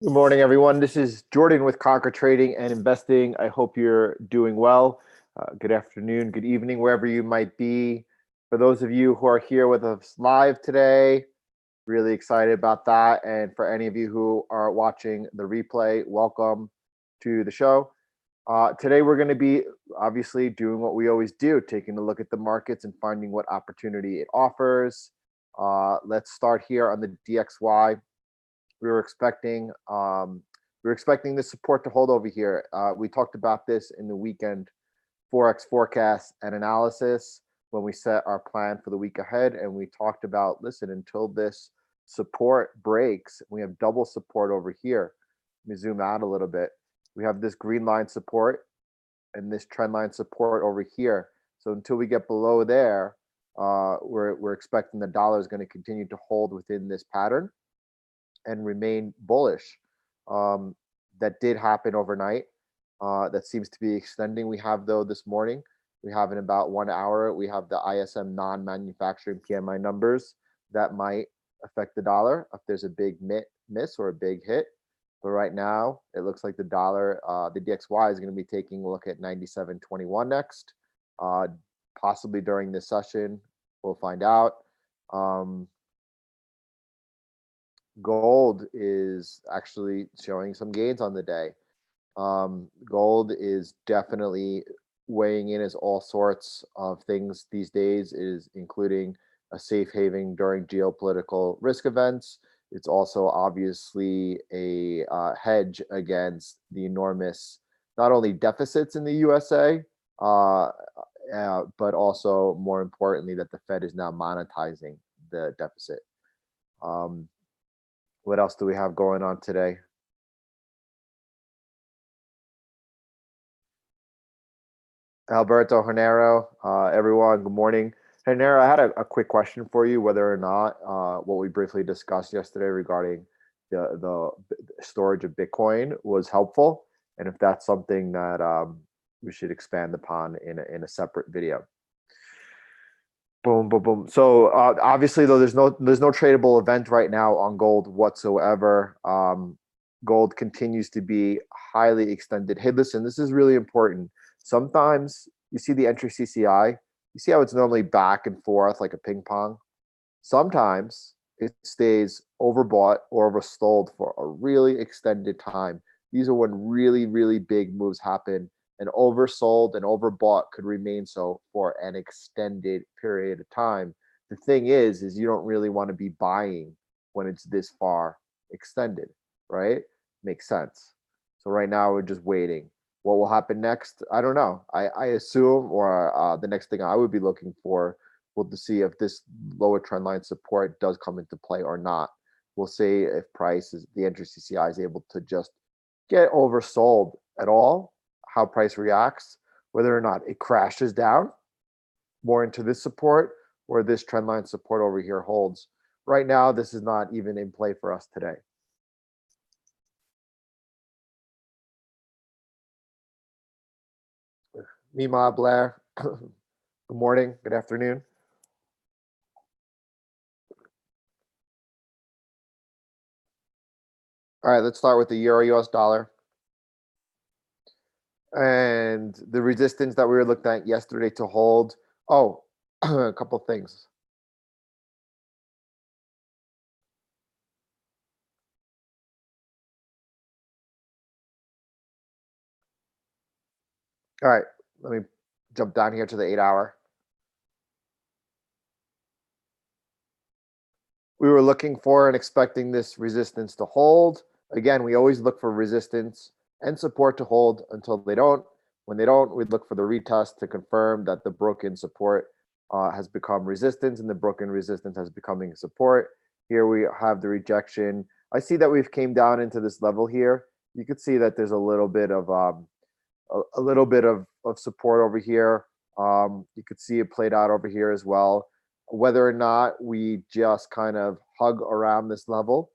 Good morning, everyone. This is Jordan with Conquer Trading and Investing. I hope you're doing well. Good afternoon, good evening, wherever you might be. For those of you who are here with us live today, really excited about that. And for any of you who are watching the replay, welcome to the show. Today, we're going to be obviously doing what we always do, taking a look at the markets and finding what opportunity it offers. Let's start here on the DXY. We were expecting this support to hold over here. We talked about this in the weekend Forex forecast and analysis when we set our plan for the week ahead, and we talked about, listen, until this support breaks, we have double support over here. Let me zoom out a little bit. We have this green line support and this trend line support over here. So until we get below there, we're expecting the dollar is going to continue to hold within this pattern and remain bullish. That did happen overnight. That seems to be extending. We have, though, this morning, we have in about 1 hour, we have the ISM non-manufacturing PMI numbers that might affect the dollar if there's a big miss or a big hit. But right now, it looks like the dollar, the DXY is going to be taking a look at 97.21 next. Possibly during this session, we'll find out. Gold is actually showing some gains on the day. Gold is definitely weighing in as all sorts of things these days, is including a safe haven during geopolitical risk events. It's also obviously a hedge against the enormous, not only deficits in the USA, but also more importantly that the Fed is now monetizing the deficit. What else do we have going on today? Alberto Hernero, everyone, good morning. Hernero, I had a quick question for you, whether or not what we briefly discussed yesterday regarding the storage of Bitcoin was helpful, and if that's something that we should expand upon in a separate video. Boom, boom, boom. So obviously, though, there's no tradable event right now on gold whatsoever. Gold continues to be highly extended. Hey, listen, this is really important. Sometimes you see the entry CCI. You see how it's normally back and forth like a ping pong. Sometimes it stays overbought or oversold for a really extended time. These are when really, really big moves happen. And oversold and overbought could remain so for an extended period of time. The thing is you don't really want to be buying when it's this far extended, right? Makes sense. So right now we're just waiting. What will happen next? I don't know. I assume, or the next thing I would be looking for, will to see if this lower trend line support does come into play or not. We'll see if the entry CCI is able to just get oversold at all, how price reacts, whether or not it crashes down more into this support or this trend line support over here holds. Right now, this is not even in play for us today. Mima Blair, good morning, good afternoon. All right, let's start with the Euro US dollar. And the resistance that we were looking at yesterday to hold. Oh, a couple things. All right, let me jump down here to the 8 hour. We were looking for and expecting this resistance to hold. Again, we always look for resistance and support to hold until they don't. When they don't, we look for the retest to confirm that the broken support has become resistance and the broken resistance has becoming support. Here we have the rejection. I see that we've came down into this level here. You could see that there's a little bit of support over here. You could see it played out over here as well. Whether or not we just kind of hug around this level.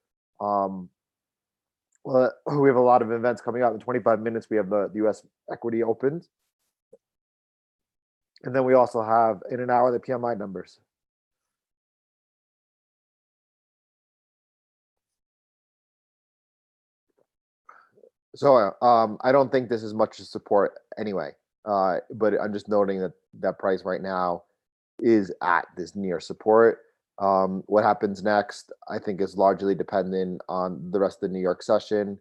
Well, we have a lot of events coming up. In 25 minutes, we have the U.S. equity opens. And then we also have, in an hour, the PMI numbers. So I don't think this is much support anyway. But I'm just noting that that price right now is at this near support. What happens next, I think, is largely dependent on the rest of the New York session.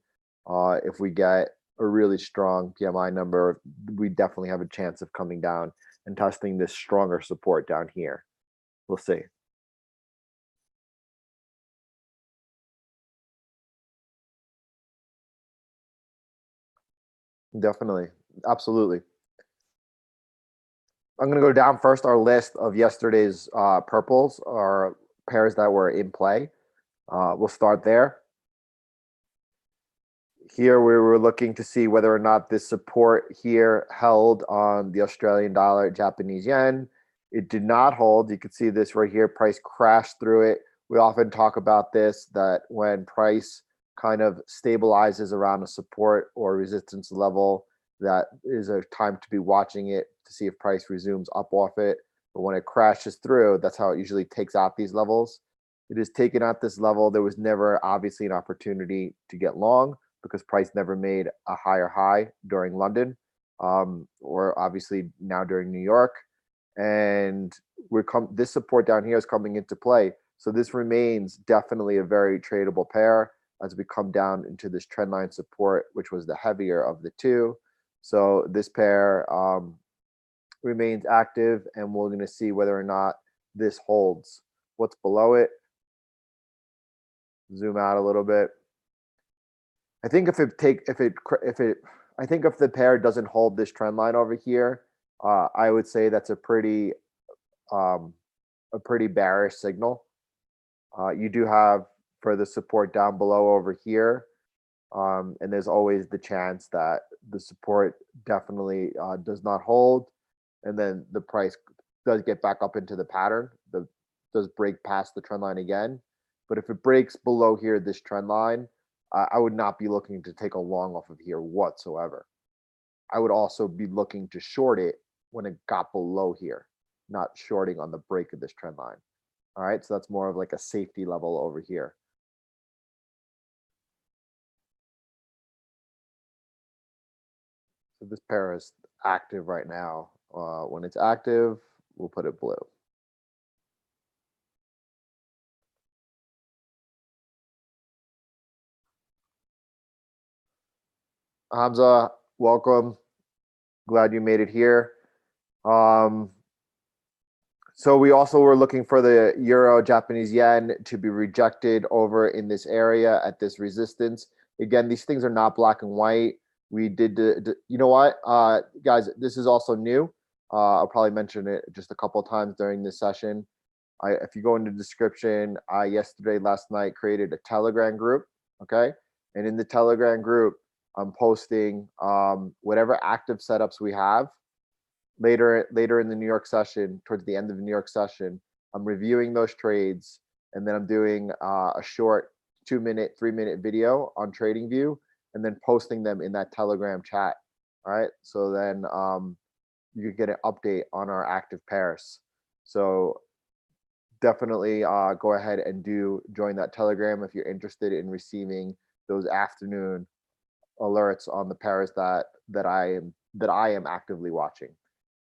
If we get a really strong PMI number, we definitely have a chance of coming down and testing this stronger support down here. We'll see. Definitely. Absolutely. I'm going to go down first our list of yesterday's purples, or pairs that were in play. We'll start there. Here we were looking to see whether or not this support here held on the Australian dollar, Japanese yen. It did not hold. You can see this right here. Price crashed through it. We often talk about this, that when price kind of stabilizes around a support or resistance level, that is a time to be watching it to see if price resumes up off it. But when it crashes through, that's how it usually takes out these levels. It is taken out this level. There was never obviously an opportunity to get long, because price never made a higher high during London, or obviously now during New York. And this support down here is coming into play. So this remains definitely a very tradable pair as we come down into this trend line support, which was the heavier of the two. So this pair remains active, and we're going to see whether or not this holds. What's below it? Zoom out a little bit. I think if the pair doesn't hold this trend line over here, I would say that's a pretty bearish signal. You do have further support down below over here, and there's always the chance that the support definitely does not hold, and then the price does get back up into the pattern, does break past the trend line again. But if it breaks below here, this trend line, I would not be looking to take a long off of here whatsoever. I would also be looking to short it when it got below here, not shorting on the break of this trend line. All right, so that's more of like a safety level over here. So this pair is active right now. When it's active, we'll put it blue. Hamza, welcome. Glad you made it here. So we also were looking for the euro Japanese yen to be rejected over in this area at this resistance. Again, these things are not black and white. We did, you know what, guys, this is also new. I'll probably mention it just a couple of times during this session. If you go in the description, I last night created a Telegram group, okay? And in the Telegram group, I'm posting whatever active setups we have. Later in the New York session, towards the end of the New York session, I'm reviewing those trades, and then I'm doing a short 2-minute, 3-minute video on TradingView, and then posting them in that Telegram chat. All right, so then you can get an update on our active pairs. So definitely go ahead and join that Telegram if you're interested in receiving those afternoon alerts on the pairs that I am actively watching.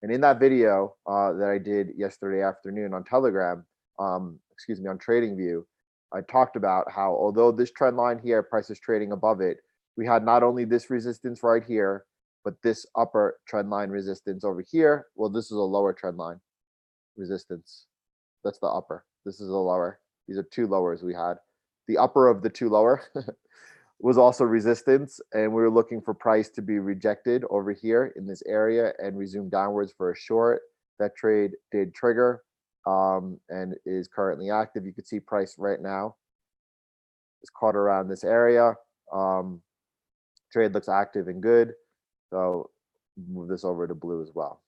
And in that video that I did yesterday afternoon on Telegram, on TradingView, I talked about how, although this trend line here, price is trading above it, we had not only this resistance right here, but this upper trend line resistance over here. Well, this is a lower trend line resistance. That's the upper. This is a lower. These are two lowers we had. The upper of the two lower was also resistance, and we were looking for price to be rejected over here in this area and resume downwards for a short. That trade did trigger and is currently active. You can see price right now is caught around this area. Trade looks active and good, so move this over to blue as well.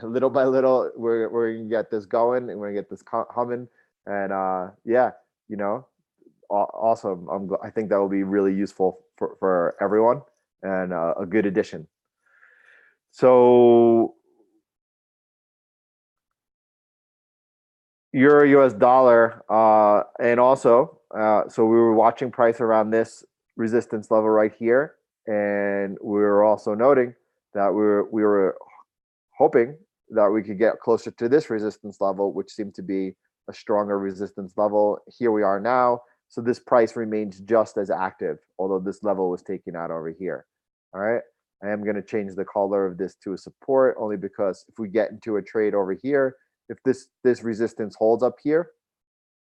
Little by little, we're gonna get this going, and we're gonna get this humming, and yeah, you know, awesome. I think that will be really useful for everyone, and a good addition. So Euro US dollar, and also, so we were watching price around this resistance level right here, and we were also noting that we were hoping that we could get closer to this resistance level, which seemed to be a stronger resistance level. Here we are now. So this price remains just as active, although this level was taken out over here. All right. I am going to change the color of this to a support only because if we get into a trade over here, if this resistance holds up here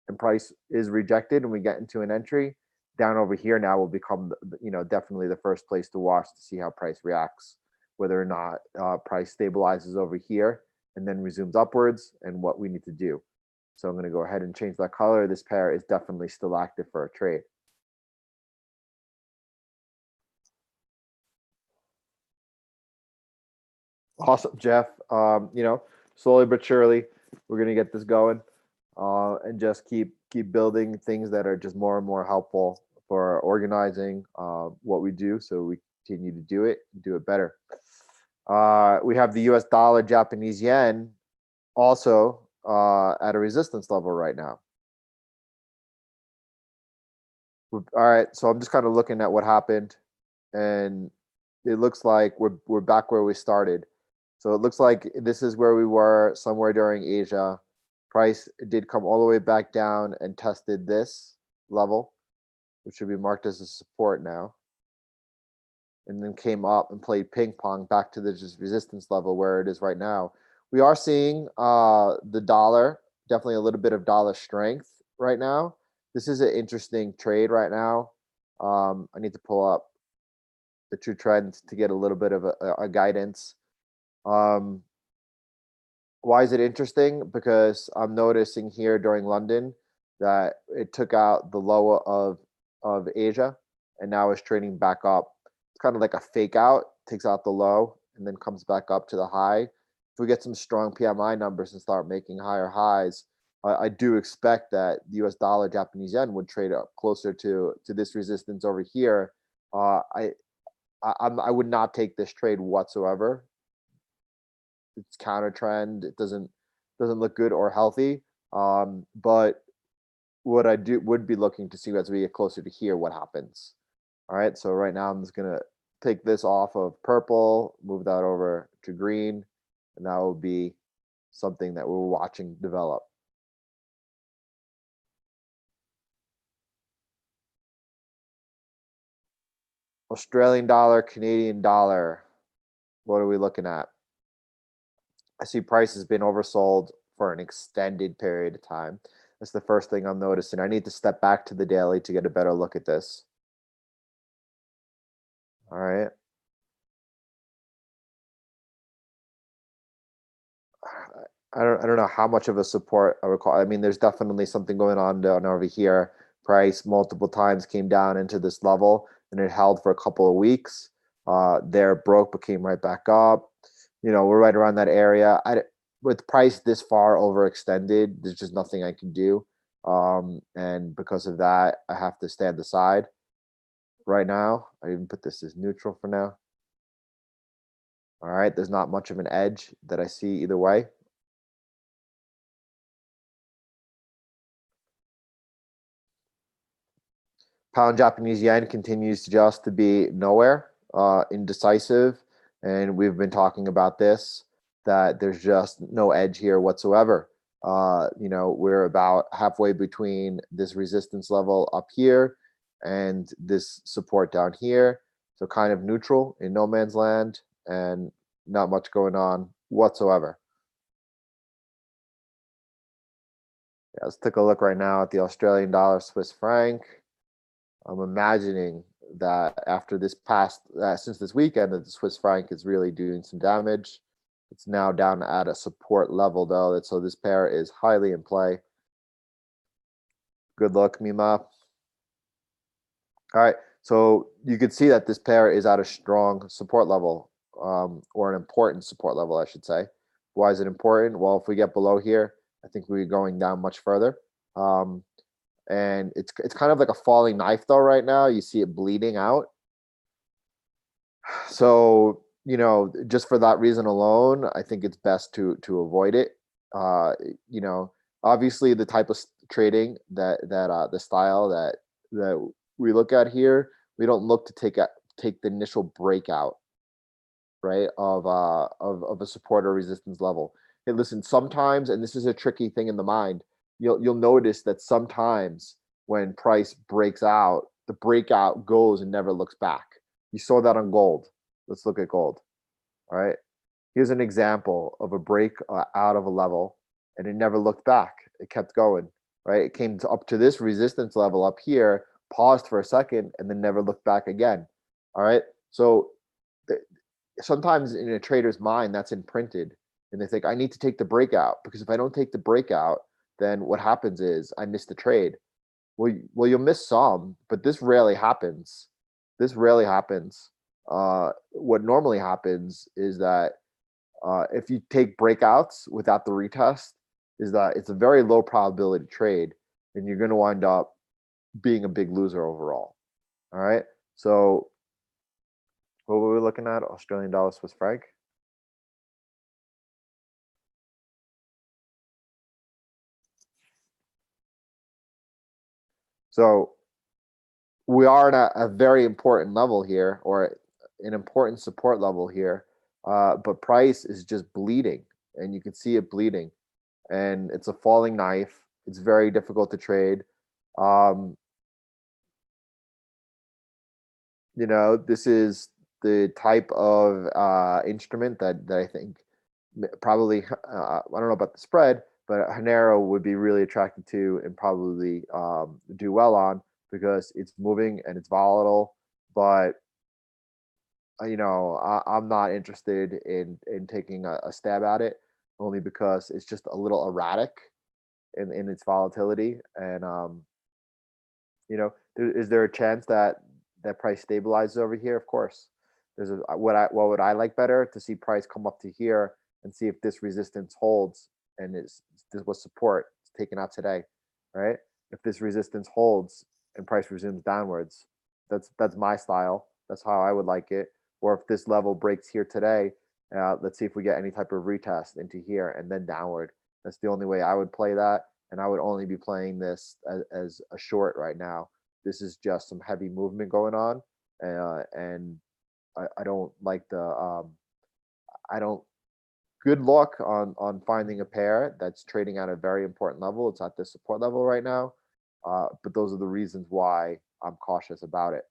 and price is rejected and we get into an entry, down over here now will become, definitely the first place to watch to see how price reacts, whether or not price stabilizes over here and then resumes upwards, and what we need to do. So I'm going to go ahead and change that color. This pair is definitely still active for a trade. Awesome, Jeff. Slowly but surely, we're going to get this going, and just keep building things that are just more and more helpful for organizing what we do, so we continue to do it better. We have the US dollar, Japanese yen, also at a resistance level right now. All right, so I'm just kind of looking at what happened, and it looks like we're back where we started. So it looks like this is where we were somewhere during Asia. Price did come all the way back down and tested this level, which should be marked as a support now, and then came up and played ping pong back to the resistance level where it is right now. We are seeing the dollar, definitely a little bit of dollar strength right now. This is an interesting trade right now. I need to pull up the true trends to get a little bit of a guidance. Why is it interesting? Because I'm noticing here during London that it took out the low of Asia and now is trading back up. It's kind of like a fake out, takes out the low and then comes back up to the high. If we get some strong PMI numbers and start making higher highs, I do expect that the US dollar, Japanese yen would trade up closer to this resistance over here. I would not take this trade whatsoever. It's counter trend. It doesn't look good or healthy. But what I would be looking to see as we get closer to here what happens. All right. So right now I'm just gonna take this off of purple, move that over to green, and that will be something that we're watching develop. Australian dollar, Canadian dollar. What are we looking at? I see price has been oversold for an extended period of time. That's the first thing I'm noticing. I need to step back to the daily to get a better look at this. All right. I don't know how much of a support I would call. I mean, there's definitely something going on down over here. Price multiple times came down into this level and it held for a couple of weeks. There broke, but came right back up. We're right around that area. With price this far overextended, there's just nothing I can do. And because of that, I have to stand aside right now. I even put this as neutral for now. All right, there's not much of an edge that I see either way. Pound Japanese yen continues just to be nowhere, indecisive, and we've been talking about this, that there's just no edge here whatsoever. We're about halfway between this resistance level up here and this support down here, so kind of neutral in no man's land and not much going on whatsoever. Yeah, let's take a look right now at the Australian dollar, Swiss franc. I'm imagining that after this past, since this weekend, that the Swiss franc is really doing some damage. It's now down at a support level, though, so this pair is highly in play. Good luck, Mima. All right, so you can see that this pair is at a strong support level, or an important support level, I should say. Why is it important? Well, if we get below here, I think we're going down much further. And it's kind of like a falling knife though right now. You see it bleeding out. So, just for that reason alone, I think it's best to avoid it. Obviously, the type of trading the style that we look at here, we don't look to take the initial breakout, right, of a support or resistance level. Hey, listen, sometimes, and this is a tricky thing in the mind, you'll notice that sometimes when price breaks out, the breakout goes and never looks back. You saw that on gold. Let's look at gold. All right. Here's an example of a break out of a level, and it never looked back. It kept going, right? It came up to this resistance level up here, paused for a second, and then never looked back again. All right. So sometimes in a trader's mind, that's imprinted, and they think, I need to take the breakout, because if I don't take the breakout, then what happens is I miss the trade. Well, you'll miss some, but this rarely happens. This rarely happens. What normally happens is that if you take breakouts without the retest, is that it's a very low probability trade, and you're going to wind up being a big loser overall. All right. So what were we looking at? Australian dollar, Swiss franc. So we are at a very important level here, or an important support level here, but price is just bleeding, and you can see it bleeding, and it's a falling knife. It's very difficult to trade. Um, this is the type of instrument that I think probably, I don't know about the spread, but Hanero would be really attracted to and probably do well on, because it's moving and it's volatile. But I'm not interested in taking a stab at it, only because it's just a little erratic in its volatility. And is there a chance that price stabilizes over here? Of course. What would I like better? To see price come up to here and see if this resistance holds, and this was support. It's taken out today, right? If this resistance holds and price resumes downwards, that's my style. That's how I would like it. Or if this level breaks here today, let's see if we get any type of retest into here and then downward. That's the only way I would play that, and I would only be playing this as a short right now. This is just some heavy movement going on, and I don't like I don't good luck on finding a pair that's trading at a very important level. It's at the support level right now, but those are the reasons why I'm cautious about it.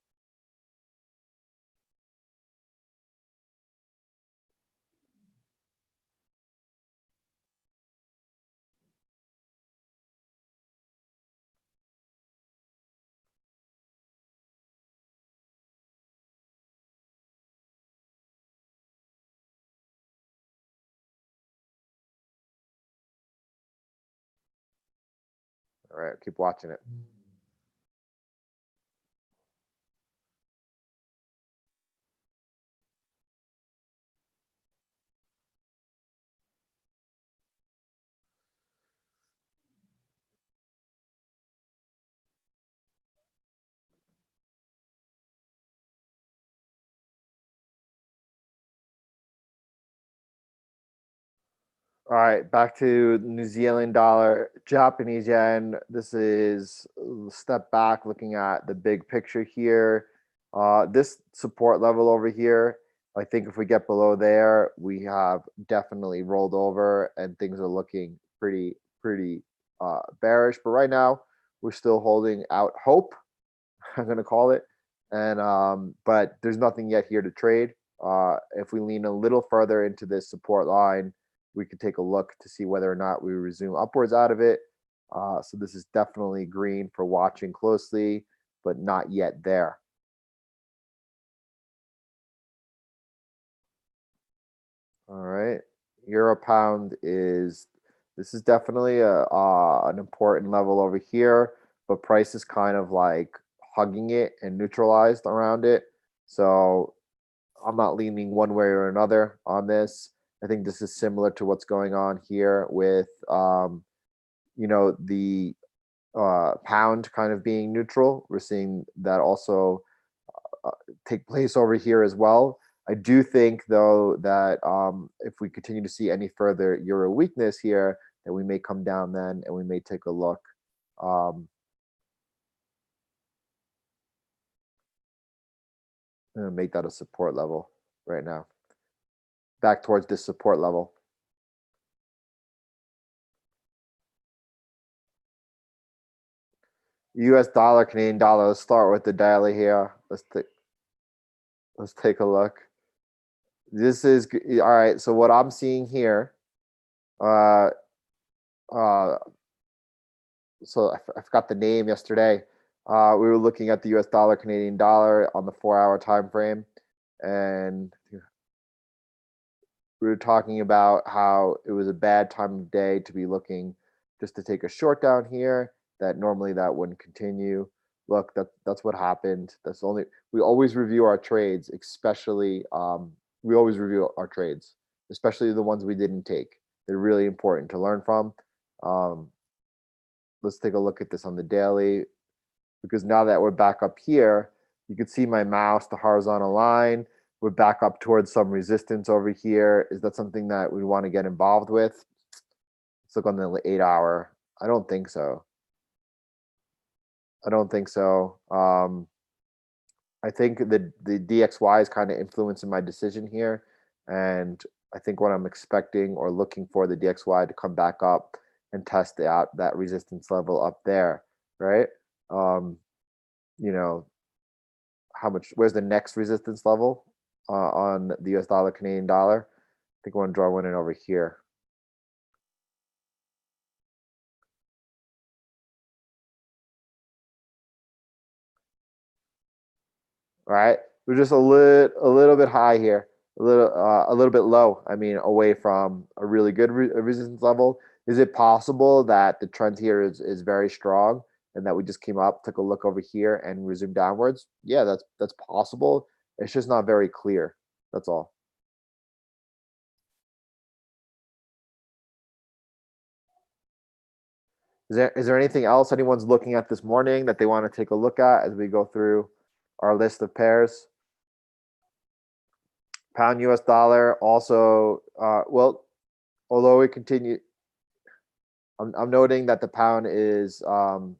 All right, keep watching it. All right, back to New Zealand dollar, Japanese yen. This is a step back, looking at the big picture here. This support level over here, I think if we get below there, we have definitely rolled over, and things are looking pretty bearish. But right now, we're still holding out hope. I'm gonna call it, and but there's nothing yet here to trade. If we lean a little further into this support line, we could take a look to see whether or not we resume upwards out of it. So this is definitely green for watching closely, but not yet there. All right, euro pound is this is definitely an important level over here, but price is kind of like hugging it and neutralized around it. So I'm not leaning one way or another on this. I think this is similar to what's going on here with the pound kind of being neutral. We're seeing that also take place over here as well. I do think, though, that if we continue to see any further euro weakness here, that we may come down then, and we may take a look. I'm going to make that a support level right now, back towards this support level. US dollar, Canadian dollar. Let's start with the daily here. Let's take a look. This is all right. So what I'm seeing here, uh, so I forgot the name yesterday. We were looking at the US dollar, Canadian dollar on the 4-hour time frame, and we were talking about how it was a bad time of day to be looking just to take a short down here, that normally that wouldn't continue. Look, that's what happened. We always review our trades, especially we always review our trades, especially the ones we didn't take. They're really important to learn from. Let's take a look at this on the daily, because now that we're back up here, you can see my mouse, the horizontal line. We're back up towards some resistance over here. Is that something that we want to get involved with? Let's look on the 8-hour. I don't think so. I don't think so. I think the DXY is kind of influencing my decision here, and I think what I'm expecting or looking for the DXY to come back up and test out that resistance level up there, right? You know, where's the next resistance level on the US dollar, Canadian dollar? I think I want to draw one in over here. All right, we're just a little bit high here, a little bit low. I mean, away from a really good resistance level. Is it possible that the trend here is very strong and that we just came up, took a look over here, and resumed downwards? Yeah, that's possible. It's just not very clear. That's all. Is there anything else anyone's looking at this morning that they want to take a look at as we go through our list of pairs? Pound US dollar also, well, although we continue, I'm noting that the pound is on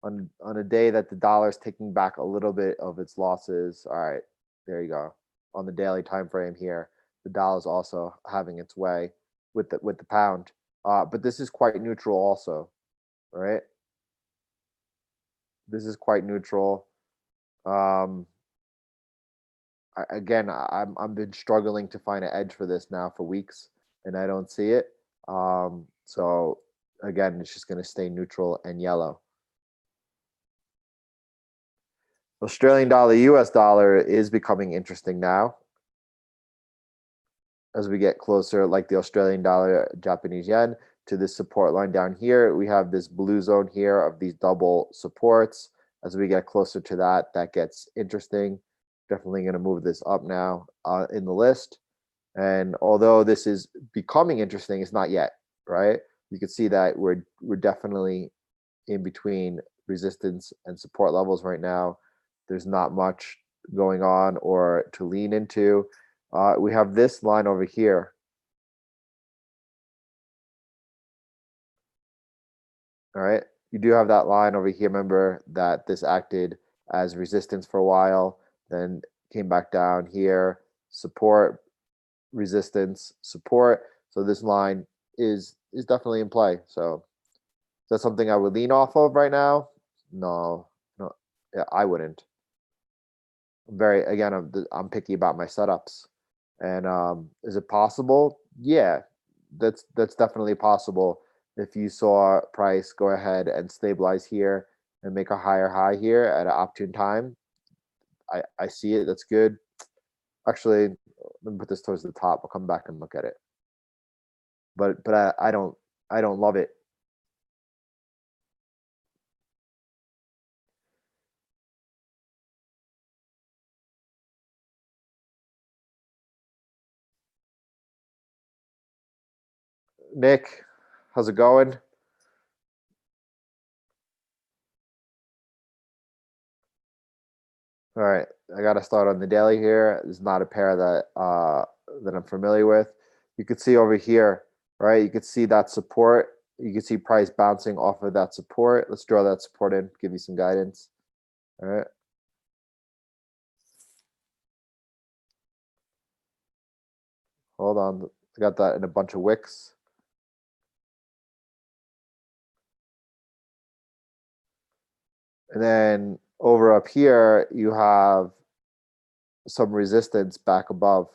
a day that the dollar is taking back a little bit of its losses. All right, there you go. On the daily time frame here, the dollar is also having its way with the pound. But this is quite neutral also, right? This is quite neutral. Um, Again, I've been struggling to find an edge for this now for weeks, and I don't see it. So again, it's just going to stay neutral and yellow. Australian dollar, US dollar is becoming interesting now as we get closer, like the Australian dollar, Japanese yen, to this support line down here. We have this blue zone here of these double supports. As we get closer to that, that gets interesting. Definitely going to move this up now in the list. And although this is becoming interesting, it's not yet, right? You can see that we're definitely in between resistance and support levels right now. There's not much going on or to lean into. We have this line over here. All right. You do have that line over here. Remember that this acted as resistance for a while, then came back down here, support, resistance, support. So this line is definitely in play. So is that something I would lean off of right now? No, no, yeah, I wouldn't. I'm picky about my setups. And is it possible? Yeah, that's definitely possible. If you saw price go ahead and stabilize here and make a higher high here at an opportune time, I see it. That's good. Actually, let me put this towards the top. I'll come back and look at it. But I don't love it. Nick, how's it going? All right, I got to start on the daily here. It's not a pair that I'm familiar with. You can see over here. right? You could see that support. You can see price bouncing off of that support. Let's draw that support in, give you some guidance. All right. Hold on. I got that in a bunch of wicks. And then over up here, you have some resistance back above.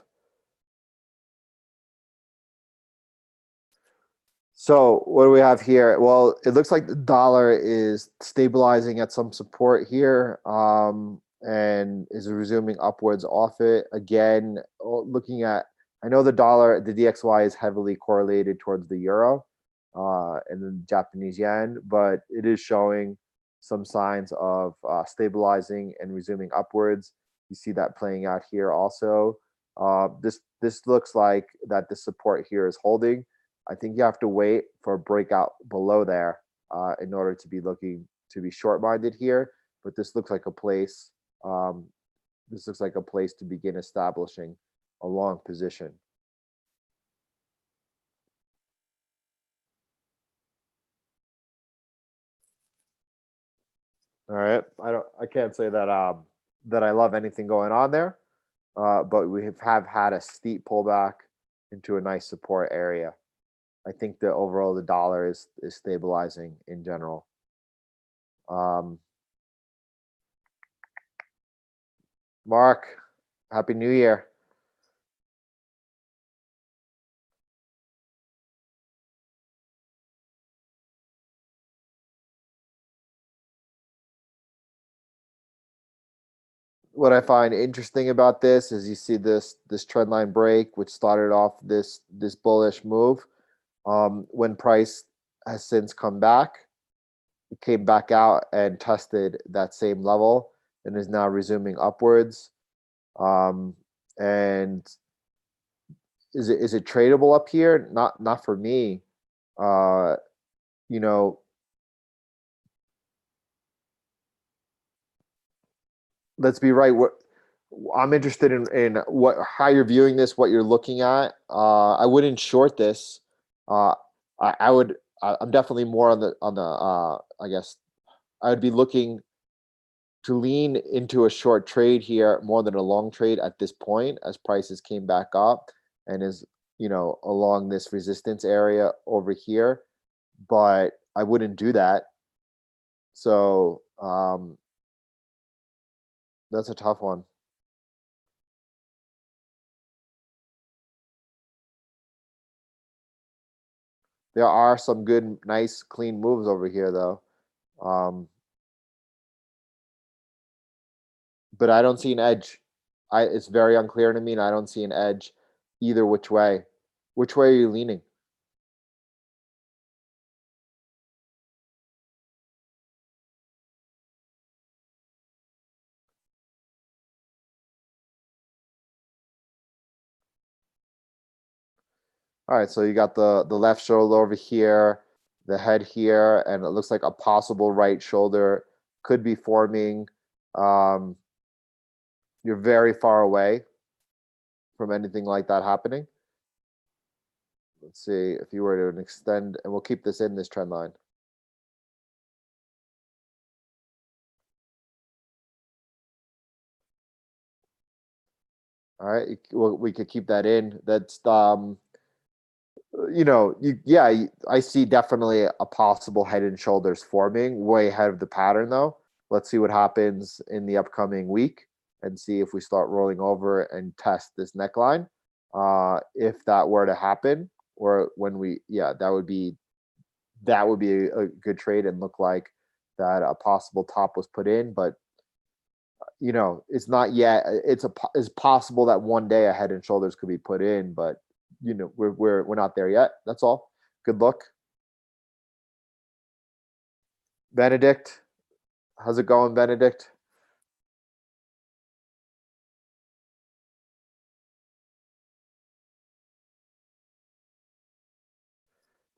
So what do we have here? Well, it looks like the dollar is stabilizing at some support here, and is resuming upwards off it. Again, looking at, I know the dollar, the DXY is heavily correlated towards the euro, and the Japanese yen, but it is showing some signs of stabilizing and resuming upwards. You see that playing out here also. This looks like that the support here is holding. I think you have to wait for a breakout below there in order to be looking to be short-minded here. But this looks like a place. This looks like a place to begin establishing a long position. All right. I can't say that that I love anything going on there, but we have had a steep pullback into a nice support area. I think that overall the dollar is stabilizing in general. Mark, Happy New Year. What I find interesting about this is you see this trend line break, which started off this bullish move. When price has since come back, it came back out and tested that same level and is now resuming upwards. Um, and is it tradable up here? Not for me. Uh, you know, let's be right. What I'm interested in what how you're viewing this, what you're looking at. I wouldn't short this. Uh, I would. I'm definitely more on the. I guess I would be looking to lean into a short trade here more than a long trade at this point, as prices came back up and is along this resistance area over here. But I wouldn't do that. So that's a tough one. There are some good, nice, clean moves over here, though. Um, but I don't see an edge. It's very unclear to me, and I don't see an edge either which way. Which way are you leaning? All right, so you got the left shoulder over here, the head here, and it looks like a possible right shoulder could be forming. Um, you're very far away from anything like that happening. Let's see if you were to extend, and we'll keep this in this trend line. All right, we could keep that in. That's yeah, I see definitely a possible head and shoulders forming way ahead of the pattern though. Let's see what happens in the upcoming week and see if we start rolling over and test this neckline. If that were to happen, or when that would be a good trade and look like that a possible top was put in, but it's not yet. It's possible that one day a head and shoulders could be put in, but we're not there yet. That's all. Good luck, Benedict. How's it going, Benedict?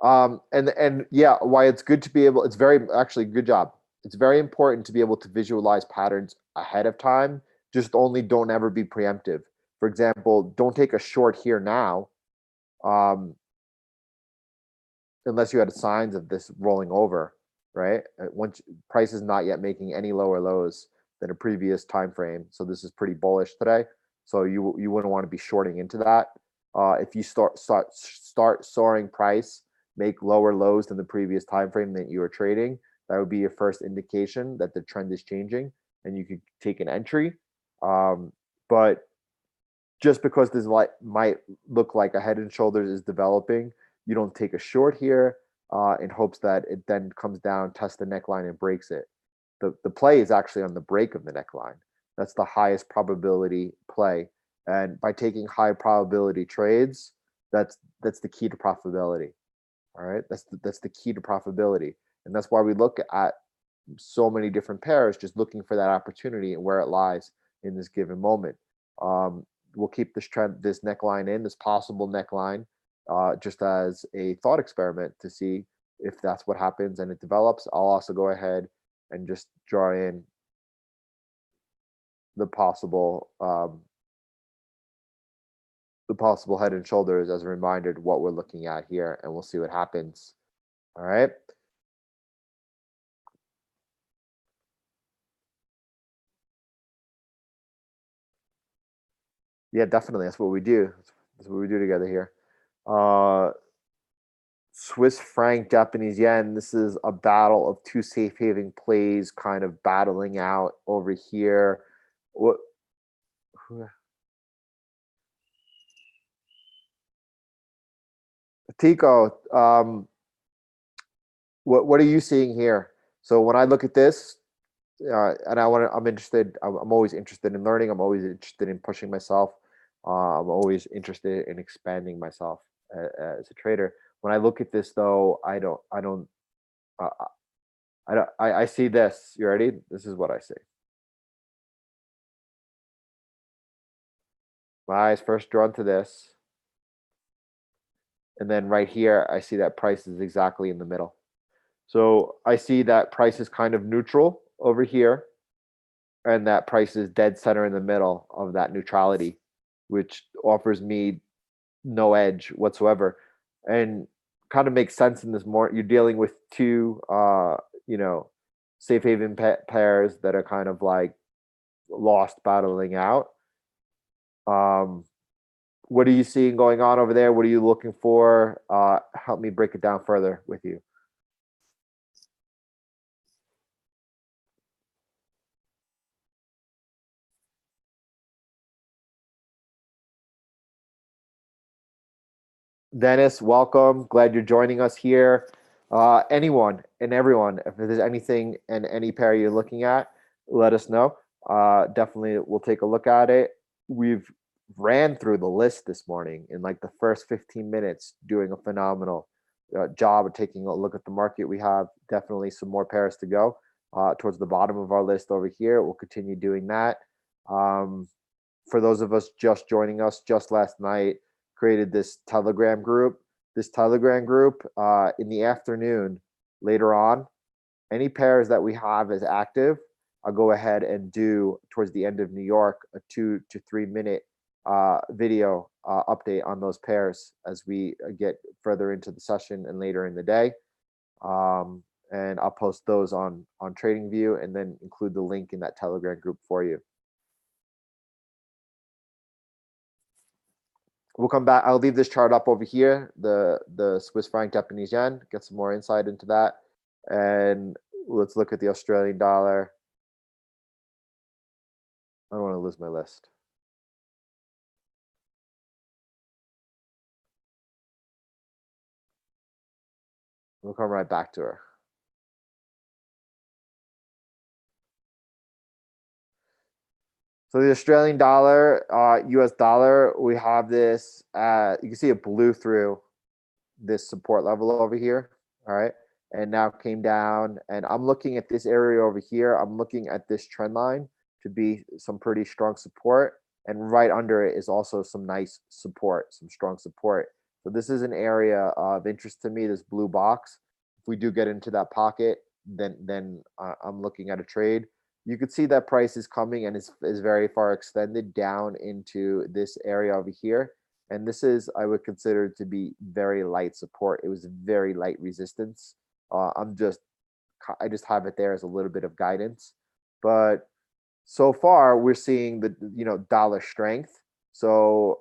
And yeah, why it's good to be able. It's very actually good job. It's very important to be able to visualize patterns ahead of time. Just only don't ever be preemptive. For example, don't take a short here now. Um, unless you had signs of this rolling over, right? Once price is not yet making any lower lows than a previous time frame, so this is pretty bullish today. So you wouldn't want to be shorting into that. If you start soaring price, make lower lows than the previous time frame that you were trading, that would be your first indication that the trend is changing, and you could take an entry. But just because this might look like a head and shoulders is developing, you don't take a short here in hopes that it then comes down, tests the neckline, and breaks it. The play is actually on the break of the neckline. That's the highest probability play. And by taking high probability trades, that's the key to profitability. All right, that's the key to profitability, and that's why we look at so many different pairs, just looking for that opportunity and where it lies in this given moment. We'll keep this trend, this neckline in, this possible neckline, just as a thought experiment to see if that's what happens and it develops. I'll also go ahead and just draw in the possible head and shoulders as a reminder to what we're looking at here, and we'll see what happens. All right. Yeah, definitely. That's what we do. That's what we do together here. Swiss franc, Japanese yen. This is a battle of two safe haven plays kind of battling out over here. What Tico, what are you seeing here? So when I look at this, and I'm always interested in learning. I'm always interested in pushing myself. I'm always interested in expanding myself as a trader. When I look at this, though, uh, I see this. You ready? This is what I see. My eyes first drawn to this, and then right here, I see that price is exactly in the middle. So I see that price is kind of neutral over here, and that price is dead center in the middle of that neutrality, which offers me no edge whatsoever, and kind of makes sense in this more. You're dealing with two, you know, safe haven pairs that are kind of like lost battling out. Um, what are you seeing going on over there? What are you looking for? Help me break it down further with you. Dennis, welcome. Glad you're joining us here. Anyone and everyone, if there's anything and any pair you're looking at, let us know. Definitely, we'll take a look at it. We've ran through the list this morning in like the first 15 minutes, doing a phenomenal job of taking a look at the market. We have definitely some more pairs to go towards the bottom of our list over here. We'll continue doing that. For those of us just joining us, just last night, created this Telegram group. This Telegram group in the afternoon, later on, any pairs that we have as active, I'll go ahead and do towards the end of New York a 2 to 3 minute video update on those pairs as we get further into the session and later in the day. And I'll post those on TradingView and then include the link in that Telegram group for you. We'll come back. I'll leave this chart up over here, the Swiss franc, Japanese yen, get some more insight into that. And let's look at the Australian dollar. I don't want to lose my list. We'll come right back to her. So the Australian dollar, US dollar, we have this, you can see it blew through this support level over here. All right. And now came down, and I'm looking at this area over here. I'm looking at this trend line to be some pretty strong support. And right under it is also some nice support, some strong support. So this is an area of interest to me, this blue box. If we do get into that pocket, then I'm looking at a trade. You could see that price is coming and is very far extended down into this area over here. And this is, I would consider to be very light support. It was very light resistance. I just have it there as a little bit of guidance. But so far we're seeing the dollar strength. So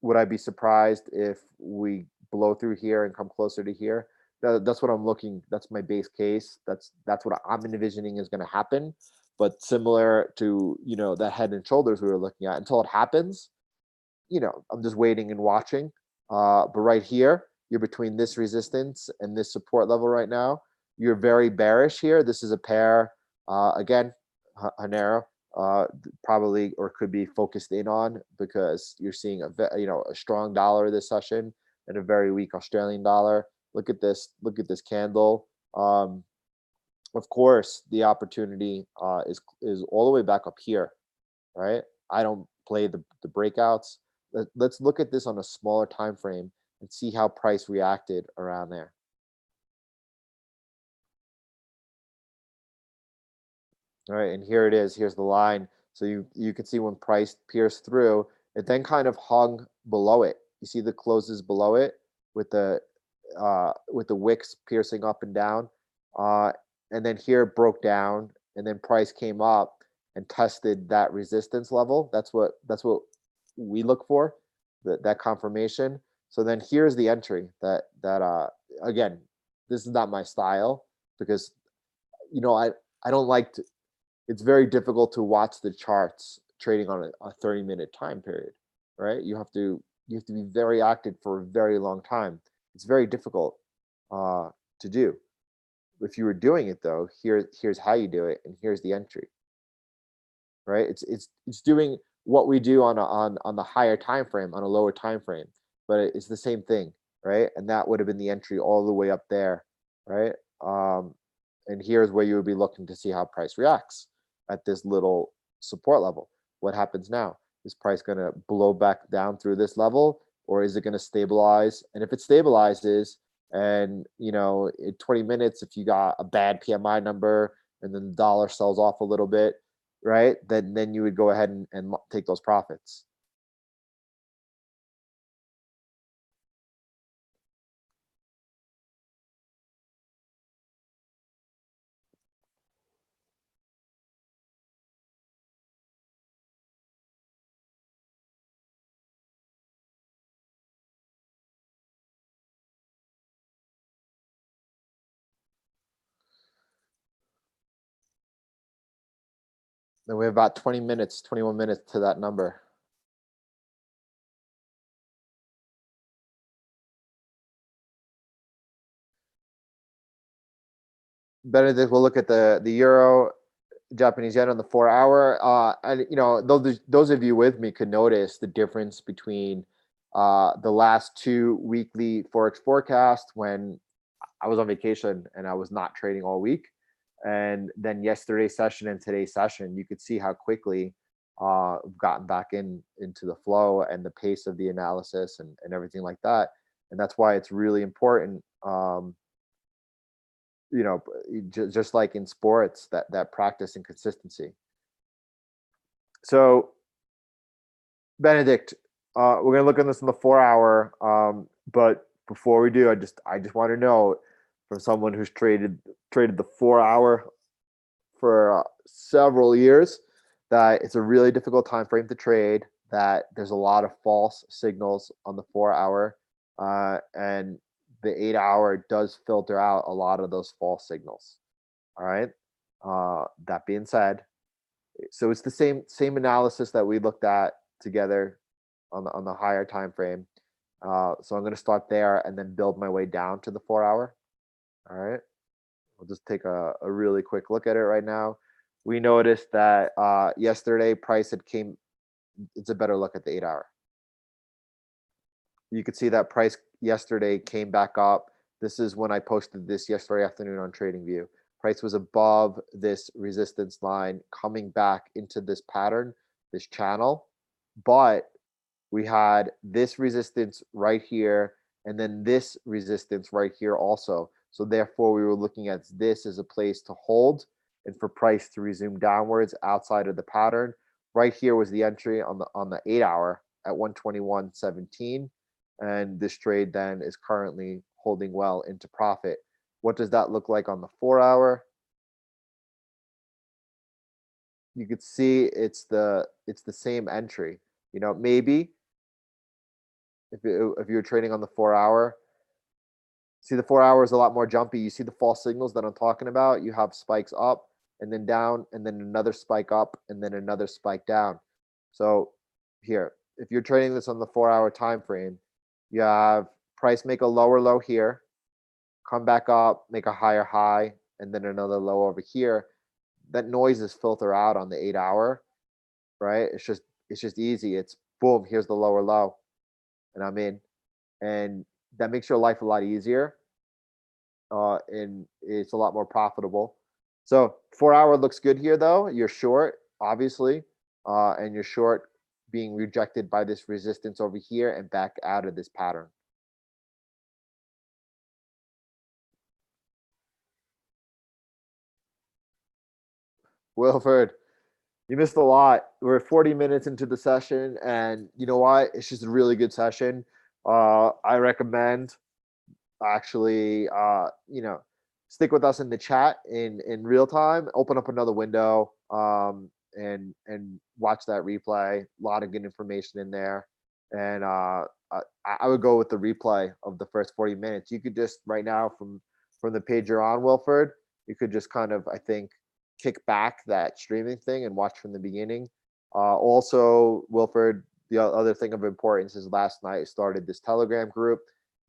would I be surprised if we blow through here and come closer to here? That's what I'm looking. That's my base case. That's what I'm envisioning is going to happen. But similar to that head and shoulders we were looking at, until it happens, I'm just waiting and watching. But right here, you're between this resistance and this support level right now. You're very bearish here. This is a pair, again, Hanero, probably or could be focused in on, because you're seeing a strong dollar this session and a very weak Australian dollar. Look at this candle. Of course, the opportunity is all the way back up here, right? I don't play the breakouts. Let's look at this on a smaller time frame and see how price reacted around there. All right, and here it is. Here's the line. So you can see when price pierced through, it then kind of hung below it. You see the closes below it with the wicks piercing up and down, and then here it broke down, and then price came up and tested that resistance level. That's what we look for, that confirmation. So then here's the entry that again, this is not my style, because I don't like to. It's very difficult to watch the charts trading on a 30-minute time period, right? You have to be very active for a very long time. It's very difficult to do. If you were doing it though, here's how you do it, and here's the entry, right? It's doing what we do on the higher time frame, on a lower time frame, but it's the same thing, right? And that would have been the entry all the way up there, right? And here's where you would be looking to see how price reacts at this little support level. What happens now? Is price going to blow back down through this level, or is it going to stabilize? And if it stabilizes, and in 20 minutes, if you got a bad PMI number and then the dollar sells off a little bit, right, then you would go ahead and take those profits. Then we have about 20 minutes, 21 minutes to that number. Benedict, we'll look at the euro, Japanese yen on the 4-hour. And those of you with me could notice the difference between the last two weekly Forex forecasts, when I was on vacation and I was not trading all week, and then yesterday's session and today's session. You could see how quickly we've gotten back into the flow and the pace of the analysis and everything like that. And that's why it's really important, just like in sports, that practice and consistency. So, Benedict, we're gonna look at this in the 4-hour. But before we do, I just want to know, from someone who's traded the 4-hour for several years, that it's a really difficult time frame to trade. That there's a lot of false signals on the 4-hour, and the 8-hour does filter out a lot of those false signals. All right. That being said, so it's the same analysis that we looked at together on the higher time frame. So I'm going to start there and then build my way down to the 4-hour. All right. We'll just take a really quick look at it right now. We noticed that yesterday price came. It's a better look at the 8-hour. You could see that price yesterday came back up. This is when I posted this yesterday afternoon on TradingView. Price was above this resistance line, coming back into this pattern, this channel. But we had this resistance right here, and then this resistance right here also. So therefore, we were looking at this as a place to hold and for price to resume downwards outside of the pattern. Right here was the entry on the 8-hour, at 121.17, and this trade then is currently holding well into profit. What does that look like on the 4 hour? You could see it's the same entry. Maybe if you're trading on the 4 hour, see the 4 hour is a lot more jumpy. You see the false signals that I'm talking about. You have spikes up and then down, and then another spike up, and then another spike down. So here, if you're trading this on the 4 hour time frame, you have price make a lower low here, come back up, make a higher high, and then another low over here. That noise is filter out on the 8 hour, right? It's just easy. It's boom, here's the lower low, and I'm in, and that makes your life a lot easier, and it's a lot more profitable. So 4 hour looks good here, though. You're short, obviously, and you're short being rejected by this resistance over here and back out of this pattern. Wilford, you missed a lot. We're 40 minutes into the session, and you know what? It's just a really good session. I recommend actually stick with us in the chat in real time, open up another window, and watch that replay. A lot of good information in there, and I would go with the replay of the first 40 minutes. You could just right now from the page you're on, Wilford, you could just kind of, I think, kick back that streaming thing and watch from the beginning. Also, Wilford, the other thing of importance is last night I started this Telegram group,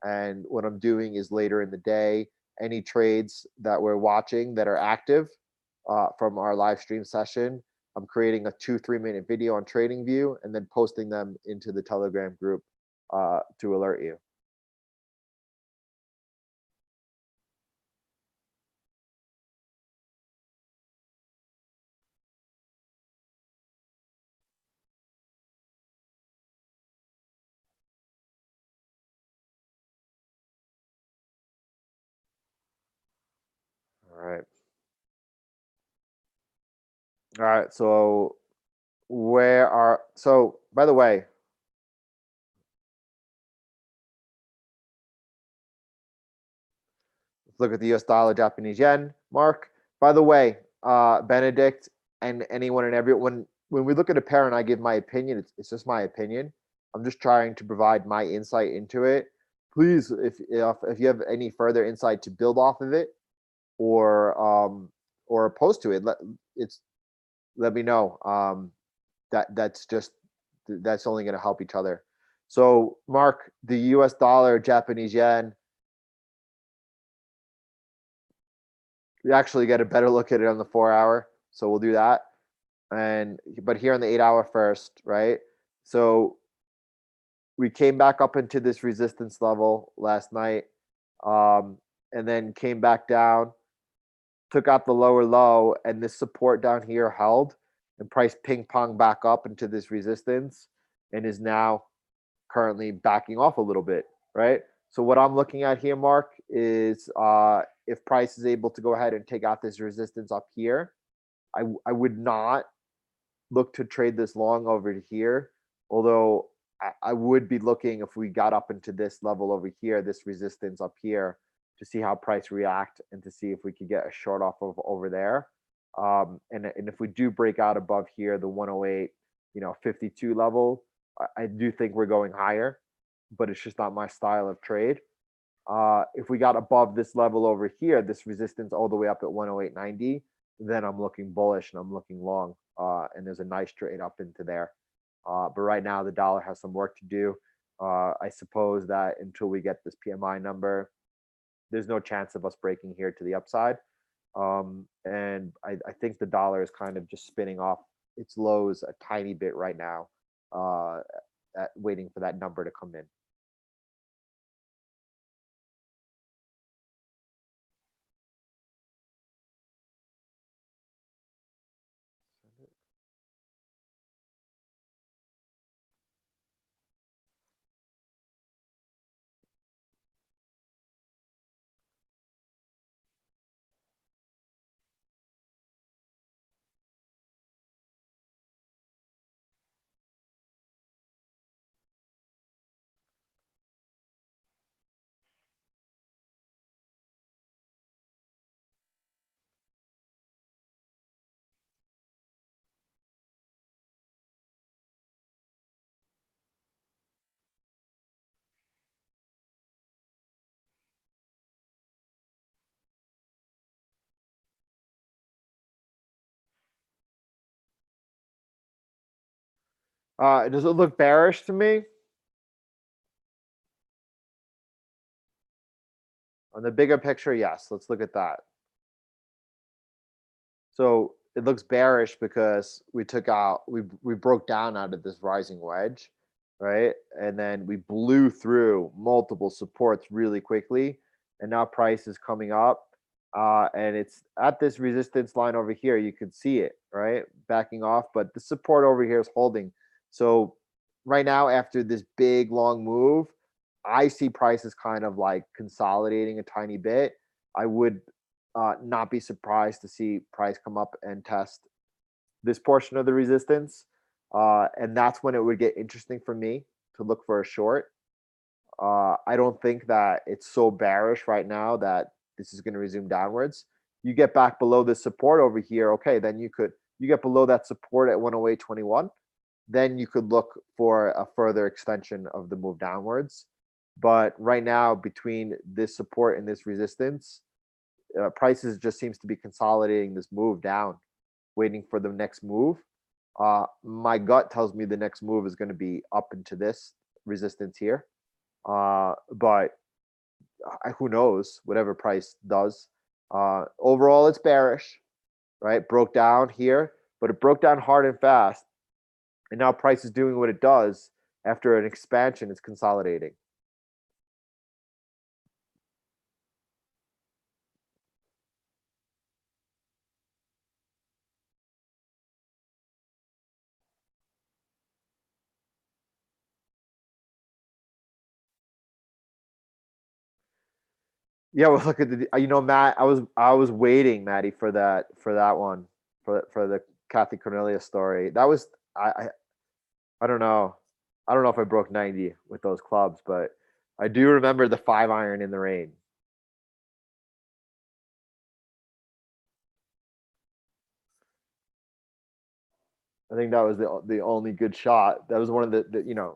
and what I'm doing is later in the day, any trades that we're watching that are active from our live stream session, I'm creating a 2-3 minute video on TradingView and then posting them into the Telegram group to alert you. All right. All right. So by the way, let's look at the US dollar, Japanese yen, Mark. By the way, Benedict and anyone and everyone, when we look at a pair and I give my opinion, it's just my opinion. I'm just trying to provide my insight into it. Please, if you have any further insight to build off of it, or opposed to it, let me know. That's only going to help each other. So, Mark, the US dollar, Japanese yen, you actually get a better look at it on the 4 hour. So we'll do that. But here on the 8 hour first, right? So we came back up into this resistance level last night, and then came back down, took out the lower low, and this support down here held, and price ping pong back up into this resistance, and is now currently backing off a little bit, right? So what I'm looking at here, Mark, is if price is able to go ahead and take out this resistance up here, I would not look to trade this long over to here, although I would be looking if we got up into this level over here, this resistance up here, to see how price react and to see if we could get a short off of over there. And if we do break out above here, the 108, 52 level, I do think we're going higher, but it's just not my style of trade. If we got above this level over here, this resistance all the way up at 108.90, then I'm looking bullish and I'm looking long. And there's a nice trade up into there. But right now, the dollar has some work to do. I suppose that until we get this PMI number, there's no chance of us breaking here to the upside. And I think the dollar is kind of just spinning off its lows a tiny bit right now, waiting for that number to come in. Does it look bearish to me? On the bigger picture, yes. Let's look at that. So it looks bearish because we broke down out of this rising wedge, right? And then we blew through multiple supports really quickly, and now price is coming up, and it's at this resistance line over here. You can see it, right, backing off, but the support over here is holding. So right now, after this big long move, I see prices kind of like consolidating a tiny bit. I would not be surprised to see price come up and test this portion of the resistance. And that's when it would get interesting for me to look for a short. I don't think that it's so bearish right now that this is going to resume downwards. You get back below the support over here, okay, then you get below that support at 108.21, then you could look for a further extension of the move downwards. But right now, between this support and this resistance, prices just seems to be consolidating this move down, waiting for the next move. My gut tells me the next move is going to be up into this resistance here. But who knows? Whatever price does. Overall, it's bearish, right? Broke down here, but it broke down hard and fast, and now price is doing what it does after an expansion. It's consolidating. Yeah, well, look at Matt. I was waiting, Maddie, for that one, for the Kathy Cornelia story. That was I don't know. I don't know if I broke 90 with those clubs, but I do remember the 5 iron in the rain. I think that was the only good shot. That was one of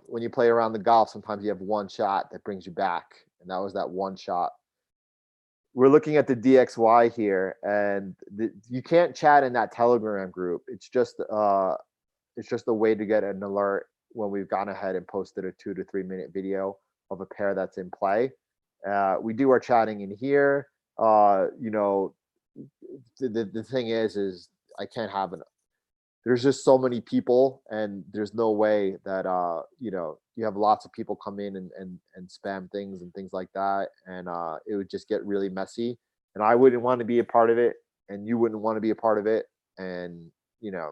when you play around the golf, sometimes you have one shot that brings you back, and that was that one shot. We're looking at the DXY here, and you can't chat in that Telegram group. It's just a way to get an alert when we've gone ahead and posted a 2 to 3 minute video of a pair that's in play. We do our chatting in here. The thing is I can't have an. There's just so many people, and there's no way that you have lots of people come in and spam things and things like that, and it would just get really messy. And I wouldn't want to be a part of it, and you wouldn't want to be a part of it, and you know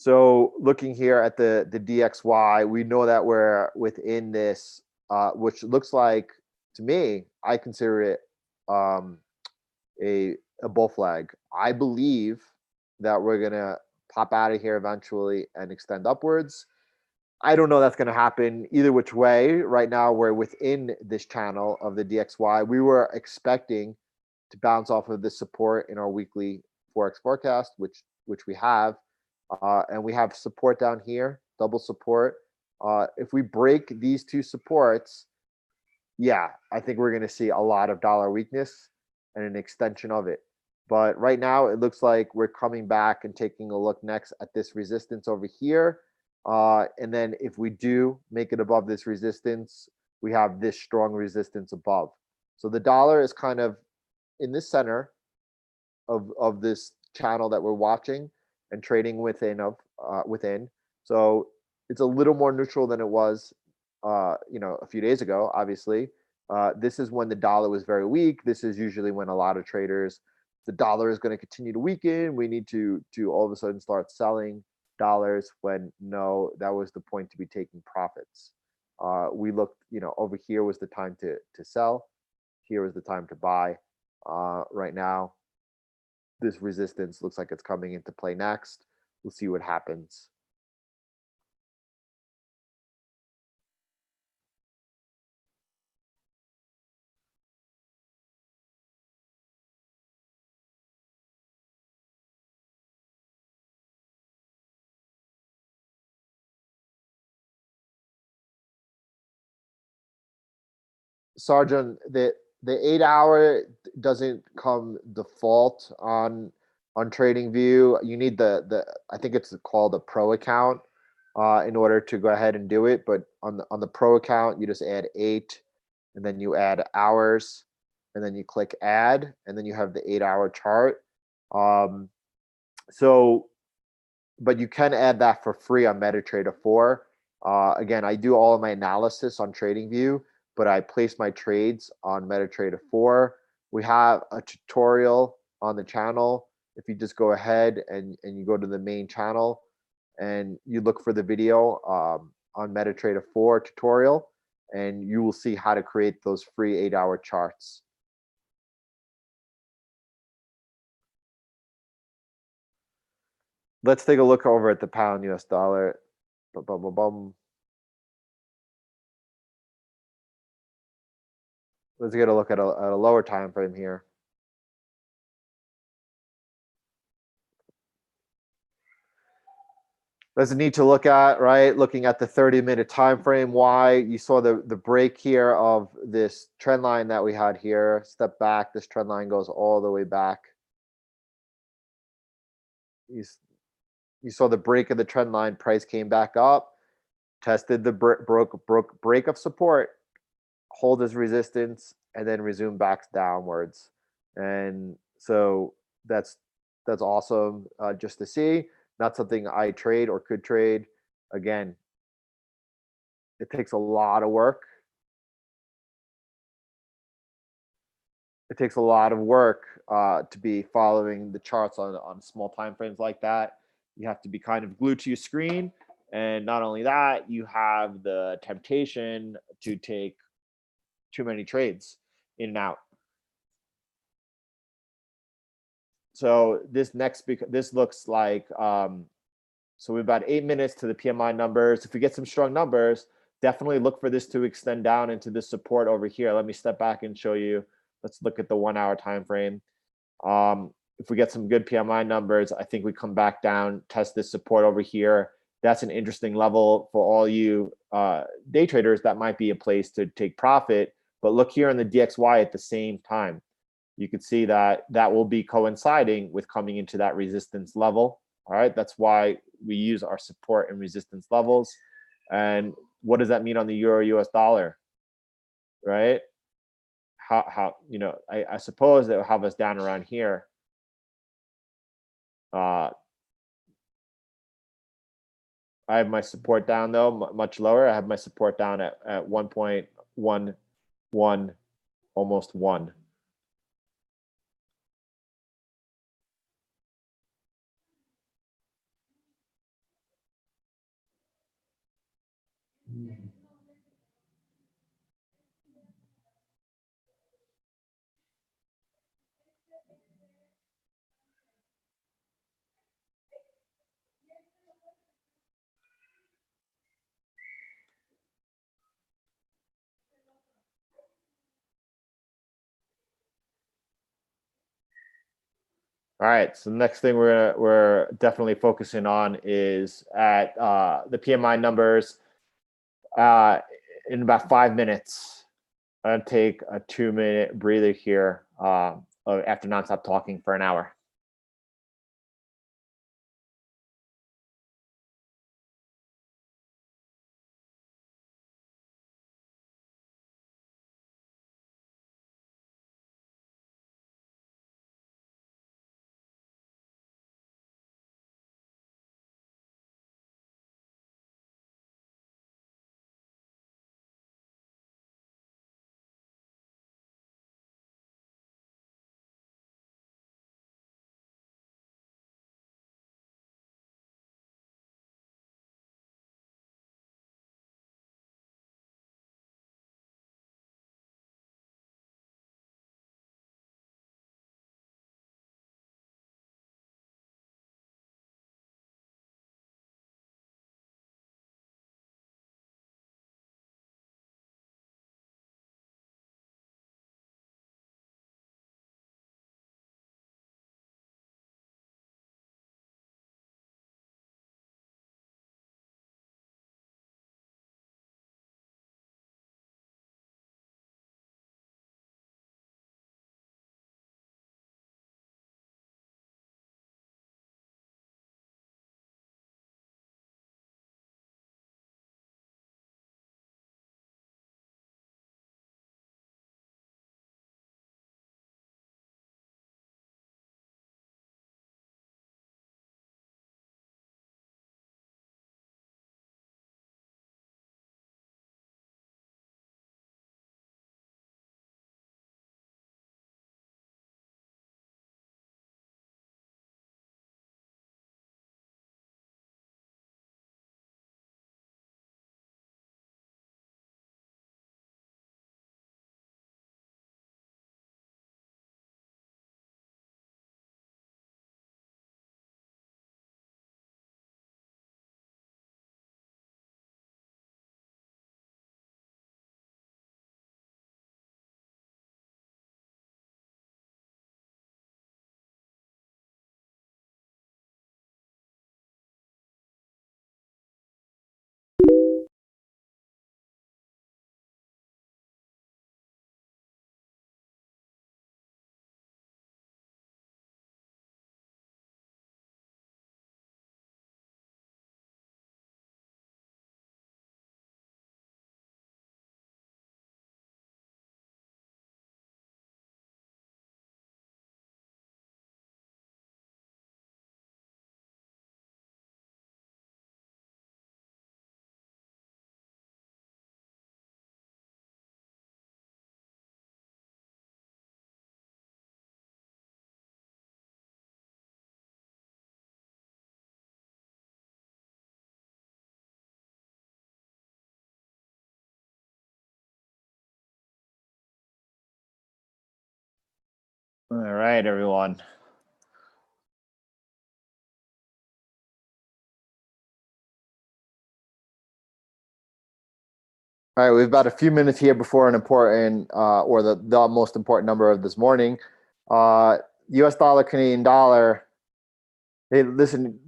So looking here at the DXY, we know that we're within this, which looks like to me, I consider it um, a bull flag. I believe that we're gonna pop out of here eventually and extend upwards. I don't know that's going to happen either which way. Right now, we're within this channel of the DXY. We were expecting to bounce off of this support in our weekly Forex forecast, which we have. And we have support down here, double support. If we break these two supports, yeah, I think we're going to see a lot of dollar weakness and an extension of it. But right now, it looks like we're coming back and taking a look next at this resistance over here. And then if we do make it above this resistance, we have this strong resistance above. So the dollar is kind of in the center of this channel that we're watching and trading within. So it's a little more neutral than it was, a few days ago. Obviously, this is when the dollar was very weak. This is usually when a lot of traders, the dollar is going to continue to weaken. We need to all of a sudden start selling dollars when no, that was the point to be taking profits. We looked, over here was the time to sell. Here was the time to buy. Right now, this resistance looks like it's coming into play next. We'll see what happens. Sergeant, the 8 hour doesn't come default on on TradingView. You need the I think it's called a pro account in order to go ahead and do it. But on the pro account, you just add 8, and then you add hours, and then you click add, and then you have the 8-hour chart. Um, so, but you can add that for free on MetaTrader 4. Again, I do all of my analysis on TradingView, but I place my trades on MetaTrader 4. We have a tutorial on the channel. If you just go ahead and you go to the main channel and you look for the video on MetaTrader 4 tutorial, and you will see how to create those free 8-hour charts. Let's take a look over at the pound US dollar. Bum, bum, bum, bum. Let's get a look at a lower time frame here. There's a need to look at, right? Looking at the 30-minute time frame. Why you saw the break here of this trend line that we had here. Step back. This trend line goes all the way back. You saw the break of the trend line. Price came back up, tested the break of support, hold as resistance, and then resume back downwards. And so that's awesome just to see. Not something I trade or could trade. Again, it takes a lot of work. It takes a lot of work to be following the charts on small time frames like that. You have to be kind of glued to your screen. And not only that, you have the temptation to take too many trades in and out. So this looks like so we've about 8 minutes to the PMI numbers. If we get some strong numbers, definitely look for this to extend down into this support over here. Let me step back and show you. Let's look at the 1-hour time frame. If we get some good PMI numbers, I think we come back down, test this support over here. That's an interesting level for all you day traders. That might be a place to take profit. But look here on the DXY at the same time. You can see that that will be coinciding with coming into that resistance level. All right, that's why we use our support and resistance levels. And what does that mean on the euro US dollar? Right? How I suppose that will have us down around here. I have my support down though much lower. I have my support down at 1.11, almost 1. All right, so the next thing we're definitely focusing on is at the PMI numbers in about 5 minutes. I'm gonna take a 2-minute breather here after nonstop talking for an hour. All right, everyone. All right, we've about a few minutes here before an important, or the most important number of this morning. U.S. dollar, Canadian dollar. Hey, listen,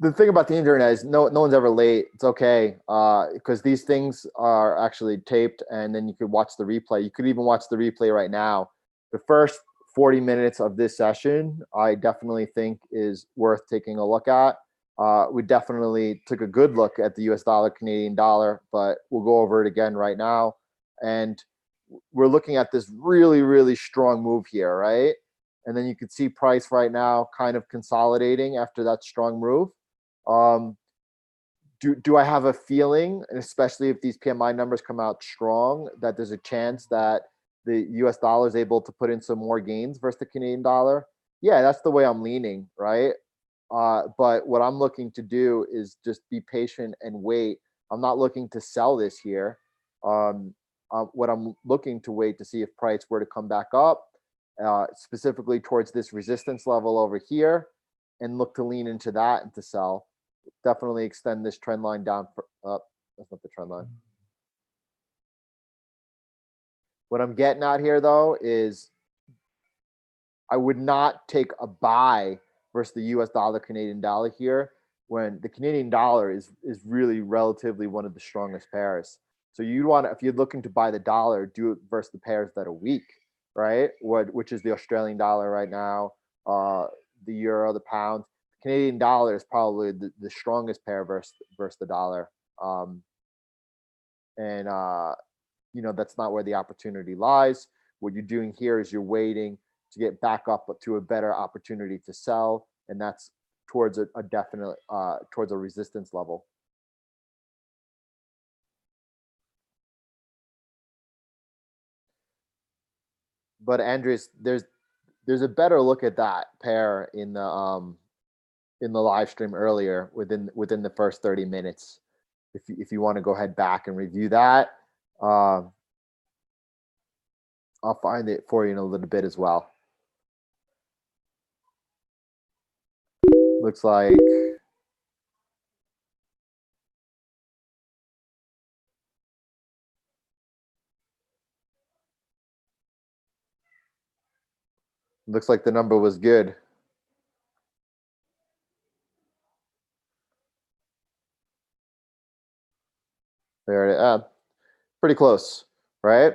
the thing about the internet is no one's ever late. It's okay, because these things are actually taped, and then you could watch the replay. You could even watch the replay right now. The first 40 minutes of this session, I definitely think is worth taking a look at. We definitely took a good look at the US dollar, Canadian dollar, but we'll go over it again right now. And we're looking at this really, really strong move here, right? And then you can see price right now kind of consolidating after that strong move. Do I have a feeling, and especially if these PMI numbers come out strong, that there's a chance that the US dollar is able to put in some more gains versus the Canadian dollar? Yeah, that's the way I'm leaning, right? But what I'm looking to do is just be patient and wait. I'm not looking to sell this here. What I'm looking to wait to see if price were to come back up, specifically towards this resistance level over here, and look to lean into that and to sell. Definitely extend this trend line down for up. That's not the trend line. What I'm getting at here though is I would not take a buy versus the US dollar, Canadian dollar here when the Canadian dollar is really relatively one of the strongest pairs. So you'd want to, if you're looking to buy the dollar, do it versus the pairs that are weak, right? Which is the Australian dollar right now, the euro, the pound. Canadian dollar is probably the strongest pair versus the dollar. And that's not where the opportunity lies. What you're doing here is you're waiting to get back up to a better opportunity to sell, and that's towards a definite towards a resistance level. But Andres, there's a better look at that pair in the live stream earlier within the first 30 minutes. If you want to go ahead back and review that, I'll find it for you in a little bit as well. Looks like the number was good. There it is. Pretty close, right?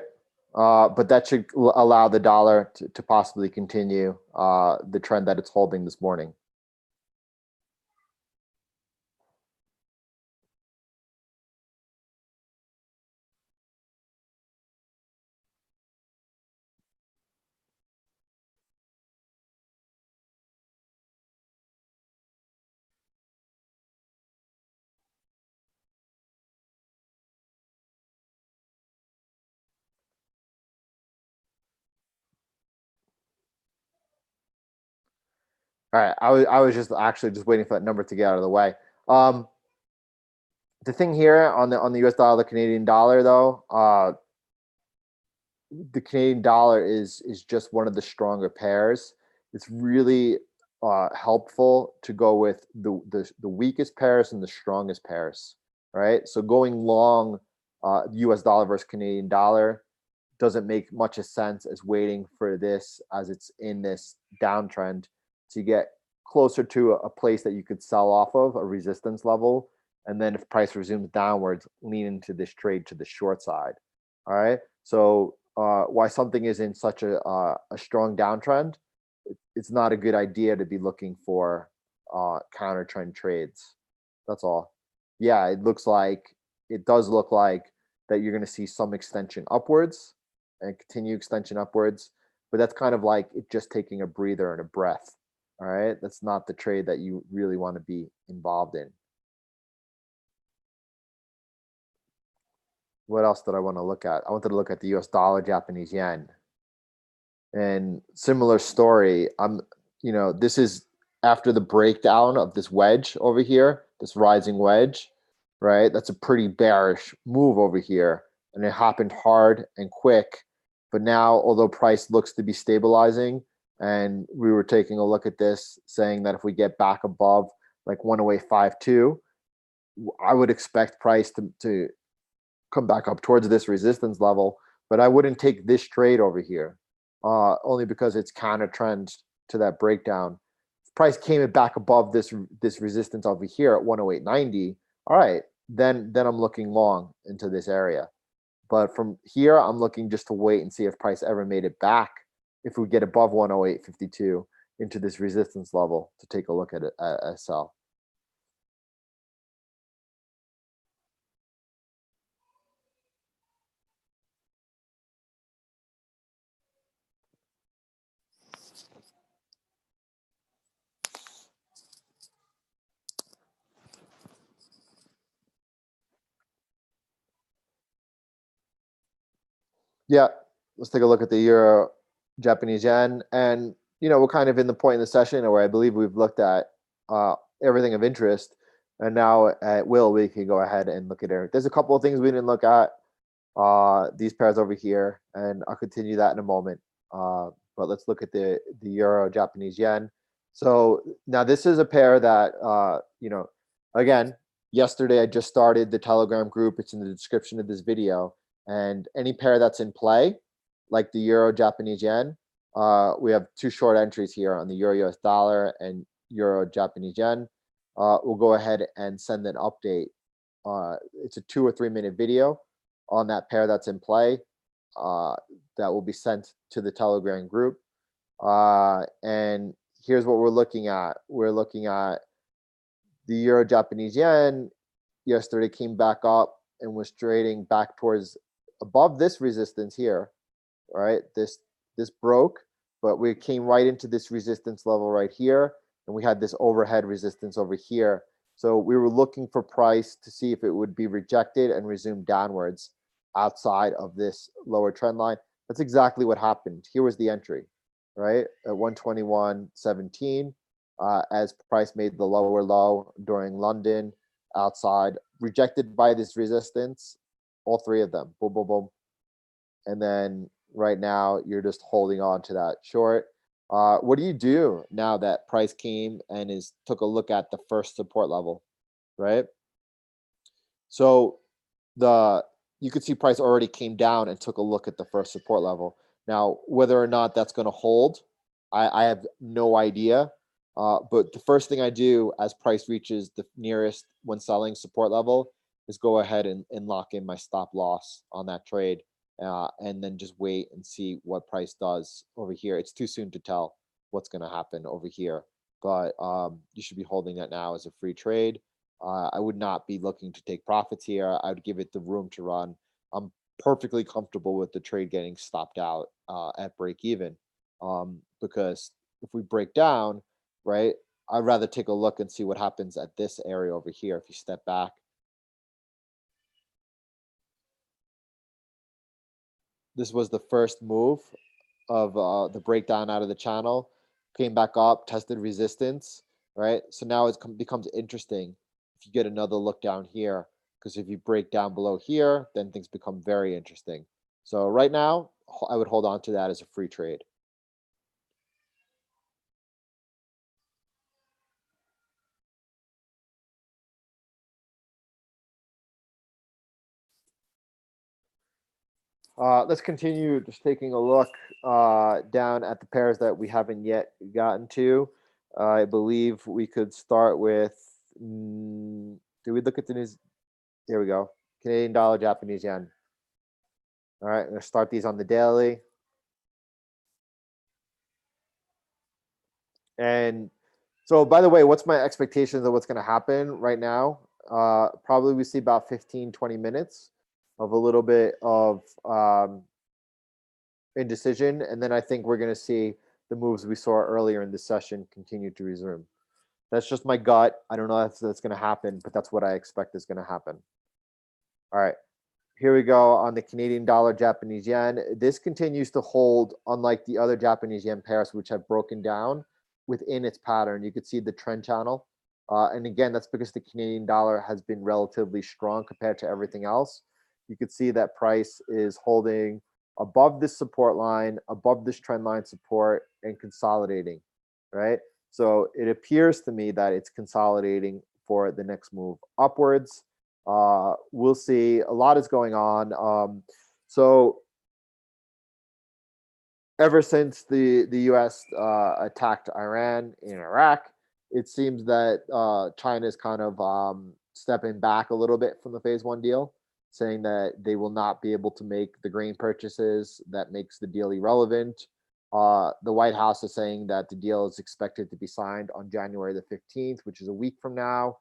But that should allow the dollar to possibly continue the trend that it's holding this morning. All right, I was just actually just waiting for that number to get out of the way. The thing here on the US dollar, the Canadian dollar though, the Canadian dollar is just one of the stronger pairs. It's really helpful to go with the weakest pairs and the strongest pairs, right? So going long US dollar versus Canadian dollar doesn't make much of sense as waiting for this as it's in this downtrend to get closer to a place that you could sell off of, a resistance level. And then if price resumes downwards, lean into this trade to the short side. All right. So why something is in such a strong downtrend, it's not a good idea to be looking for counter trend trades. That's all. Yeah, it does look like that you're going to see some extension upwards and continue extension upwards, but that's kind of like it just taking a breather and a breath. All right. That's not the trade that you really want to be involved in. What else did I want to look at? I wanted to look at the US dollar, Japanese yen. And similar story. This is after the breakdown of this wedge over here, this rising wedge, right? That's a pretty bearish move over here. And it happened hard and quick. But now, although price looks to be stabilizing, and we were taking a look at this saying that if we get back above like 108.52, I would expect price to come back up towards this resistance level, but I wouldn't take this trade over here, only because it's counter trend to that breakdown. If price came back above this resistance over here at 108.90, all right, then I'm looking long into this area. But from here, I'm looking just to wait and see if price ever made it back. If we get above 108.52 into this resistance level, to take a look at it at a sell. Yeah, let's take a look at the euro Japanese yen. And, we're kind of in the point in the session where I believe we've looked at everything of interest. And now at will, we can go ahead and look at it. There's a couple of things we didn't look at, these pairs over here, and I'll continue that in a moment. But let's look at the euro Japanese yen. So now this is a pair that, again, yesterday I just started the Telegram group. It's in the description of this video. And any pair that's in play, like the euro Japanese yen, we have two short entries here on the euro US dollar and euro Japanese yen. We'll go ahead and send an update. It's a 2 or 3 minute video on that pair that's in play, that will be sent to the Telegram group. And here's what we're looking at. We're looking at the euro Japanese yen. Yesterday came back up and was trading back towards above this resistance here. All right, this broke, but we came right into this resistance level right here, and we had this overhead resistance over here. So we were looking for price to see if it would be rejected and resume downwards outside of this lower trend line. That's exactly what happened. Here was the entry, right, at 121.17, as price made the lower low during London outside, rejected by this resistance, all three of them, boom, boom, boom. And then right now you're just holding on to that short. What do you do now that price came and took a look at the first support level, right? So you could see price already came down and took a look at the first support level. Now, whether or not that's going to hold, I have no idea. But the first thing I do as price reaches the nearest when selling support level is go ahead and lock in my stop loss on that trade, and then just wait and see what price does over here. It's too soon to tell what's going to happen over here, but you should be holding that now as a free trade. I would not be looking to take profits here. I would give it the room to run. I'm perfectly comfortable with the trade getting stopped out at break even, because if we break down, right, I'd rather take a look and see what happens at this area over here. If you step back, this was the first move of the breakdown out of the channel, came back up, tested resistance, right? So now it becomes interesting if you get another look down here, because if you break down below here, then things become very interesting. So right now, I would hold on to that as a free trade. Let's continue just taking a look down at the pairs that we haven't yet gotten to. I believe we could start with, do we look at the news? Here we go. Canadian dollar, Japanese yen. All right, I'm going to start these on the daily. And so, by the way, what's my expectations of what's going to happen right now? Probably we see about 15, 20 minutes of a little bit of indecision. And then I think we're going to see the moves we saw earlier in this session continue to resume. That's just my gut. I don't know if that's going to happen, but that's what I expect is going to happen. All right. Here we go on the Canadian dollar, Japanese yen. This continues to hold, unlike the other Japanese yen pairs, which have broken down within its pattern. You could see the trend channel. And again, that's because the Canadian dollar has been relatively strong compared to everything else. You could see that price is holding above this support line, above this trend line support, and consolidating, right? So it appears to me that it's consolidating for the next move upwards. We'll see. A lot is going on. So ever since the U.S. Attacked Iran in Iraq, it seems that China is kind of stepping back a little bit from the phase one deal, saying that they will not be able to make the grain purchases. That makes the deal irrelevant. The White House is saying that the deal is expected to be signed on January the 15th, which is a week from now.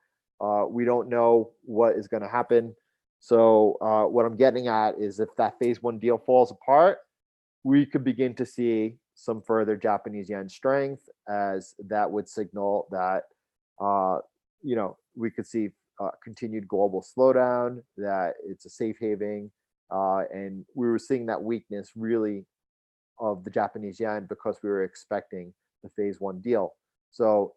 We don't know what is going to happen. So what I'm getting at is if that phase one deal falls apart, we could begin to see some further Japanese yen strength, as that would signal that, we could see continued global slowdown, that it's a safe haven. And we were seeing that weakness really of the Japanese yen because we were expecting the phase one deal. So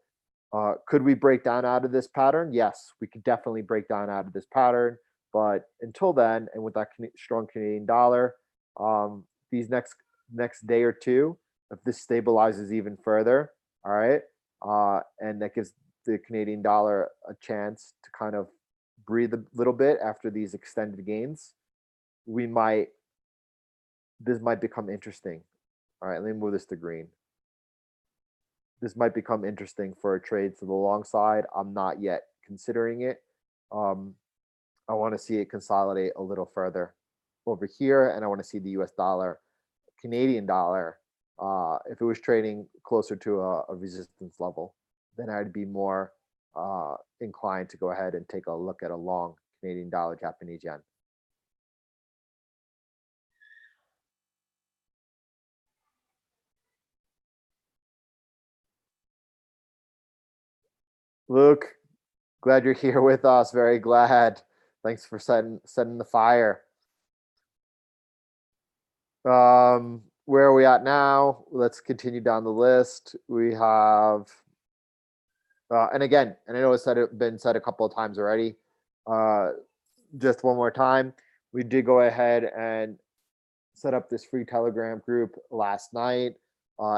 could we break down out of this pattern? Yes, we could definitely break down out of this pattern. But until then, and with that strong Canadian dollar, these next day or two, if this stabilizes even further, all right, and that gives the Canadian dollar a chance to kind of breathe a little bit after these extended gains, this might become interesting. All right, let me move this to green. This might become interesting for a trade to the long side. I'm not yet considering it. I want to see it consolidate a little further over here, and I want to see the US dollar, Canadian dollar, if it was trading closer to a resistance level, then I'd be more inclined to go ahead and take a look at a long Canadian dollar, Japanese yen. Luke, glad you're here with us. Very glad. Thanks for setting the fire. Where are we at now? Let's continue down the list. We have, and again, and I know it's been said a couple of times already. Just one more time, we did go ahead and set up this free Telegram group last night.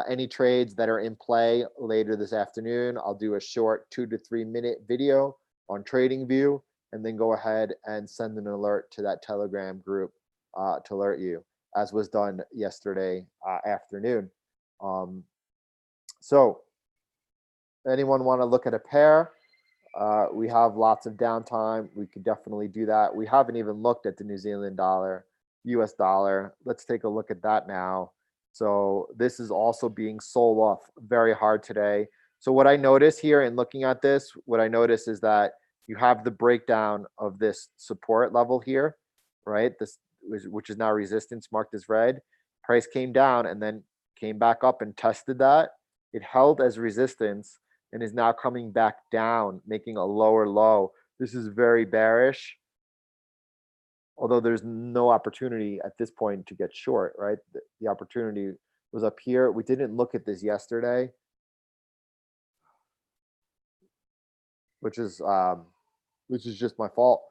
Any trades that are in play later this afternoon, I'll do a short 2 to 3 minute video on TradingView, and then go ahead and send an alert to that Telegram group to alert you, as was done yesterday afternoon. So anyone want to look at a pair? We have lots of downtime. We could definitely do that. We haven't even looked at the New Zealand dollar, US dollar. Let's take a look at that now. So this is also being sold off very hard today. So what I notice here in looking at this, what I notice is that you have the breakdown of this support level here, right? This, which is now resistance marked as red. Price came down and then came back up and tested that. It held as resistance and is now coming back down, making a lower low. This is very bearish, although there's no opportunity at this point to get short, right? The opportunity was up here. We didn't look at this yesterday, which is just my fault.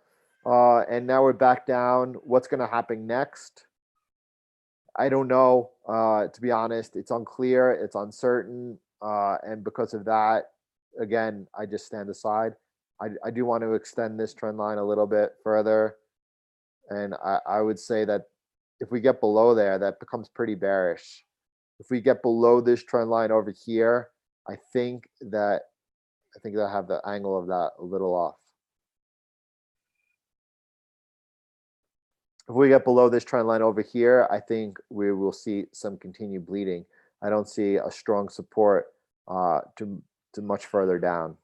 And now we're back down. What's going to happen next? I don't know. To be honest, it's unclear. It's uncertain. And because of that, again, I just stand aside. I do want to extend this trend line a little bit further. And I would say that if we get below there, that becomes pretty bearish. If we get below this trend line over here, I think that I have the angle of that a little off. If we get below this trend line over here, I think we will see some continued bleeding. I don't see a strong support to much further down.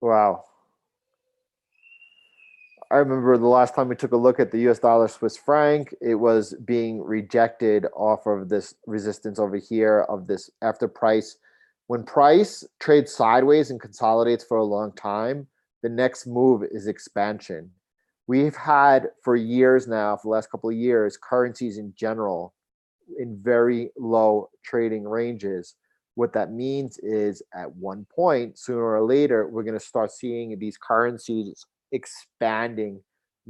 Wow. I remember the last time we took a look at the US dollar Swiss franc, it was being rejected off of this resistance over here of this after price. When price trades sideways and consolidates for a long time, the next move is expansion. We've had for years now, for the last couple of years, currencies in general in very low trading ranges. what that means is at one point, sooner or later, we're going to start seeing these currencies expanding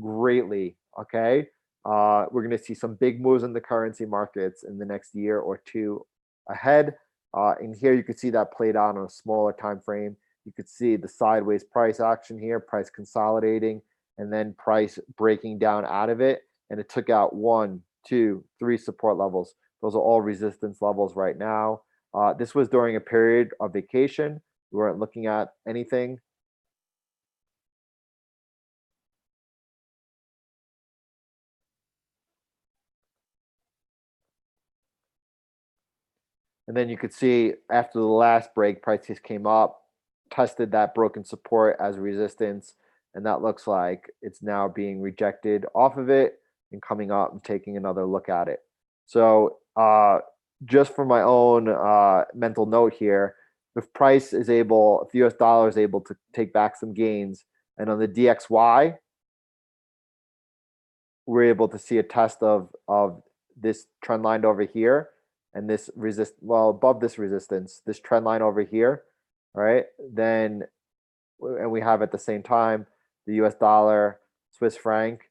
greatly. Okay. We're going to see some big moves in the currency markets in the next year or two ahead. And here you could see that played out on a smaller time frame. You could see the sideways price action here, price consolidating, and then price breaking down out of it. And it took out 1, 2, 3 support levels. Those are all resistance levels right now. This was during a period of vacation. We weren't looking at anything. And then you could see after the last break, prices came up, tested that broken support as resistance, and that looks like it's now being rejected off of it and coming up and taking another look at it. So just for my own mental note here, if price is able, if the US dollar is able to take back some gains, and on the DXY, we're able to see a test of this trend line over here and this above this resistance, this trend line over here, right? Then, and we have at the same time the US dollar, Swiss franc,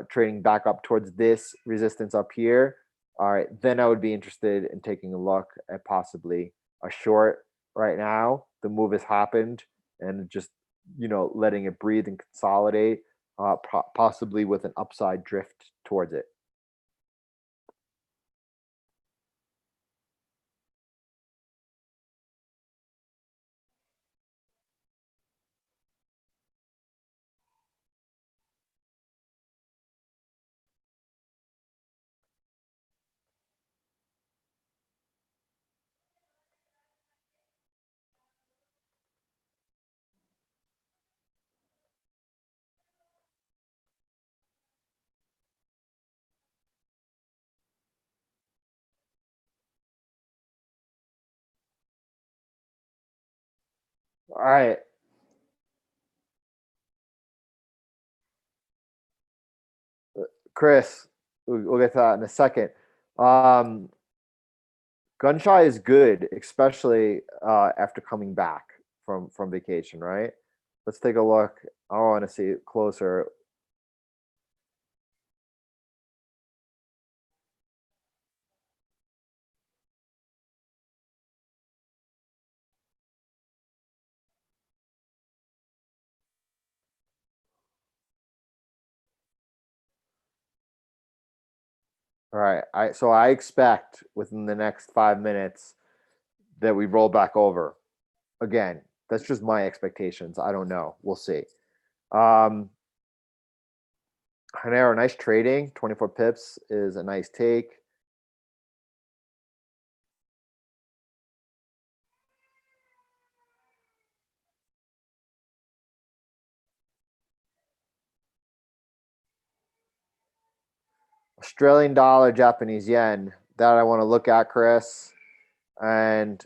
trading back up towards this resistance up here. All right, then I would be interested in taking a look at possibly a short right now. The move has happened and just, letting it breathe and consolidate, possibly with an upside drift towards it. All right. Chris, we'll get to that in a second. Gun-shy is good, especially after coming back from vacation, right? Let's take a look. I want to see it closer. All right. I expect within the next 5 minutes that we roll back over. Again, that's just my expectations. I don't know. We'll see. Hanero, nice trading. 24 pips is a nice take. Australian dollar, Japanese yen. That I want to look at, Chris. And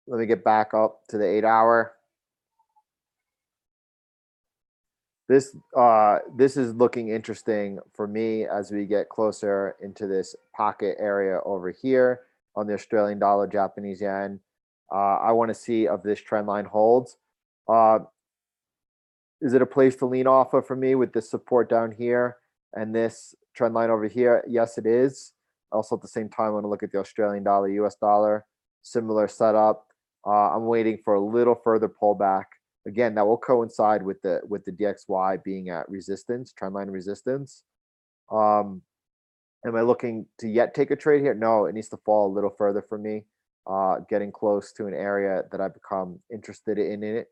let me get back up to the 8 hour. This is looking interesting for me as we get closer into this pocket area over here on the Australian dollar, Japanese yen. I want to see if this trend line holds. Is it a place to lean off of for me with this support down here and this trend line over here? Yes, it is. Also, at the same time, I want to look at the Australian dollar, US dollar, similar setup. I'm waiting for a little further pullback. Again, that will coincide with the DXY being at resistance, trendline resistance. Am I looking to yet take a trade here? No, it needs to fall a little further for me. Getting close to an area that I become interested in it.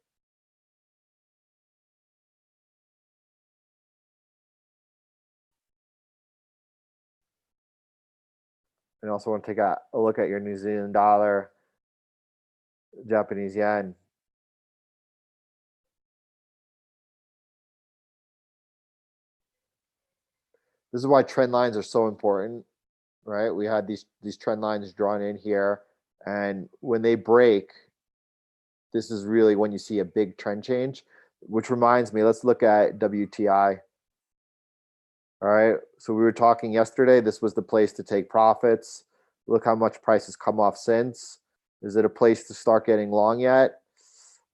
And also want to take a look at your New Zealand dollar, Japanese yen. This is why trend lines are so important, right? We had these trend lines drawn in here, and when they break, this is really when you see a big trend change. Which reminds me, let's look at WTI. All right, so we were talking yesterday. This was the place to take profits. Look how much price has come off since. Is it a place to start getting long yet?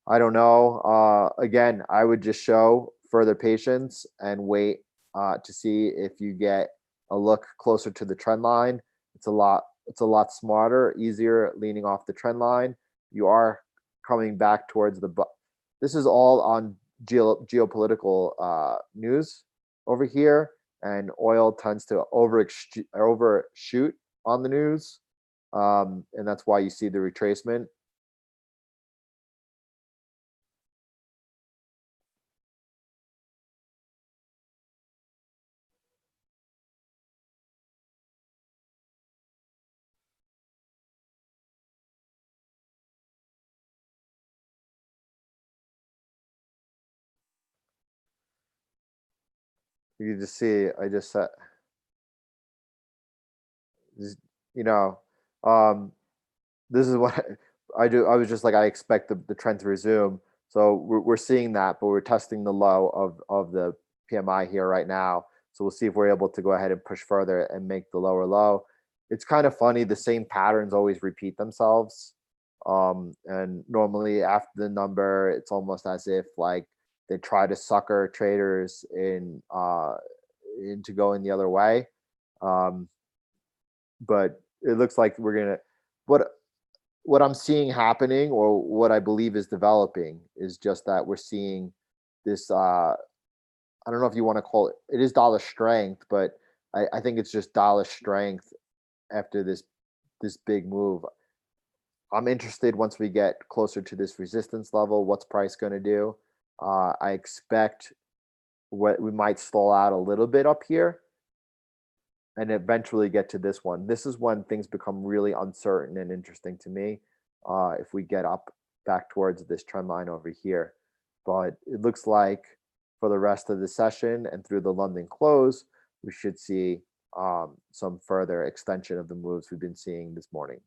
I don't know. Again, I would just show further patience and wait to see if you get a look closer to the trend line. It's a lot smarter, easier leaning off the trend line. You are coming back towards this is all on geopolitical news over here, and oil tends to overshoot on the news, and that's why you see the retracement. You just see, I just said, you know, um, this is what I do. I was just like, I expect the trend to resume. So we're seeing that, but we're testing the low of the PMI here right now. So we'll see if we're able to go ahead and push further and make the lower low. It's kind of funny. The same patterns always repeat themselves. And normally after the number, it's almost as if like they try to sucker traders into going the other way. Um, but it looks like we're gonna what what I'm seeing happening, or what I believe is developing, is just that we're seeing this. I don't know if you want to call it is dollar strength, but I think it's just dollar strength after this big move. I'm interested once we get closer to this resistance level. What's price going to do? I expect what we might stall out a little bit up here and eventually get to this one. This is when things become really uncertain and interesting to me. If we get up back towards this trend line over here, but it looks like for the rest of the session and through the London close, we should see some further extension of the moves we've been seeing this morning.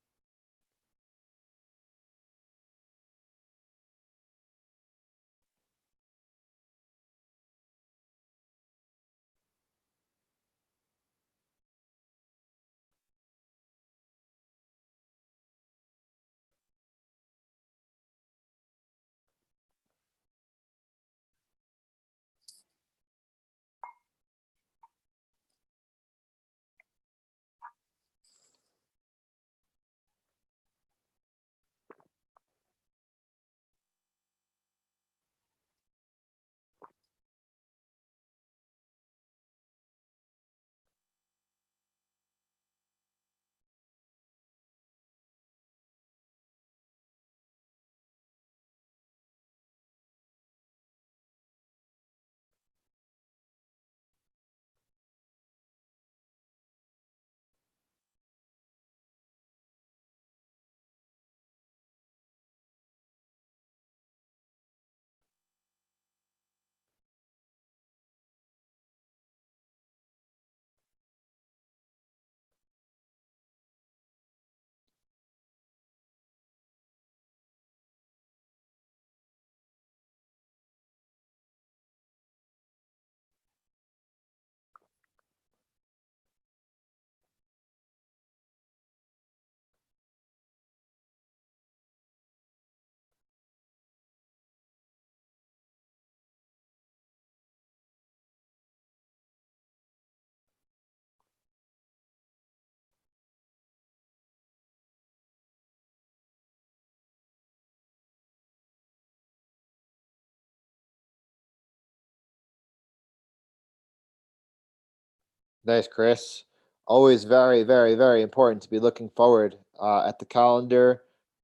Nice, Chris. Always very, very, very important to be looking forward at the calendar.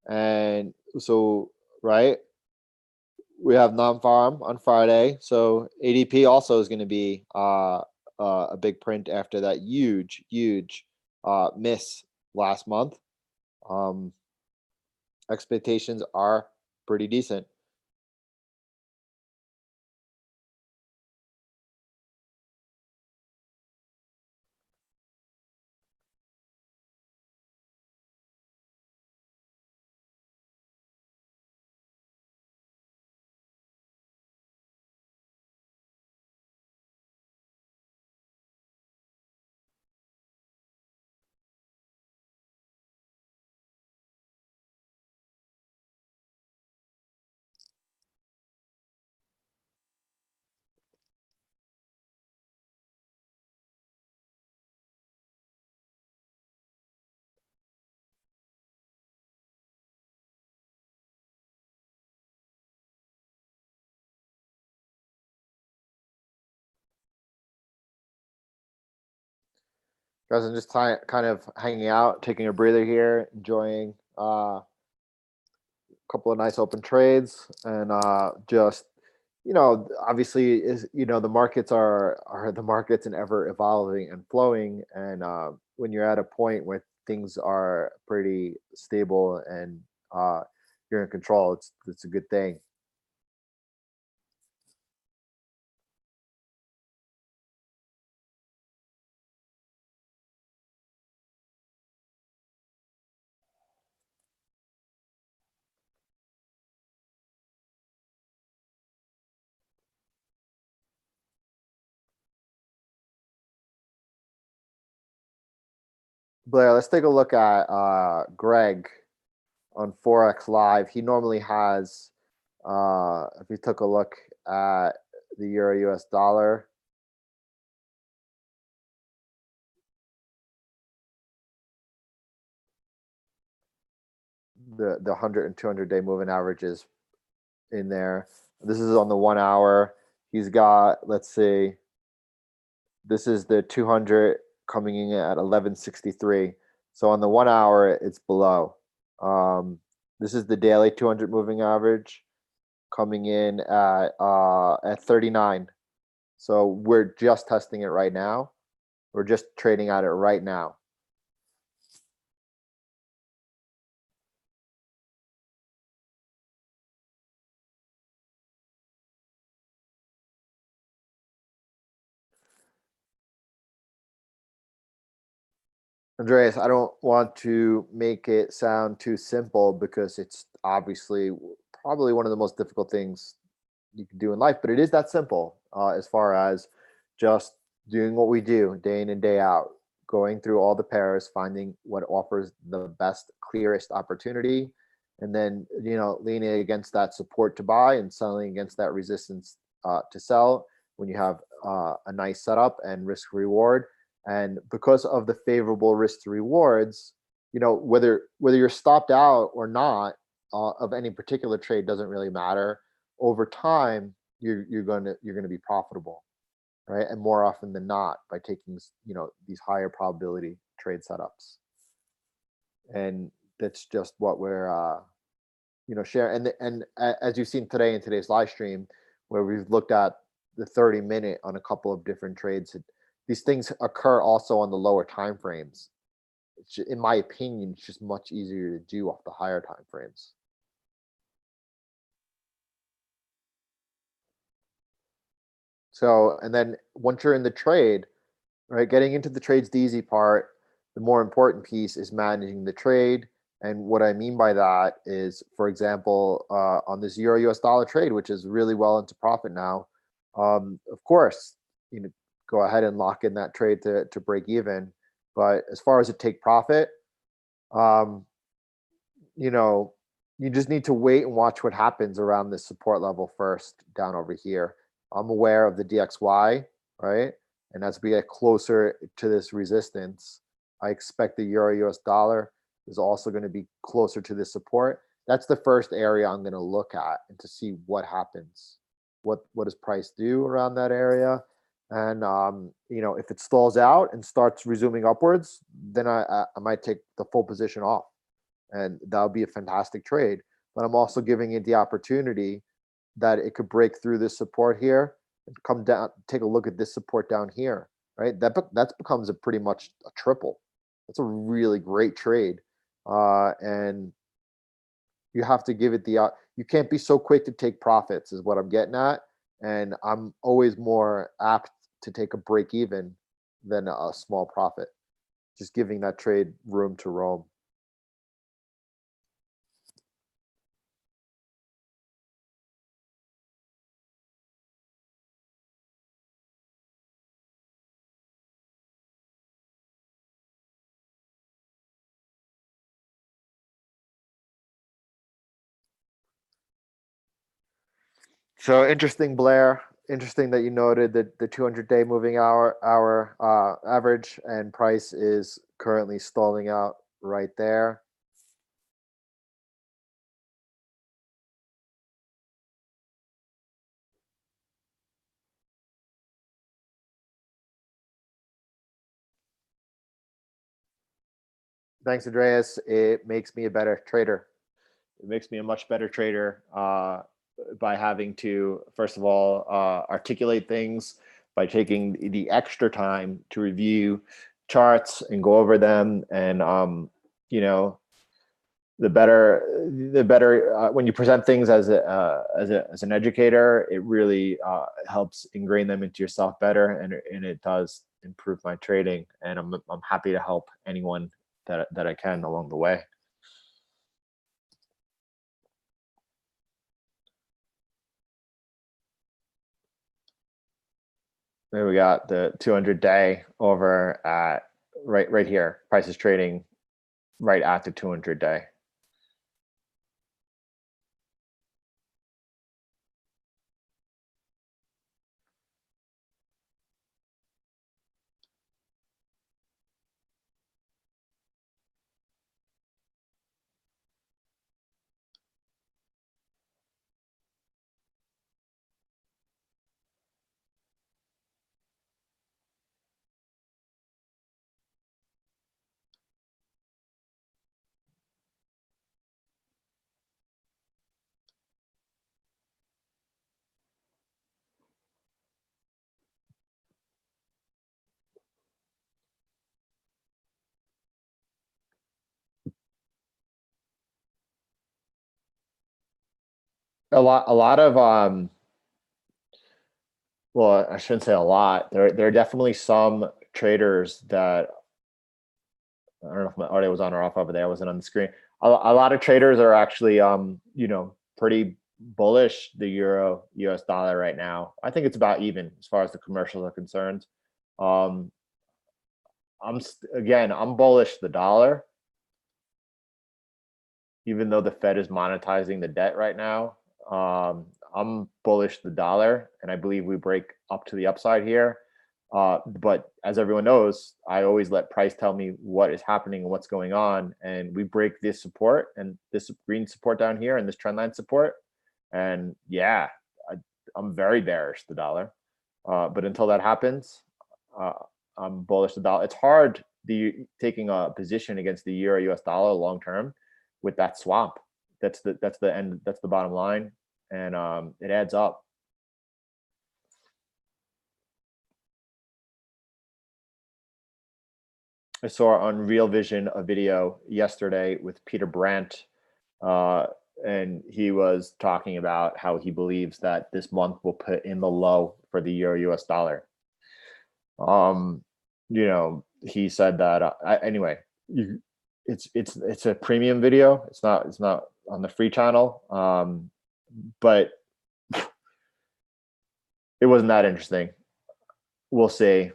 And so, right, we have non-farm on Friday. So ADP also is going to be a big print after that huge, huge miss last month. Um, Expectations are pretty decent. Guys, I'm just kind of hanging out, taking a breather here, enjoying a couple of nice open trades, and just obviously is the markets are the markets and ever evolving and flowing, and when you're at a point where things are pretty stable and uh, you're in control, it's a good thing. Blair, let's take a look at Greg on Forex Live. He normally has, if you took a look at the Euro US dollar, the 100 and 200-day moving averages in there. This is on the 1 hour. He's got, let's see, this is the 200 coming in at 1163. So on the 1 hour, it's below. This is the daily 200 moving average coming in at 39. So we're just testing it right now. We're just trading at it right now. Andreas, I don't want to make it sound too simple because it's obviously probably one of the most difficult things you can do in life, but it is that simple as far as just doing what we do day in and day out, going through all the pairs, finding what offers the best, clearest opportunity, and then leaning against that support to buy and selling against that resistance to sell when you have a nice setup and risk reward. And because of the favorable risk to rewards, whether you're stopped out or not of any particular trade doesn't really matter. Over time, you're gonna be profitable, right? And more often than not, by taking these higher probability trade setups, and that's just what we're share. As you've seen today in today's live stream, where we've looked at the 30-minute on a couple of different trades, these things occur also on the lower time frames. In my opinion, it's just much easier to do off the higher time frames. So, and then once you're in the trade, right, getting into the trade's the easy part. The more important piece is managing the trade. And what I mean by that is, for example, on this Euro US dollar trade, which is really well into profit now, of course, go ahead and lock in that trade to break even. But as far as to take profit, um, you know, you just need to wait and watch what happens around this support level first down over here. I'm aware of the DXY, right? And as we get closer to this resistance, I expect the Euro US dollar is also going to be closer to this support. That's the first area I'm going to look at and to see what happens. What does price do around that area? And if it stalls out and starts resuming upwards, then I might take the full position off, and that would be a fantastic trade. But I'm also giving it the opportunity that it could break through this support here and come down, take a look at this support down here, right? That becomes a pretty much a triple. That's a really great trade, and you have to give it the. You can't be so quick to take profits, is what I'm getting at, and I'm always more apt to take a break even than a small profit. Just giving that trade room to roam. So interesting, Blair. Interesting that you noted that the 200-day moving hour average and price is currently stalling out right there. Thanks, Andreas. It makes me a better trader. It makes me a much better trader by having to, first of all, articulate things, by taking the extra time to review charts and go over them. And, you know, the better when you present things as an educator, it really helps ingrain them into yourself better, and it does improve my trading. And I'm happy to help anyone that I can along the way. There we got the 200-day over at right here. Price is trading right at the 200-day. A lot of well, I shouldn't say a lot. There are definitely some traders that, I don't know if my audio was on or off over there. I wasn't on the screen. A lot of traders are actually pretty bullish the euro US dollar right now. I think it's about even as far as the commercials are concerned. Um, I'm bullish the dollar, even though the Fed is monetizing the debt right now. I'm bullish the dollar, and I believe we break up to the upside here. But as everyone knows, I always let price tell me what is happening and what's going on. And we break this support and this green support down here and this trend line support. And yeah, I'm very bearish the dollar. But until that happens, uh, I'm bullish the dollar. It's hard taking a position against the euro US dollar long term with that swap. That's the end. That's the bottom line, and it adds up. I saw on Real Vision a video yesterday with Peter Brandt, and he was talking about how he believes that this month will put in the low for the euro US dollar. He said that anyway. It's a premium video. It's not on the free channel, but it wasn't that interesting. We'll see.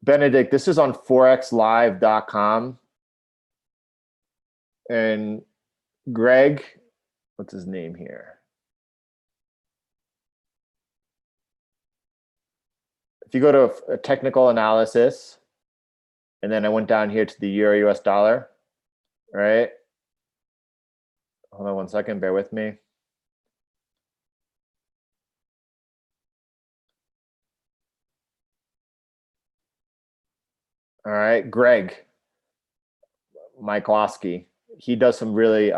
Benedict, this is on forexlive.com. And Greg, what's his name here? If you go to a technical analysis, and then I went down here to the euro US dollar, right? Hold on one second, bear with me. All right, Greg Michalowski, he does some really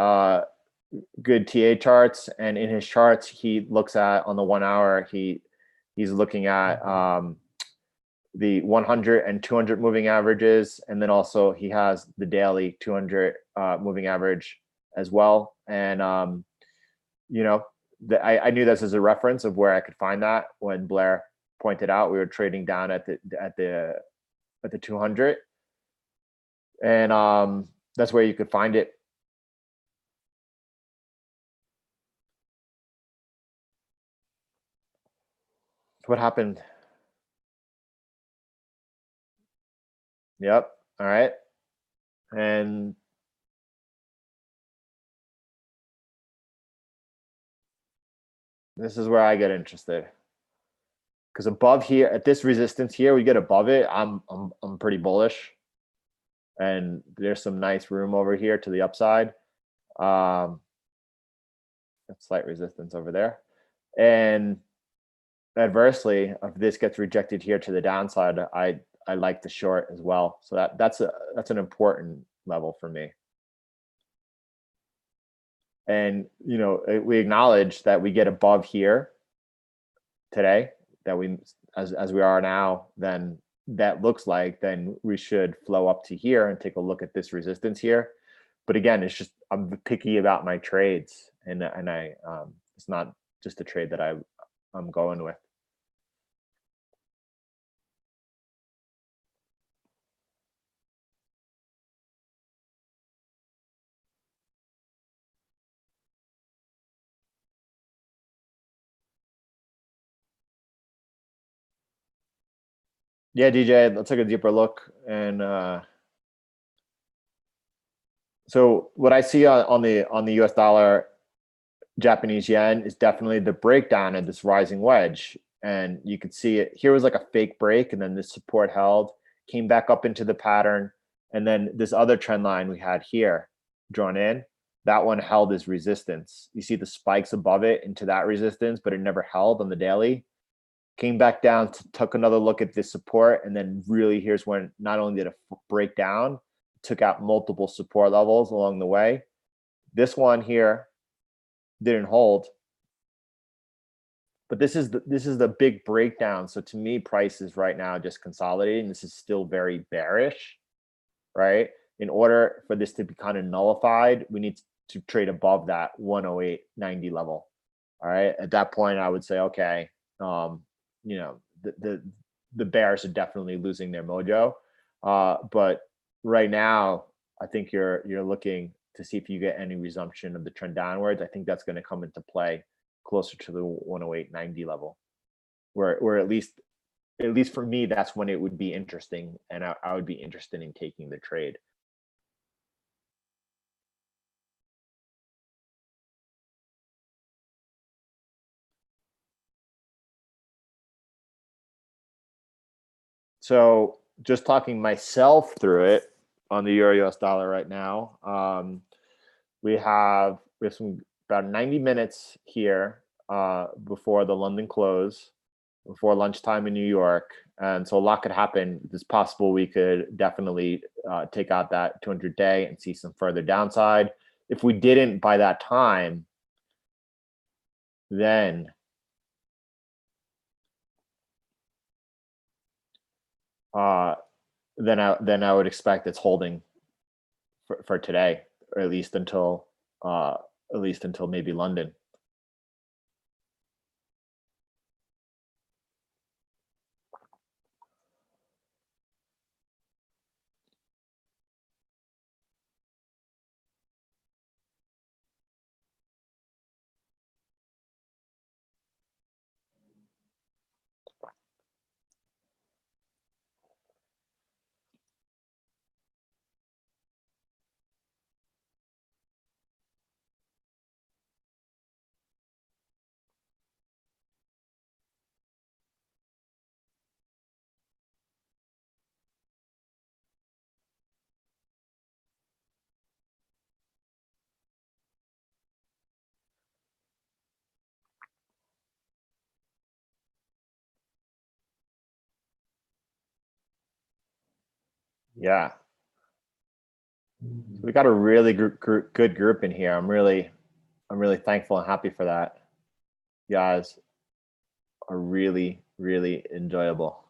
good TA charts, and in his charts, he looks at, on the 1 hour, he's looking at the 100 and 200 moving averages, and then also he has the daily 200 moving average as well. And I knew this as a reference of where I could find that when Blair pointed out we were trading down at the 200, and that's where you could find it. What happened? Yep. All right. And this is where I get interested, because above here at this resistance here, we get above it, I'm pretty bullish, and there's some nice room over here to the upside. Slight resistance over there, and adversely, if this gets rejected here to the downside, I like the short as well. So that's an important level for me. And we acknowledge that we get above here today, that we as we are now, then that looks like then we should flow up to here and take a look at this resistance here. But again, it's just I'm picky about my trades, and I it's not just a trade that I'm going with. Yeah, DJ, let's take a deeper look. And so what I see on the US dollar, Japanese yen is definitely the breakdown of this rising wedge. And you could see it here was like a fake break, and then this support held, came back up into the pattern. And then this other trend line we had here drawn in, that one held as resistance. You see the spikes above it into that resistance, but it never held on the daily. Came back down, took another look at this support, and then really here's when not only did it break down, took out multiple support levels along the way. This one here didn't hold, but this is the big breakdown. So to me, price is right now just consolidating. This is still very bearish, right? In order for this to be kind of nullified, we need to trade above that 108.90 level. All right, at that point, I would say, okay, the bears are definitely losing their mojo. But right now, I think you're looking to see if you get any resumption of the trend downwards. I think that's going to come into play closer to the 108.90 level, where at least for me, that's when it would be interesting, and I would be interested in taking the trade. So just talking myself through it on the Euro US dollar right now, we have some about 90 minutes here before the London close, before lunchtime in New York. And so a lot could happen. It's possible we could definitely take out that 200-day and see some further downside. If we didn't by that time, then I would expect it's holding for today, or at least until maybe London. Yeah, we got a really good group in here. I'm really thankful and happy for that. You guys are really enjoyable.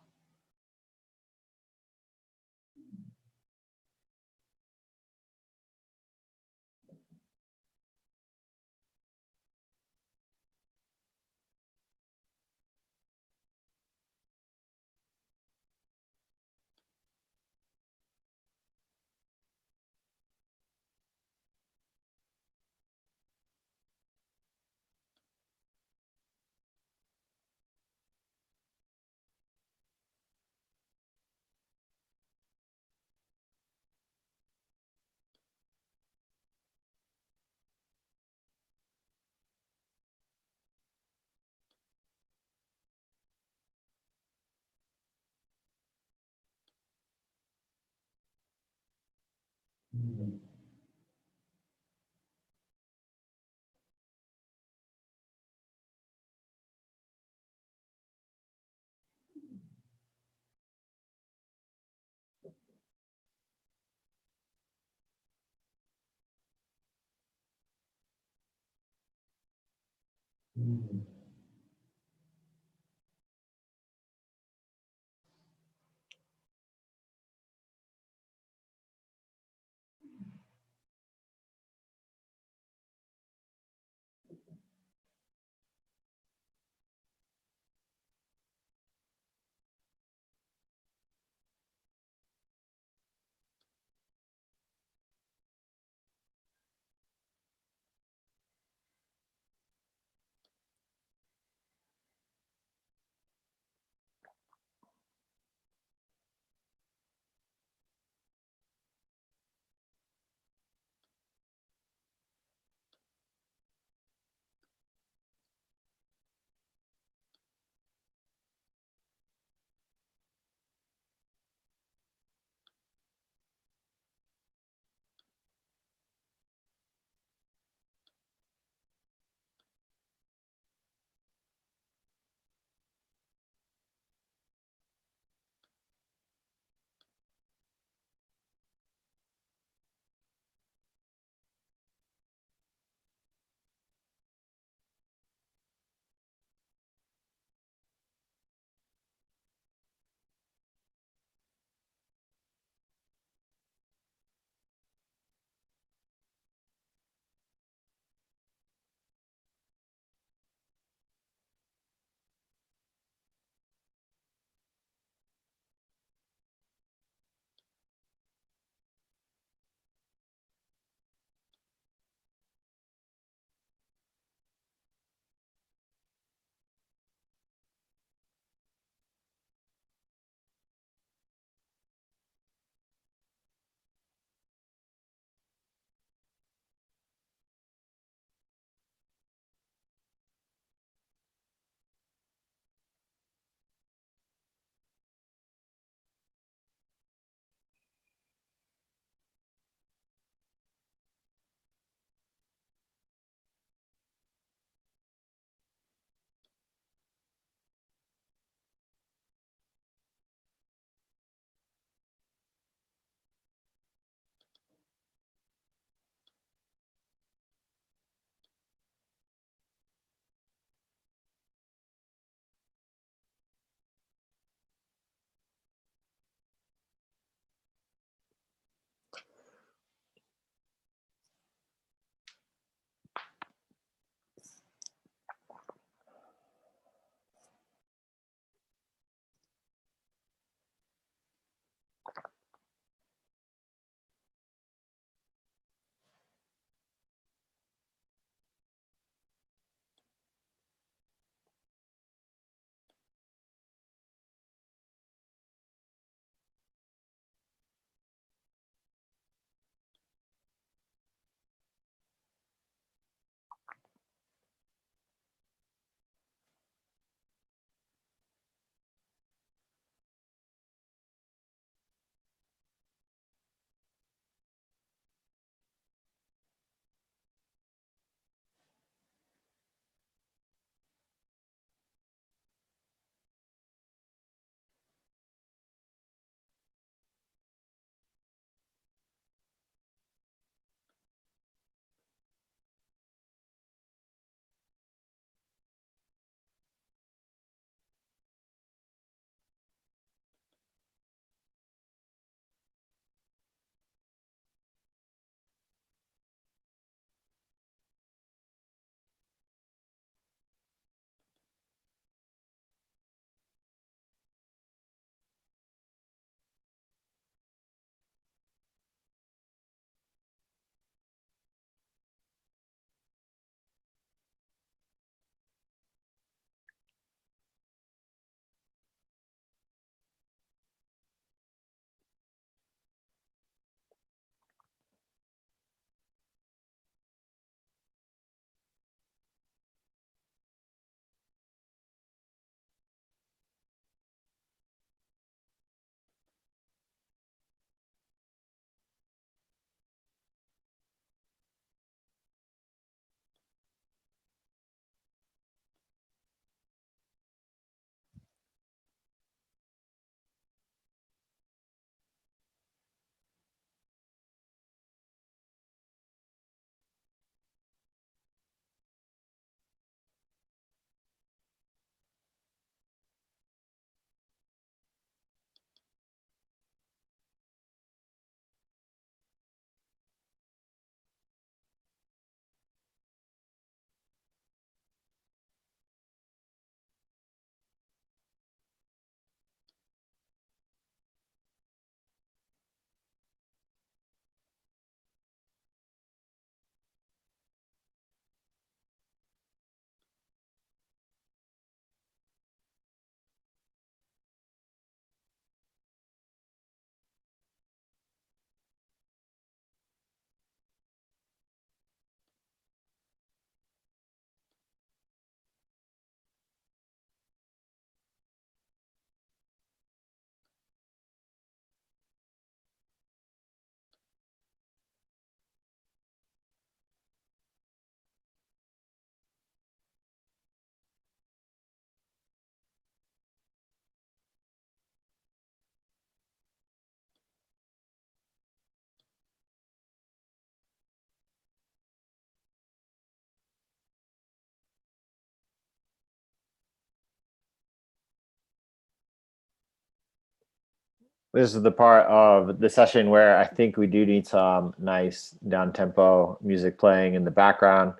This is the part of the session where I think we do need some nice down-tempo music playing in the background.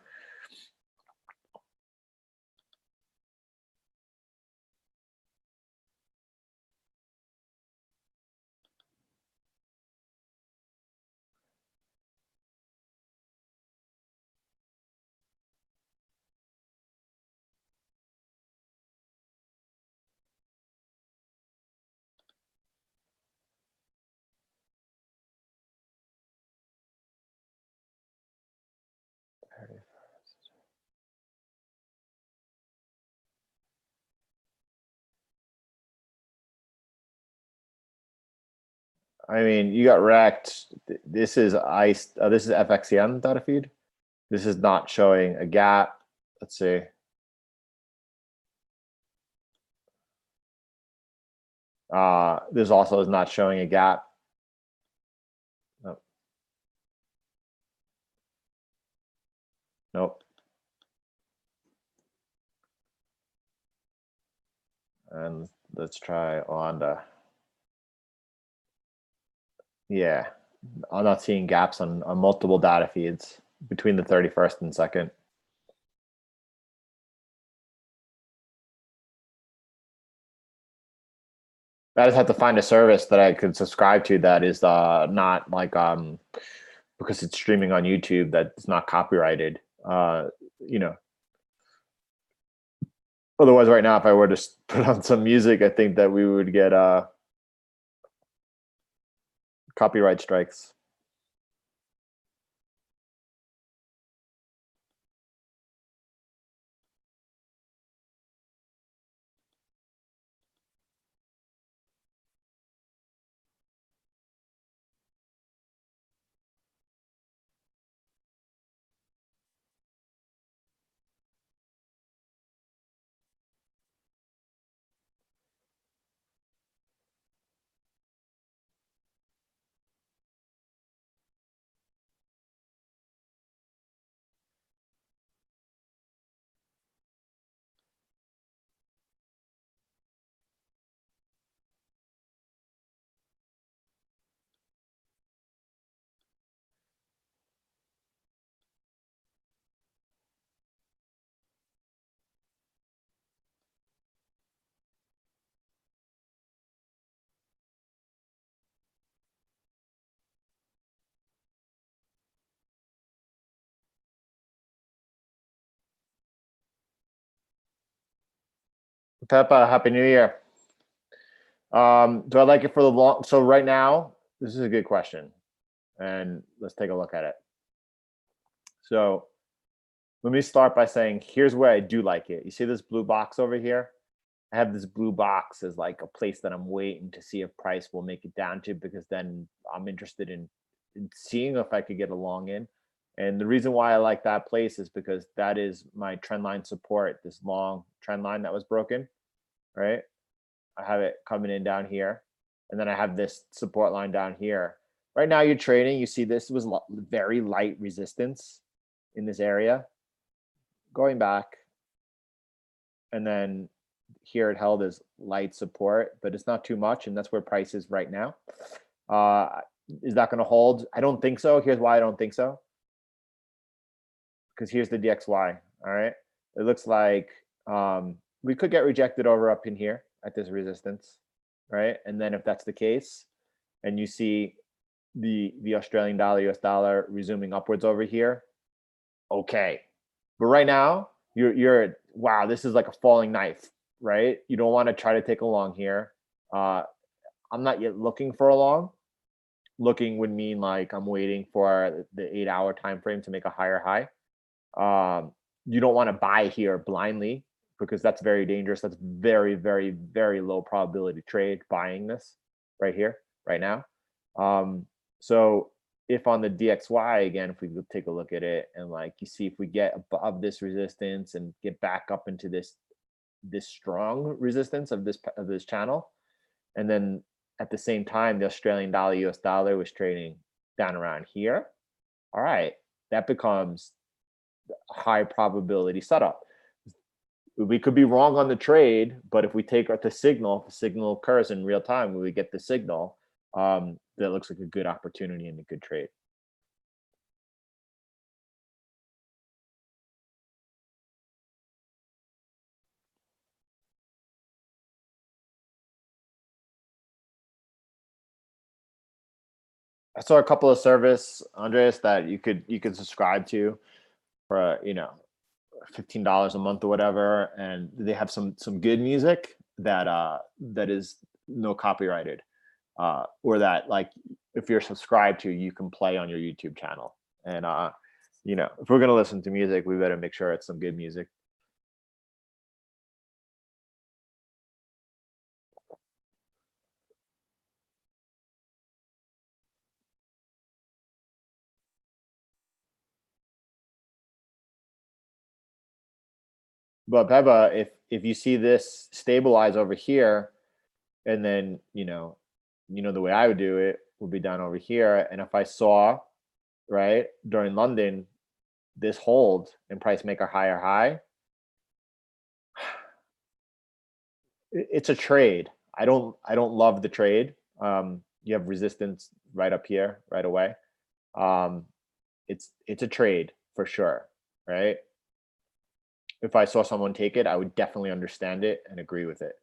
I mean, you got wrecked. This is ice. This is FXCM data feed. This is not showing a gap. Let's see. This also is not showing a gap. Nope. Nope. And let's try Onda. Yeah, I'm not seeing gaps on multiple data feeds between the 31st and 2nd. I just have to find a service that I could subscribe to that is not like because it's streaming on YouTube that's not copyrighted. You know. Otherwise, right now, if I were to put on some music, I think that we would get copyright strikes. Peppa, Happy New Year. Do I like it for the long? So right now, this is a good question, and let's take a look at it. So let me start by saying, here's where I do like it. You see this blue box over here? I have this blue box as like a place that I'm waiting to see if price will make it down to, because then I'm interested in seeing if I could get a long in. And the reason why I like that place is because that is my trend line support, this long trend line that was broken, right? I have it coming in down here. And then I have this support line down here. Right now you're trading, you see this was very light resistance in this area. Going back, and then here it held as light support, but it's not too much, and that's where price is right now. Is that going to hold? I don't think so. Here's why I don't think so. Because here's the DXY. All right, it looks like we could get rejected over up in here at this resistance, right? And then if that's the case, and you see the Australian dollar, US dollar resuming upwards over here, okay. But right now, you're wow, this is like a falling knife, right? You don't want to try to take a long here. I'm not yet looking for a long. Looking would mean like I'm waiting for the 8-hour time frame to make a higher high. You don't want to buy here blindly, because that's very dangerous. That's very, very, very low probability trade buying this right here, right now. So if on the DXY again, if we take a look at it and like you see if we get above this resistance and get back up into this strong resistance of this channel, and then at the same time the Australian dollar US dollar was trading down around here, all right, that becomes a high probability setup. We could be wrong on the trade, but if we take the signal, if the signal occurs in real time, when we get the signal, that looks like a good opportunity and a good trade. I saw a couple of service, Andreas, that you could subscribe to for $15 a month or whatever, and they have some good music that is no copyrighted, or that, like, if you're subscribed to, you can play on your YouTube channel. And if we're gonna listen to music, we better make sure it's some good music. But Beba, if you see this stabilize over here, and then the way I would do it would be down over here, and if I saw, right, during London, this hold and price make a higher high, it's a trade. I don't love the trade. You have resistance right up here right away. Um, it's a trade for sure, right? If I saw someone take it, I would definitely understand it and agree with it.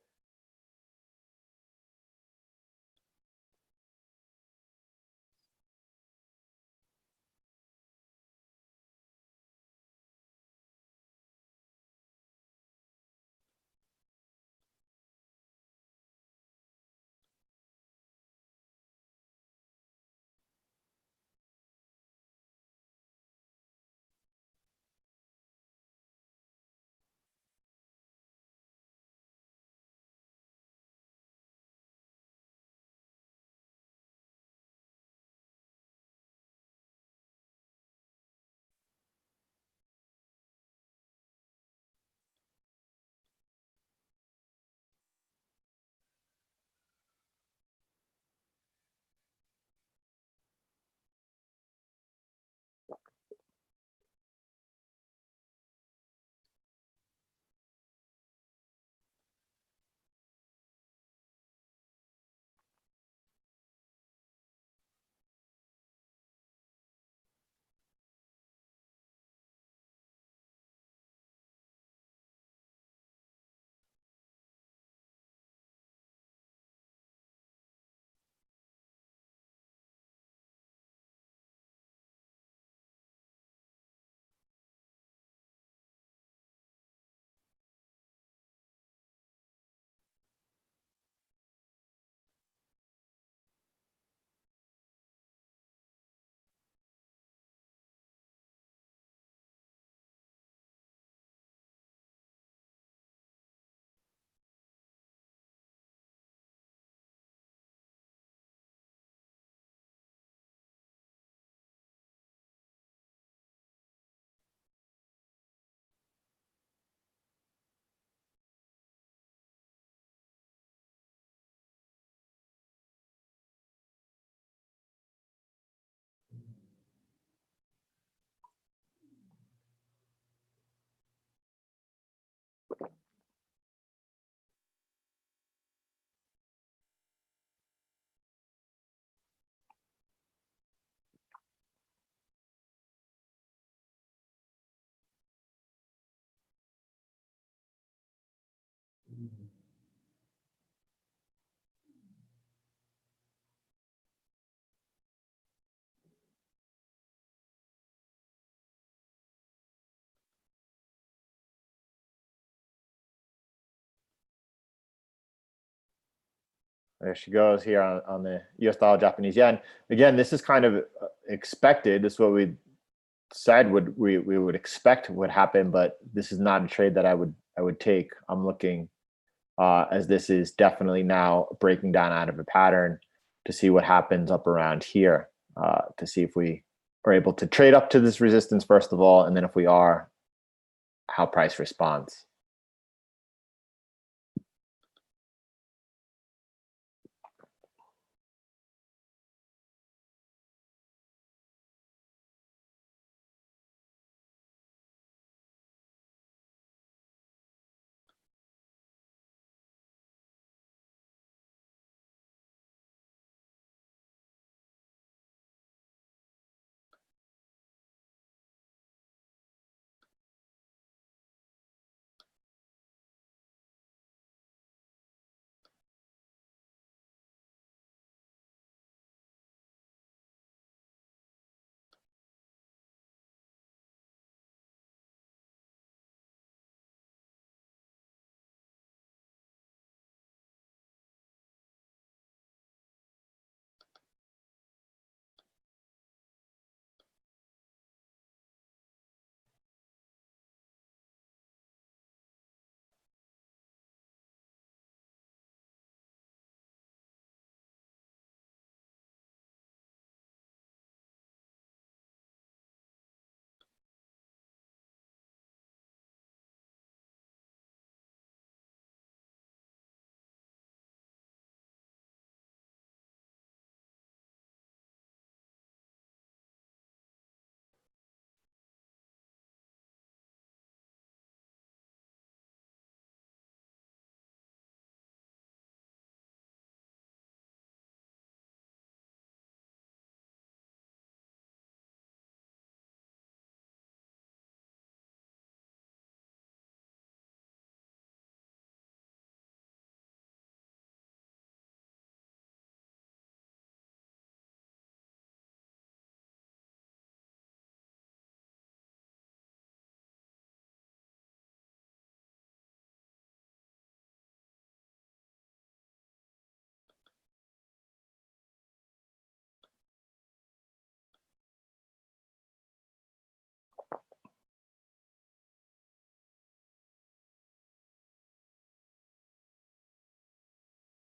There she goes here on the US dollar Japanese yen. Again, this is kind of expected. This is what we said we would expect would happen, but this is not a trade that I would take. I'm looking, as this is definitely now breaking down out of a pattern, to see what happens up around here, to see if we are able to trade up to this resistance first of all, and then if we are, how price responds.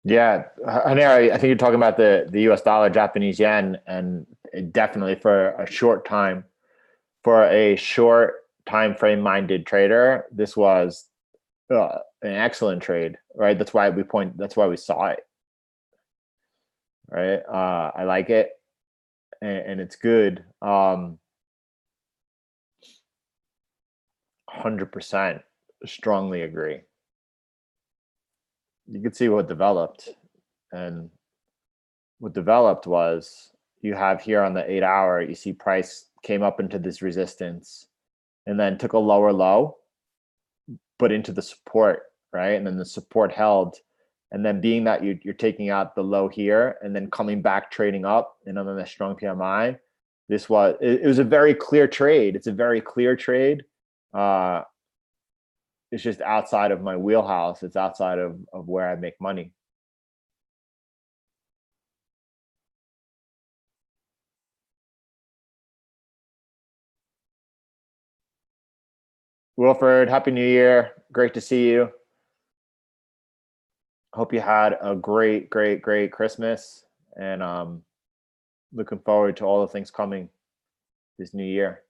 Yeah, Hanera, I think you're talking about the US dollar, Japanese yen, and definitely for a short time, for a short time frame minded trader, this was an excellent trade, right? That's why we saw it, right? I like it, and it's good. 100% strongly agree. You could see what developed, and what developed was you have here on the 8 hour, you see price came up into this resistance and then took a lower low, but into the support, right? And then the support held. And then being that you're taking out the low here and then coming back trading up and on a strong PMI, it was a very clear trade. It's a very clear trade. Uh, it's just outside of my wheelhouse. It's outside of where I make money. Wilford, Happy New Year. Great to see you. Hope you had a great, great, great Christmas, and looking forward to all the things coming this new year.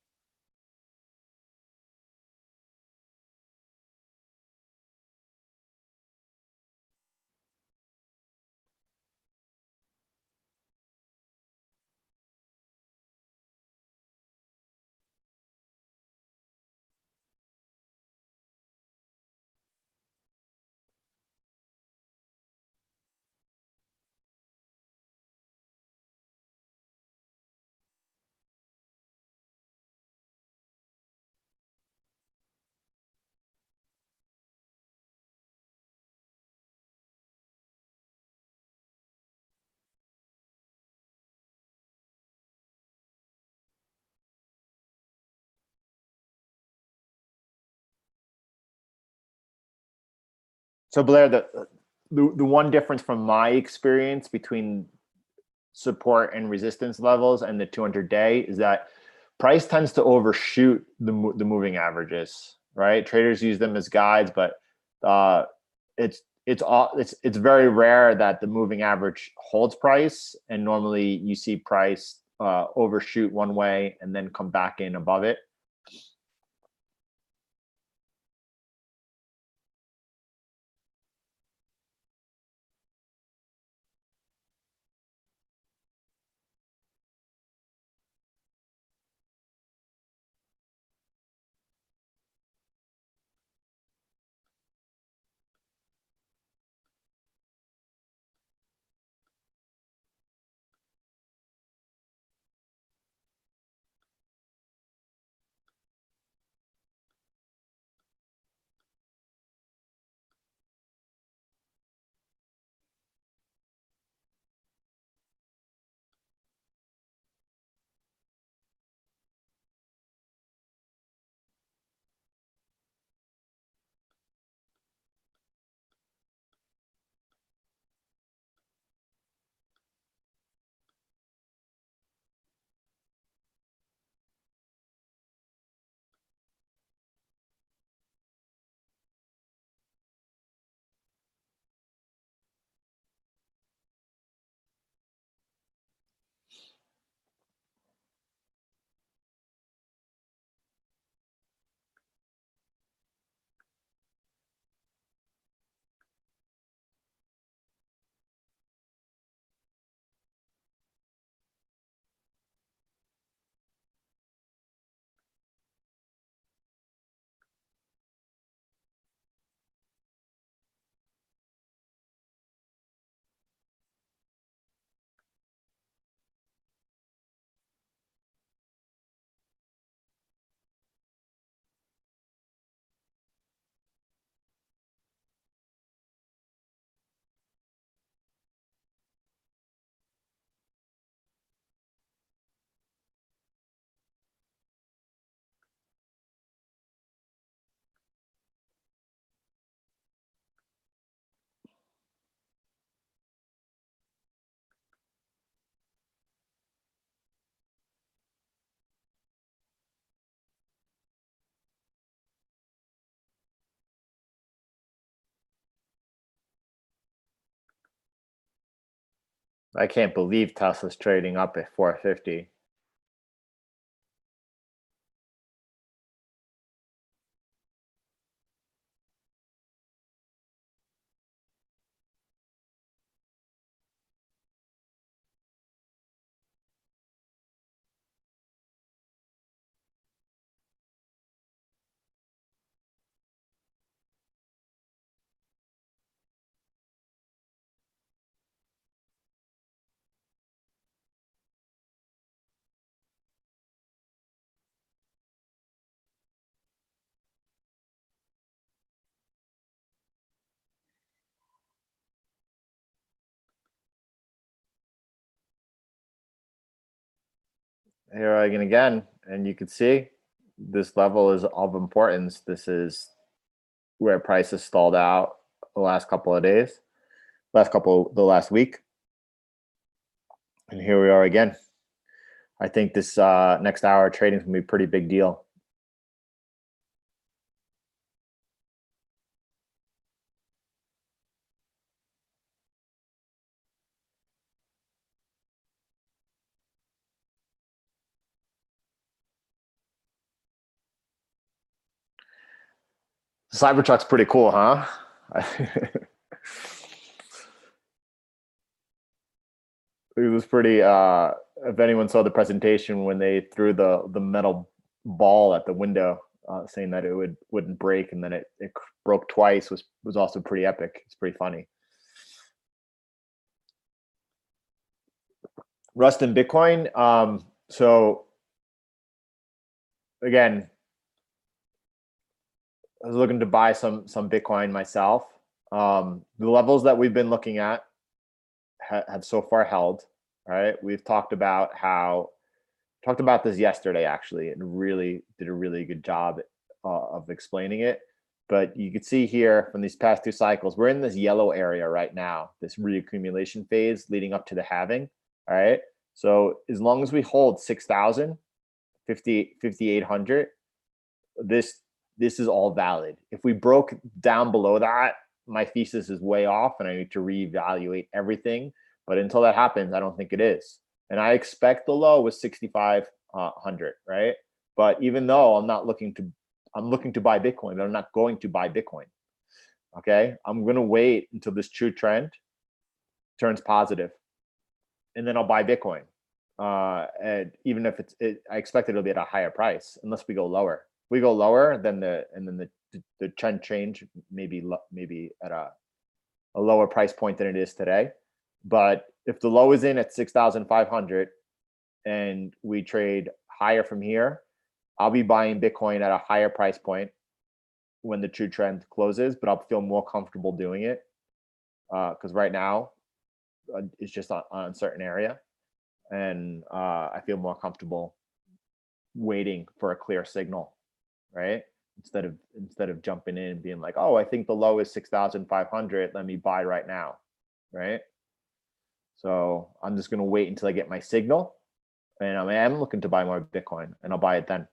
So Blair, the one difference from my experience between support and resistance levels and the 200-day is that price tends to overshoot the moving averages, right? Traders use them as guides, but uh, it's very rare that the moving average holds price, and normally you see price overshoot one way and then come back in above it. I can't believe Tesla's trading up at 450. Here again, and you can see this level is of importance. This is where prices stalled out the last couple of days, the last week. And here we are again. I think this next hour of trading is going to be a pretty big deal. Cybertruck's pretty cool, huh? It was pretty. If anyone saw the presentation when they threw the metal ball at the window, saying that it wouldn't break, and then it broke twice, was also pretty epic. It's pretty funny. Rust in Bitcoin. So again, I was looking to buy some Bitcoin myself. The levels that we've been looking at have so far held. Right, we've talked about this yesterday actually, and really did a really good job of explaining it. But you can see here from these past two cycles, we're in this yellow area right now, this reaccumulation phase leading up to the halving. All right, so as long as we hold 6,000, 5,800, this is all valid. If we broke down below that, my thesis is way off, and I need to reevaluate everything. But until that happens, I don't think it is. And I expect the low was 6,500, right? But even though I'm looking to buy Bitcoin, but I'm not going to buy Bitcoin. Okay, I'm going to wait until this true trend turns positive, and then I'll buy Bitcoin. And even if I expect it'll be at a higher price, unless we go lower. If we go lower, then the trend change maybe at a lower price point than it is today. But if the low is in at 6,500 and we trade higher from here, I'll be buying Bitcoin at a higher price point when the true trend closes, but I'll feel more comfortable doing it because right now it's just on an uncertain area, and I feel more comfortable waiting for a clear signal, right? Instead of jumping in and being like, oh, I think the low is 6,500. Let me buy right now, right? So I'm just going to wait until I get my signal, and I am looking to buy more Bitcoin, and I'll buy it then.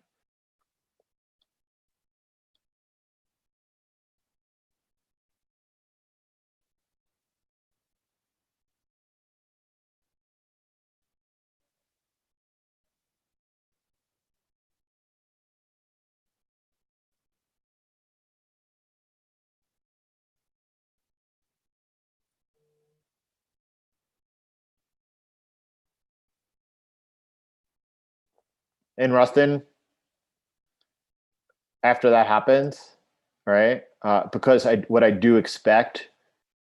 And Rustin, after that happens, right? Because what I do expect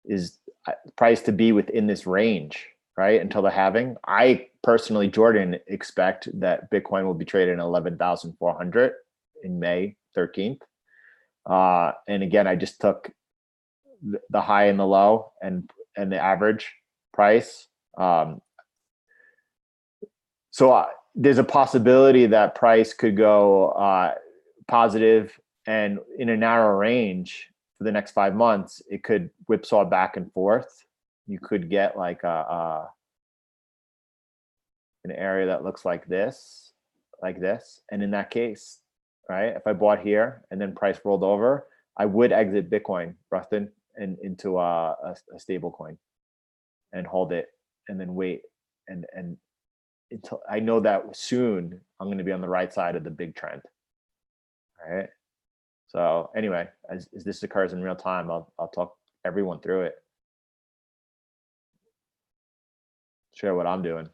is price to be within this range, right? Until the halving. I personally, Jordan, expect that Bitcoin will be traded at 11,400 in May 13th. And again, I just took the high and the low and the average price. So there's a possibility that price could go positive, and in a narrow range for the next 5 months, it could whipsaw back and forth. You could get like an area that looks like this, and in that case, right, if I bought here and then price rolled over, I would exit Bitcoin, Rustin, and into a stable coin and hold it and then wait and until I know that soon I'm going to be on the right side of the big trend. All right. So anyway, as this occurs in real time, I'll talk everyone through it. Share what I'm doing.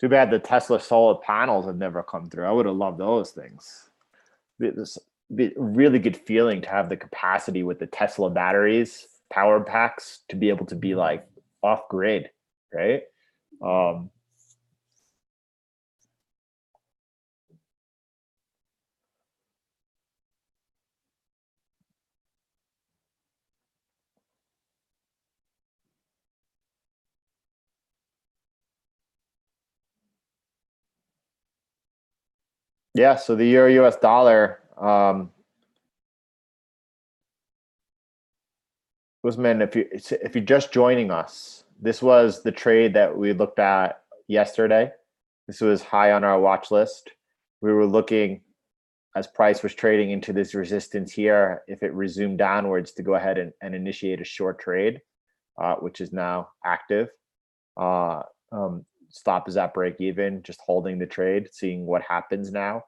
Too bad the Tesla solar panels have never come through. I would have loved those things. This be a really good feeling to have the capacity with the Tesla batteries, power packs, to be able to be like off grid, right? Um, yeah. So the Euro US dollar, Usman, if you're just joining us, this was the trade that we looked at yesterday. This was high on our watch list. We were looking as price was trading into this resistance here, if it resumed downwards, to go ahead and initiate a short trade, which is now active. Stop is at break even, just holding the trade, seeing what happens now.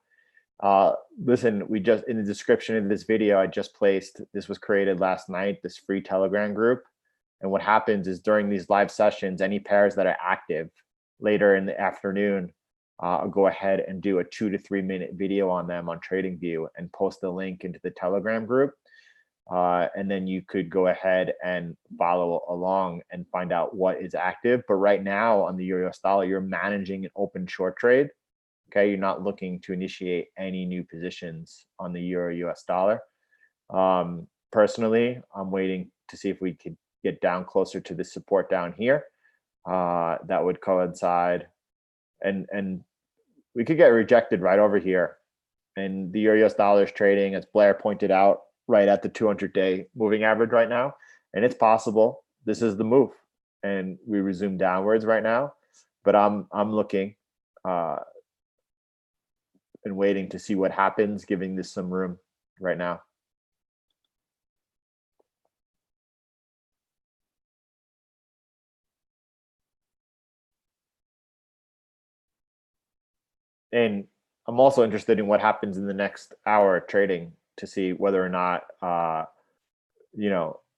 Listen, we just, in the description of this video, I just placed, this was created last night, this free Telegram group. And what happens is during these live sessions, any pairs that are active later in the afternoon, I'll go ahead and do a 2 to 3 minute video on them on TradingView and post the link into the Telegram group. And then you could go ahead and follow along and find out what is active. But right now on the Euro US dollar, you're managing an open short trade. Okay, you're not looking to initiate any new positions on the Euro US dollar. Personally, I'm waiting to see if we could get down closer to the support down here. That would coincide, and we could get rejected right over here. And the Euro US dollar is trading, as Blair pointed out, right at the 200-day moving average right now. And it's possible this is the move, and we resume downwards right now. But I'm looking and waiting to see what happens, giving this some room right now. And I'm also interested in what happens in the next hour of trading to see whether or not,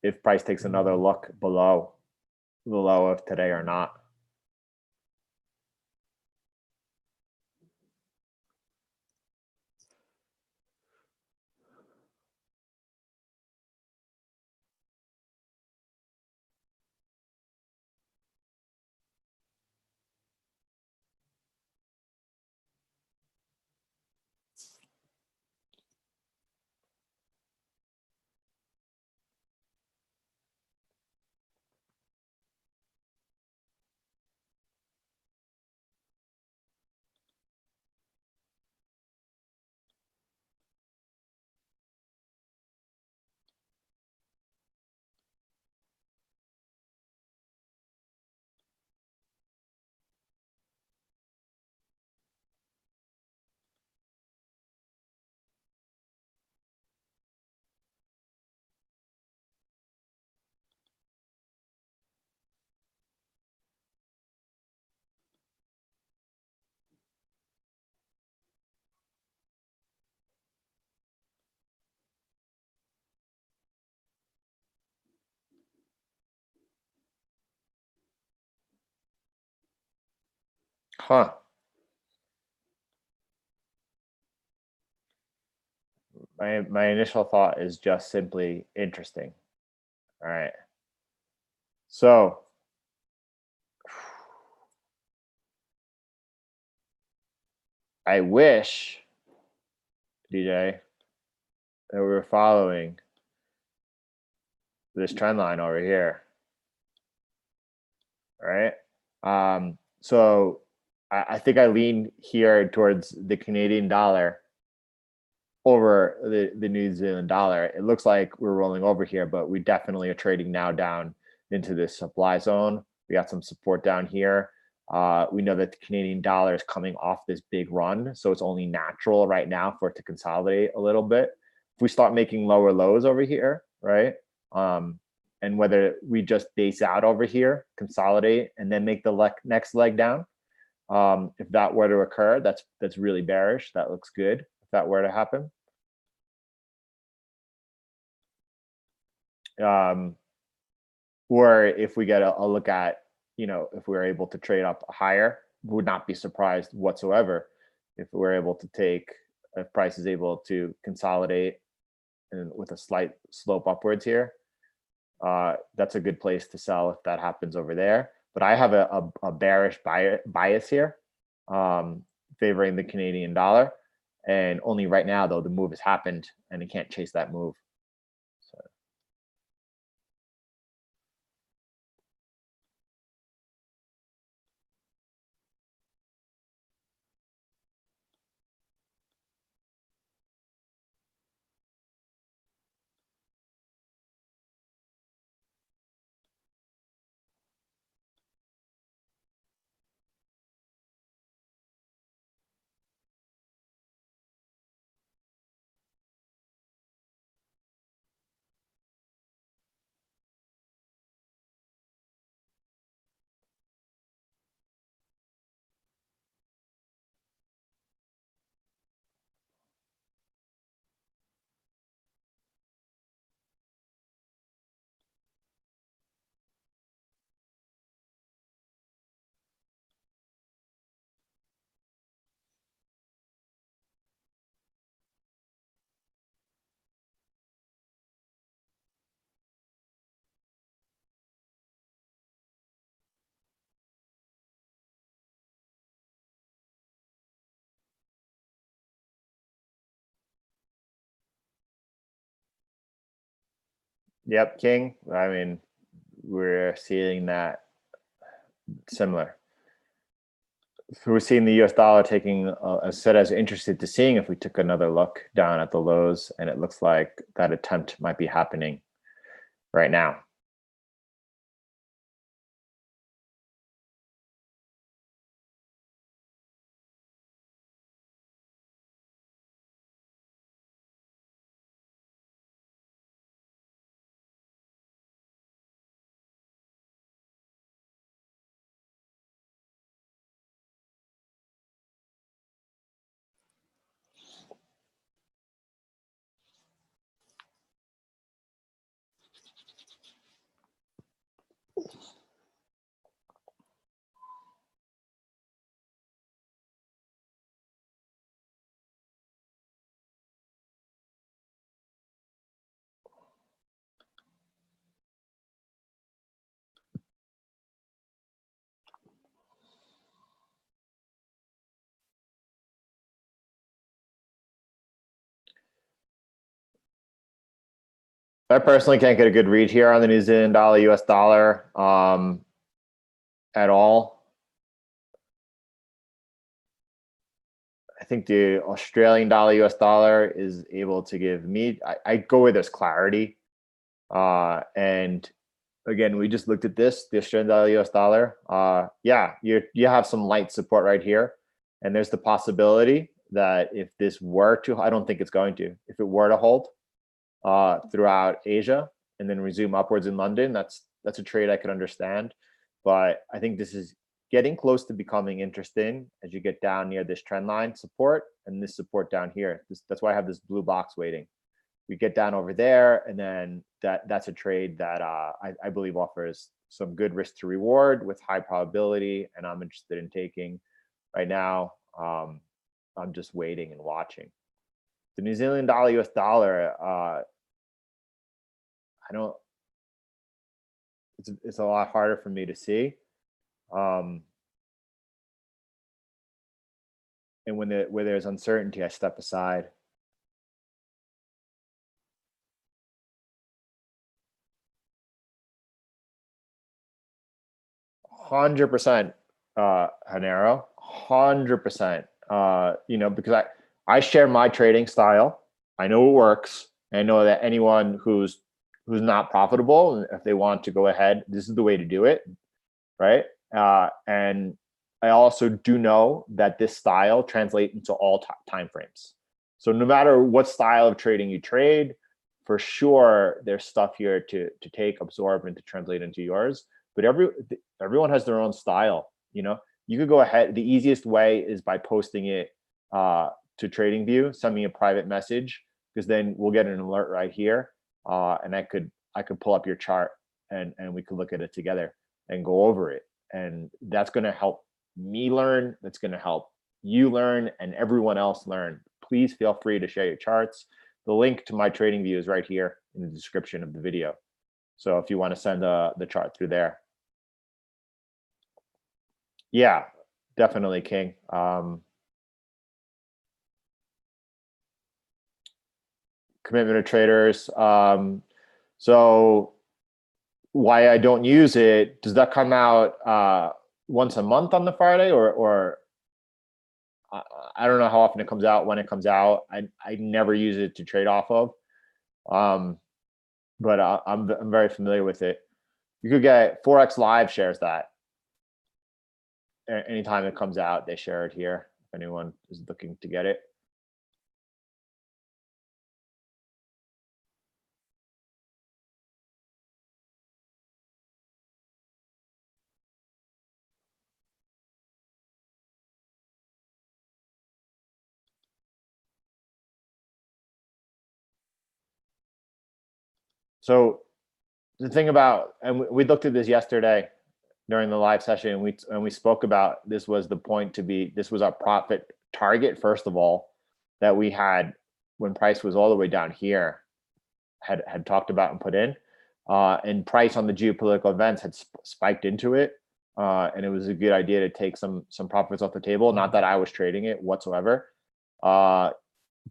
if price takes another look below the low of today or not. Huh. My initial thought is just simply interesting. All right. So I wish DJ, that we're following this trend line over here, right? So I think I lean here towards the Canadian dollar over the New Zealand dollar. It looks like we're rolling over here, but we definitely are trading now down into this supply zone. We got some support down here. We know that the Canadian dollar is coming off this big run, so it's only natural right now for it to consolidate a little bit. If we start making lower lows over here, right? And whether we just base out over here, consolidate, and then make the next leg down. If that were to occur, that's really bearish. That looks good if that were to happen. Or if we get a look at, if we're able to trade up higher, would not be surprised whatsoever if we're able to take, if price is able to consolidate and with a slight slope upwards here. That's a good place to sell if that happens over there. But I have a bearish bias here, favoring the Canadian dollar. And only right now, though, the move has happened and it can't chase that move. So. Yep, King. I mean, we're seeing that similar. We're seeing the US dollar taking, as I said, I was interested to seeing if we took another look down at the lows, and it looks like that attempt might be happening right now. I personally can't get a good read here on the New Zealand dollar, US dollar at all. I think the Australian dollar, US dollar is able to give me, I go where there's clarity. And again, we just looked at this, the Australian dollar, US dollar. Yeah, you have some light support right here. And there's the possibility that if this were to, I don't think it's going to, if it were to hold throughout Asia and then resume upwards in London, that's a trade I could understand. But I think this is getting close to becoming interesting as you get down near this trend line support and this support down here. That's why I have this blue box waiting. We get down over there, and then that's a trade that I believe offers some good risk to reward with high probability, and I'm interested in taking right now. I'm just waiting and watching. The New Zealand dollar, US dollar, I don't. It's a lot harder for me to see. And where there's uncertainty, I step aside. 100%, Hanero, 100%. Because I share my trading style. I know it works. I know that anyone who's not profitable, if they want to go ahead, this is the way to do it, right? And I also do know that this style translates into all time frames. So no matter what style of trading you trade, for sure there's stuff here to take, absorb, and to translate into yours. But everyone has their own style. You could go ahead. The easiest way is by posting it to TradingView, send me a private message, because then we'll get an alert right here, and I could pull up your chart, and we could look at it together and go over it. And that's going to help me learn. That's going to help you learn and everyone else learn. Please feel free to share your charts. The link to my TradingView is right here in the description of the video. So if you want to send the chart through there. Yeah, definitely, King. Commitment of traders. So why I don't use it, does that come out once a month on the Friday, or I don't know how often it comes out, when it comes out. I never use it to trade off of, but I'm very familiar with it. You could get Forex Live shares that. Anytime it comes out, they share it here if anyone is looking to get it. So the thing about, and we looked at this yesterday during the live session, and we spoke about, this was the point to be, this was our profit target, first of all, that we had when price was all the way down here, had talked about and put in, and price on the geopolitical events had spiked into it, and it was a good idea to take some profits off the table. Not that I was trading it whatsoever, but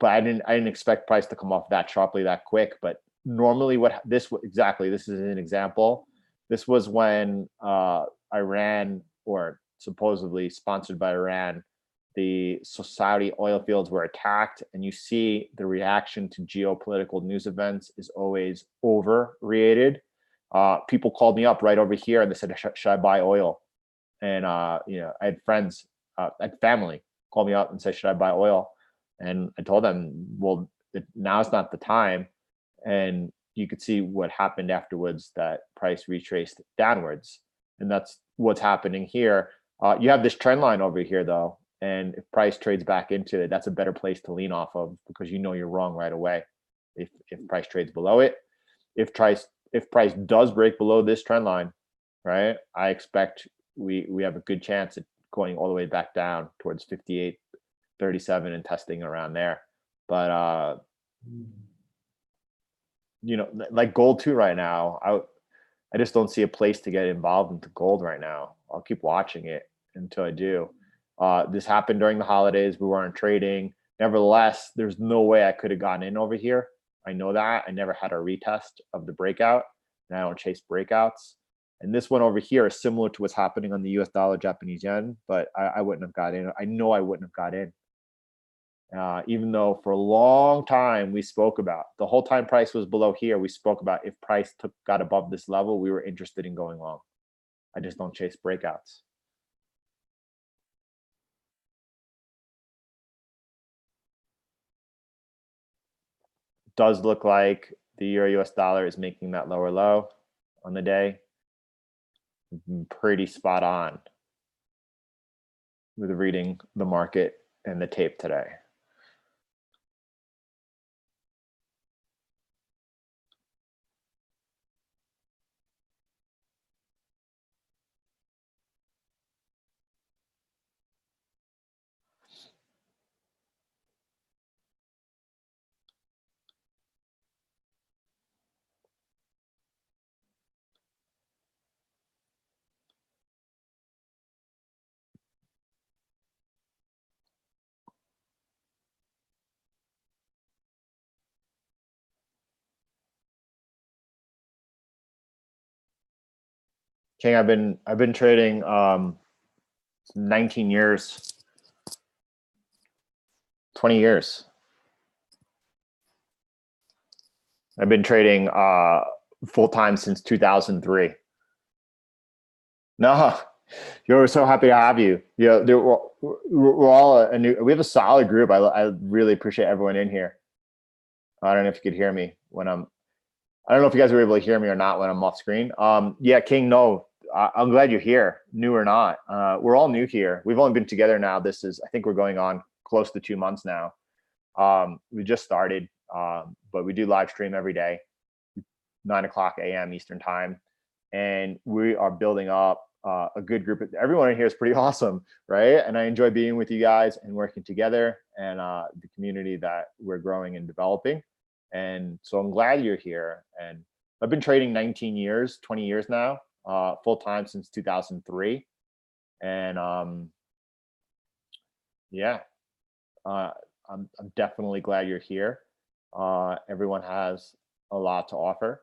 I didn't expect price to come off that sharply that quick. But normally, this is an example. This was when Iran, or supposedly sponsored by Iran, the Saudi oil fields were attacked, and you see the reaction to geopolitical news events is always overrated. People called me up right over here and they said, should I buy oil? And I had friends, I had family call me up and say, should I buy oil? And I told them, well, now's not the time. And you could see what happened afterwards, that price retraced downwards. And that's what's happening here. You have this trend line over here, though. And if price trades back into it, that's a better place to lean off of, because you're wrong right away if price trades below it. If price does break below this trend line, right, I expect we have a good chance at going all the way back down towards 58.37 and testing around there. But like gold too right now, I just don't see a place to get involved into gold right now. I'll keep watching it until I do. This happened during the holidays. We weren't trading. Nevertheless, there's no way I could have gotten in over here. I know that. I never had a retest of the breakout, and I don't chase breakouts. And this one over here is similar to what's happening on the US dollar, Japanese yen, but I wouldn't have got in. I know I wouldn't have got in. Even though for a long time we spoke about, the whole time price was below here, we spoke about if price got above this level, we were interested in going long. I just don't chase breakouts. Does look like the euro US dollar is making that lower low on the day. Pretty spot on with reading the market and the tape today. King, I've been trading 19 years, 20 years. I've been trading full time since 2003. No, you're so happy to have you. Yeah, we're all a new. We have a solid group. I really appreciate everyone in here. I don't know if you could hear me when I'm. I don't know if you guys were able to hear me or not when I'm off screen. Yeah, King. No, I'm glad you're here, new or not. We're all new here. We've only been together now. I think we're going on close to 2 months now. We just started, but we do live stream every day, 9 o'clock a.m. Eastern time, and we are building up a good group. Everyone in here is pretty awesome, right? And I enjoy being with you guys and working together, and the community that we're growing and developing. And so I'm glad you're here. And I've been trading 19 years, 20 years now, full time since 2003. And yeah, I'm definitely glad you're here. Everyone has a lot to offer,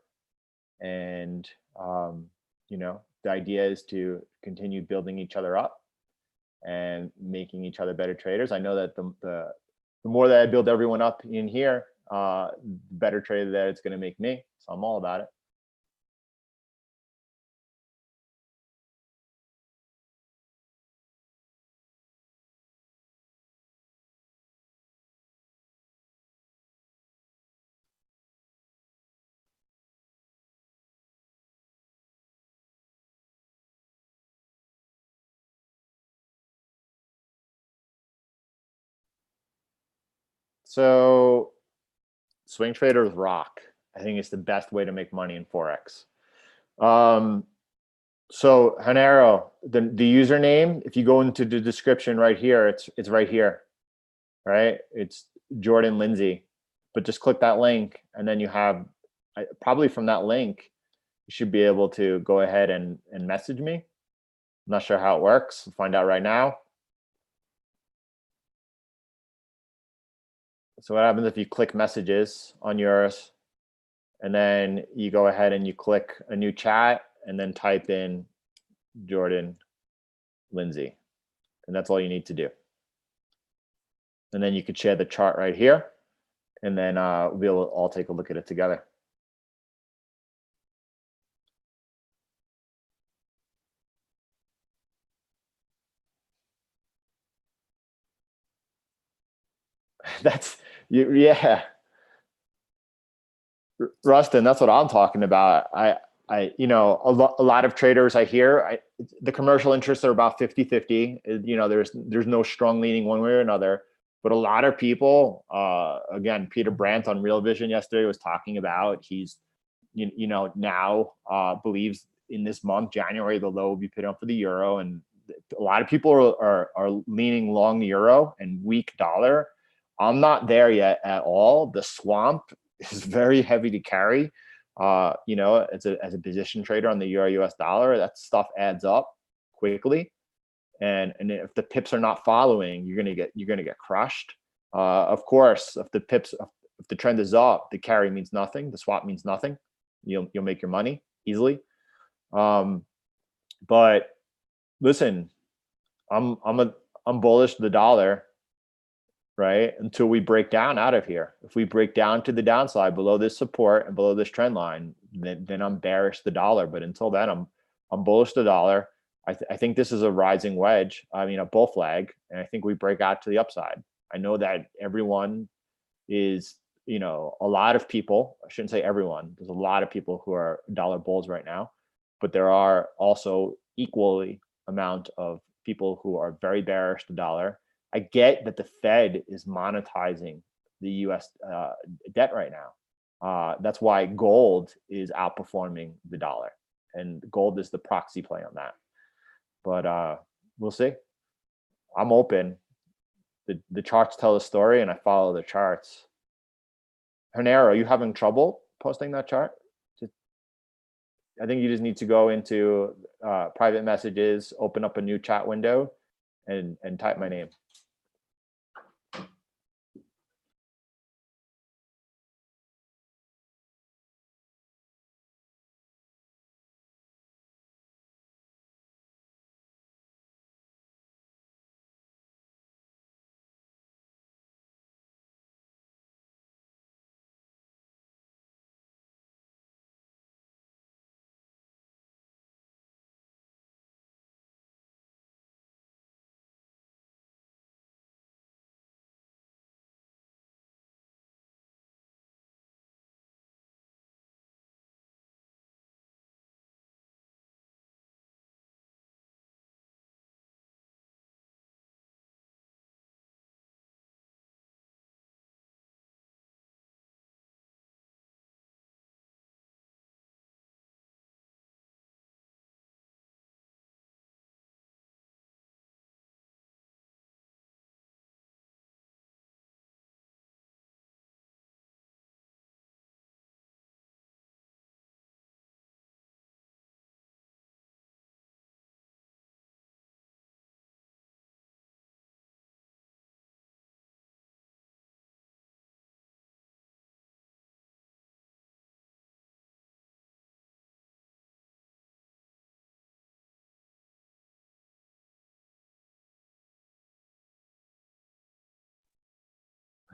and the idea is to continue building each other up and making each other better traders. I know that the more that I build everyone up in here, the better trader that it's going to make me. So I'm all about it. So swing traders rock. I think it's the best way to make money in Forex. Um, so Hanero, the username, if you go into the description right here, it's right here, right? It's Jordan Lindsay, but just click that link, and then you have probably from that link, you should be able to go ahead and message me. I'm not sure how it works. We'll find out right now. So what happens if you click messages on yours, and then you go ahead and you click a new chat, and then type in Jordan Lindsay, and that's all you need to do. And then you could share the chart right here, and then we'll all take a look at it together. That's yeah, Rustin. That's what I'm talking about. A lot of traders I hear, the commercial interests are about 50-50. There's no strong leaning one way or another. But a lot of people, again, Peter Brandt on Real Vision yesterday was talking about he's, now believes in this month, January, the low will be put up for the euro. And a lot of people are leaning long the euro and weak dollar. I'm not there yet at all. The swamp is very heavy to carry. As a position trader on the euro US dollar, that stuff adds up quickly. And if the pips are not following, you're gonna get crushed. Of course, if the trend is up, the carry means nothing. The swap means nothing. You'll make your money easily. But listen, I'm bullish the dollar, right? Until we break down out of here. If we break down to the downside below this support and below this trend line, then I'm bearish the dollar. But until then, I'm bullish the dollar. I think this is a rising wedge. I mean, a bull flag, and I think we break out to the upside. I know that everyone is, a lot of people. I shouldn't say everyone. There's a lot of people who are dollar bulls right now, but there are also equally amount of people who are very bearish the dollar. I get that the Fed is monetizing the U.S. Debt right now. That's why gold is outperforming the dollar, and gold is the proxy play on that. But we'll see. I'm open. The charts tell the story, and I follow the charts. Hernero, are you having trouble posting that chart? I think you just need to go into private messages, open up a new chat window, and type my name.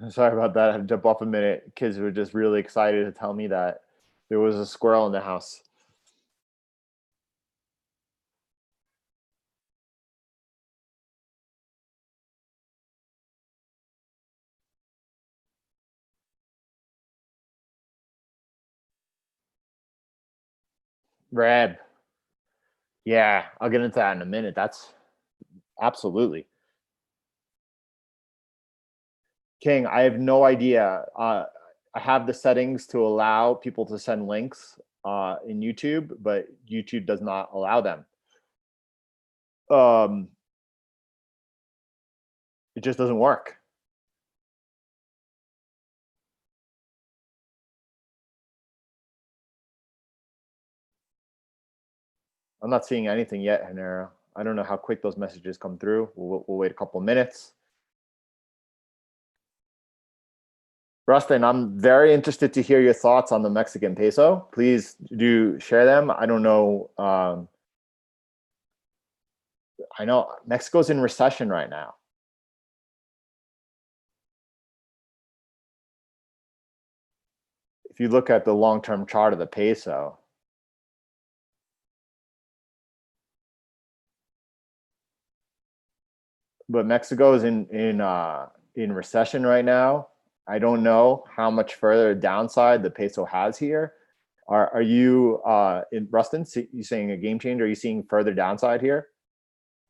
Sorry about that. I had to jump off a minute. Kids were just really excited to tell me that there was a squirrel in the house. Reb. Yeah, I'll get into that in a minute. That's absolutely. King, I have no idea. I have the settings to allow people to send links in YouTube, but YouTube does not allow them. It just doesn't work. I'm not seeing anything yet, Hanera. I don't know how quick those messages come through. We'll wait a couple of minutes. Rustin, I'm very interested to hear your thoughts on the Mexican peso. Please do share them. I don't know. I know Mexico's in recession right now. If you look at the long-term chart of the peso, but Mexico is in recession right now. I don't know how much further downside the peso has here. Are you in Rustin? You saying a game changer? Are you seeing further downside here?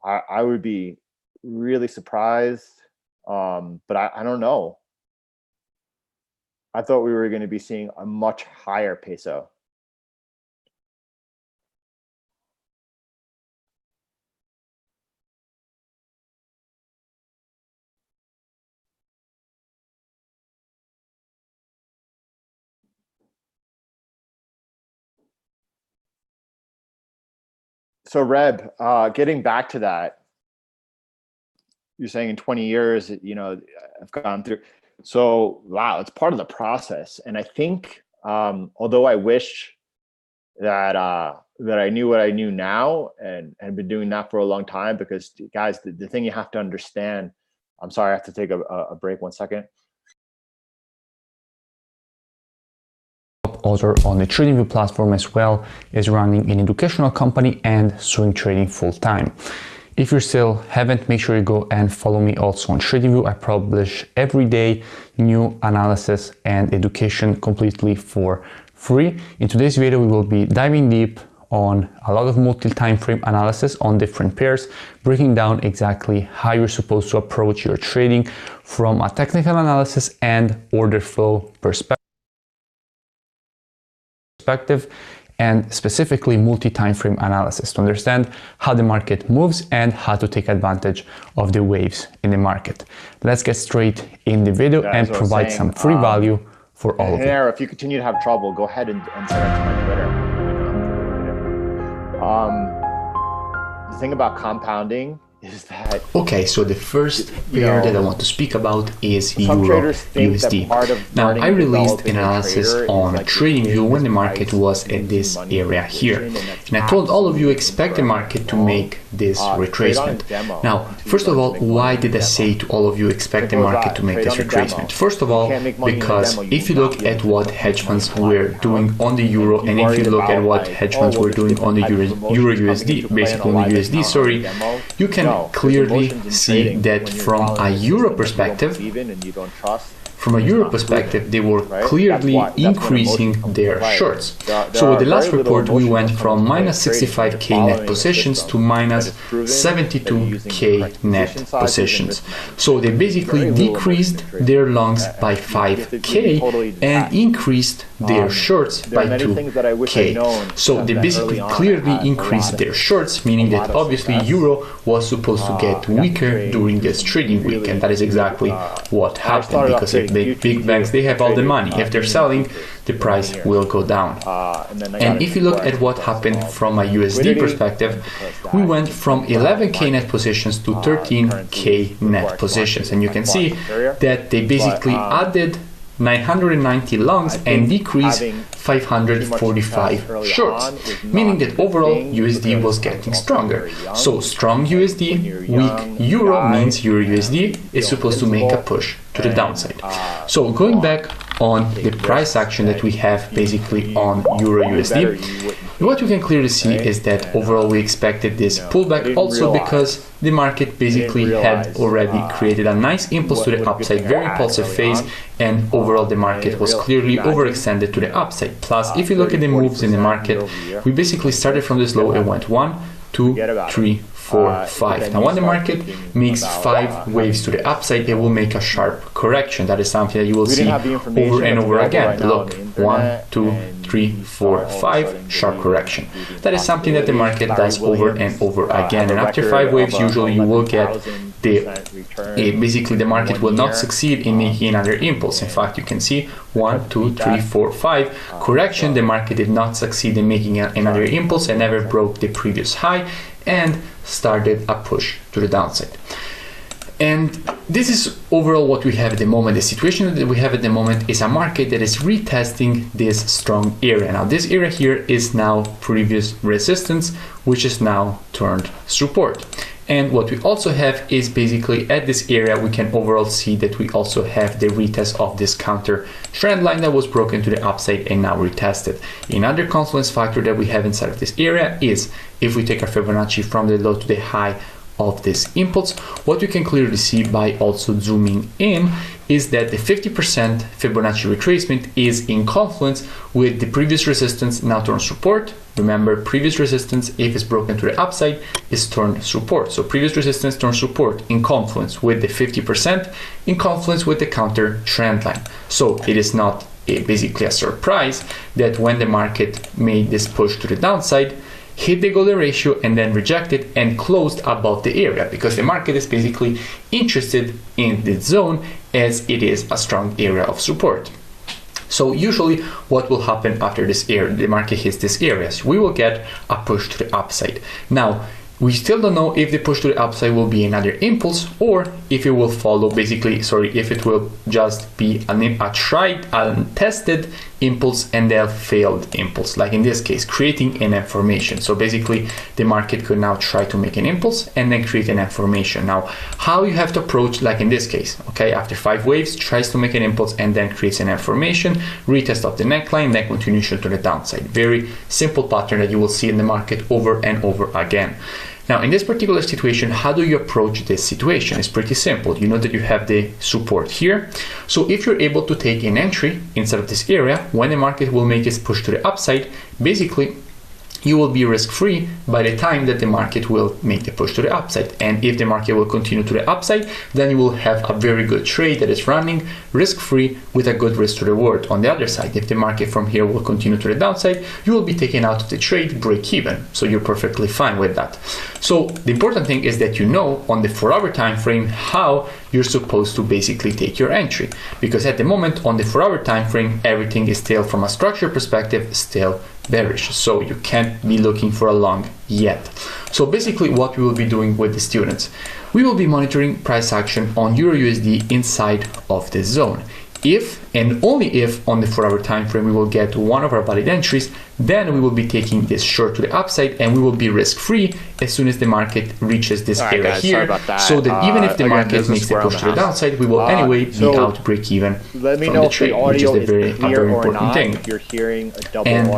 I would be really surprised, but I don't know. I thought we were going to be seeing a much higher peso. So Reb, getting back to that, you're saying in 20 years, I've gone through. So wow, it's part of the process. And I think, although I wish that I knew what I knew now and been doing that for a long time, because guys, the thing you have to understand, I'm sorry, I have to take a break 1 second. Author on the TradingView platform as well, is running an educational company and swing trading full-time. If you still haven't, make sure you go and follow me also on TradingView. I publish every day new analysis and education completely for free. In today's video, we will be diving deep on a lot of multi-time frame analysis on different pairs, breaking down exactly how you're supposed to approach your trading from a technical analysis and order flow perspective, and specifically multi-time frame analysis to understand how the market moves and how to take advantage of the waves in the market. Let's get straight in the video and provide some free value for all of you. If you continue to have trouble, go ahead and send it to my Twitter. The thing about compounding is that... Okay, so the first pair that I want to speak about is Euro USD. Now, I released an analysis on TradingView when the market was at this area here. And I told all of you expect the market to make this retracement. Now, first of all, why did I say to all of you expect the market to make this retracement? First of all, because if you look at what hedge funds were doing on the Euro, and if you look at what hedge funds were doing on the Euro USD, basically on the USD, sorry, you can clearly see that from a Euro perspective, they were clearly increasing their shorts. So with the last report, we went from minus 65k net positions to minus 72k net positions. So they basically decreased their longs by 5k and increased their shorts by 2k. So they basically clearly increased their shorts, meaning that obviously Euro was supposed to get weaker during this trading week, and that is exactly what happened, because if big banks, they have all the money. If they're selling, the price will go down. And if you look at what happened from a USD perspective, we went from 11k net positions to 13k net positions, and you can see that they basically added 990 longs and decreased 545 shorts, meaning that overall USD was getting stronger. So strong USD, weak Euro means Euro USD is supposed to make a push to the downside. So going back on the price action that we have basically on Euro USD, what you can clearly see is that overall we expected this pullback also because the market basically had already created a nice impulse to the upside, very impulsive phase, and overall the market was clearly overextended to the upside. Plus, if you look at the moves in the market, we basically started from this low and went 1, 2, 3, 4, 5. Now when the market makes 5 waves to the upside, it will make a sharp correction. That is something that you will see over and over again. Look, 1, 2, 3, 4, 5, sharp correction. That is something that the market does over and over again. And after 5 waves, usually you will get basically the market will not succeed in making another impulse. In fact, you can see 1, 2, 3, 4, 5 correction. The market did not succeed in making another impulse and never broke the previous high and started a push to the downside. And this is overall what we have at the moment. The situation that we have at the moment is a market that is retesting this strong area. Now this area here is now previous resistance, which is now turned support. And what we also have is basically at this area, we can overall see that we also have the retest of this counter trend line that was broken to the upside and now retested. Another confluence factor that we have inside of this area is if we take our Fibonacci from the low to the high of this impulse, what you can clearly see by also zooming in is that the 50% Fibonacci retracement is in confluence with the previous resistance now turned support. Remember, previous resistance, if it's broken to the upside, is turned support. So previous resistance turned support in confluence with the 50%, in confluence with the counter trend line. So it is not basically a surprise that when the market made this push to the downside, hit the golden ratio and then rejected and closed above the area, because the market is basically interested in this zone as it is a strong area of support. So usually what will happen after this area, the market hits this area, we will get a push to the upside. Now, we still don't know if the push to the upside will be another impulse or if it will follow if it will just be a tried and tested impulse and then failed impulse, like in this case, creating an F formation. So basically the market could now try to make an impulse and then create an F formation. Now, how you have to approach, like in this case, okay, after 5 waves, tries to make an impulse and then creates an F formation, retest of the neckline, then continuation to the downside. Very simple pattern that you will see in the market over and over again. Now, in this particular situation, how do you approach this situation? It's pretty simple. You know that you have the support here. So if you're able to take an entry inside of this area, when the market will make its push to the upside, basically you will be risk-free by the time that the market will make the push to the upside. And if the market will continue to the upside, then you will have a very good trade that is running risk-free with a good risk to reward. On the other side, if the market from here will continue to the downside, you will be taken out of the trade break even. So you're perfectly fine with that. So the important thing is that you know on the 4-hour time frame how you're supposed to basically take your entry. Because at the moment on the 4-hour time frame, everything is still, from a structure perspective, still bearish. So you can't be looking for a long yet. So basically what we will be doing with the students, we will be monitoring price action on Euro USD inside of this zone. If and only if on the 4-hour time frame we will get one of our valid entries, then we will be taking this short to the upside and we will be risk-free as soon as the market reaches this area here, so that even if the market makes the push to the downside, we will anyway be out break even from the trade, which is a very important thing. And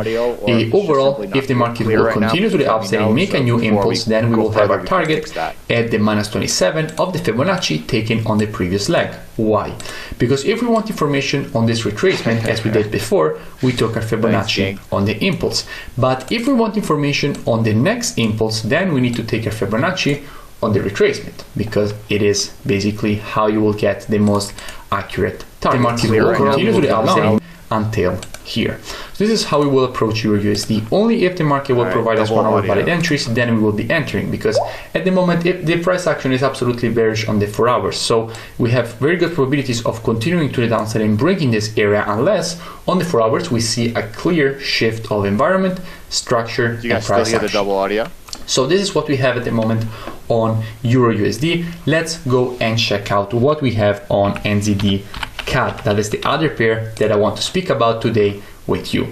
overall, if the market will continue to the upside and make a new impulse, then we will have our target at the -27 of the Fibonacci taken on the previous leg. Why? Because if we want information on this retracement, as we did before, we took our Fibonacci on the impulse. But if we want information on the next impulse, then we need to take our Fibonacci on the retracement, because it is basically how you will get the most accurate target. The market will continue to the upside until here. So this is how we will approach Euro USD. Only if the market will provide us one of our valid entries, then we will be entering, because at the moment the price action is absolutely bearish on the 4 hours. So we have very good probabilities of continuing to the downside and breaking this area, unless on the 4 hours we see a clear shift of environment, structure, and price action. So this is what we have at the moment on Euro USD. Let's go and check out what we have on NZD CAD. That is the other pair that I want to speak about today with you.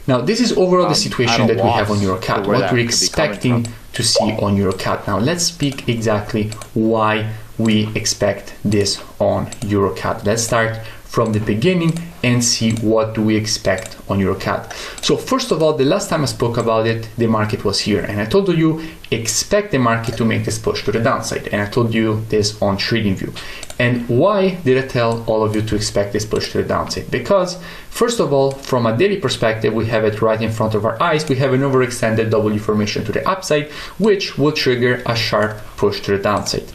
Now, this is overall the situation that we have on EuroCAD, what we're expecting to see on EuroCAD. Now, let's speak exactly why we expect this on EuroCAD. Let's start from the beginning and see what do we expect on EuroCAD. So first of all, the last time I spoke about it, the market was here, and I told you expect the market to make this push to the downside, and I told you this on TradingView. And why did I tell all of you to expect this push to the downside? Because first of all, from a daily perspective, we have it right in front of our eyes. We have an overextended W formation to the upside, which will trigger a sharp push to the downside.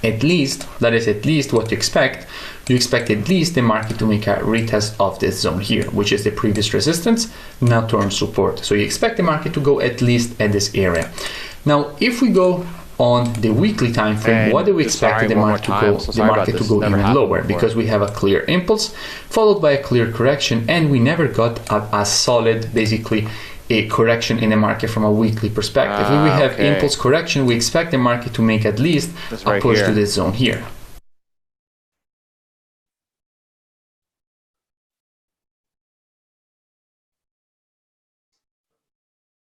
At least, that is at least what you expect. You expect at least the market to make a retest of this zone here, which is the previous resistance, now turn support. So you expect the market to go at least at this area. Now, if we go on the weekly time frame, what do we expect the market to go? The market to go even lower, because we have a clear impulse followed by a clear correction, and we never got a solid, basically a correction in the market from a weekly perspective. If we have impulse correction, we expect the market to make at least a push to this zone here.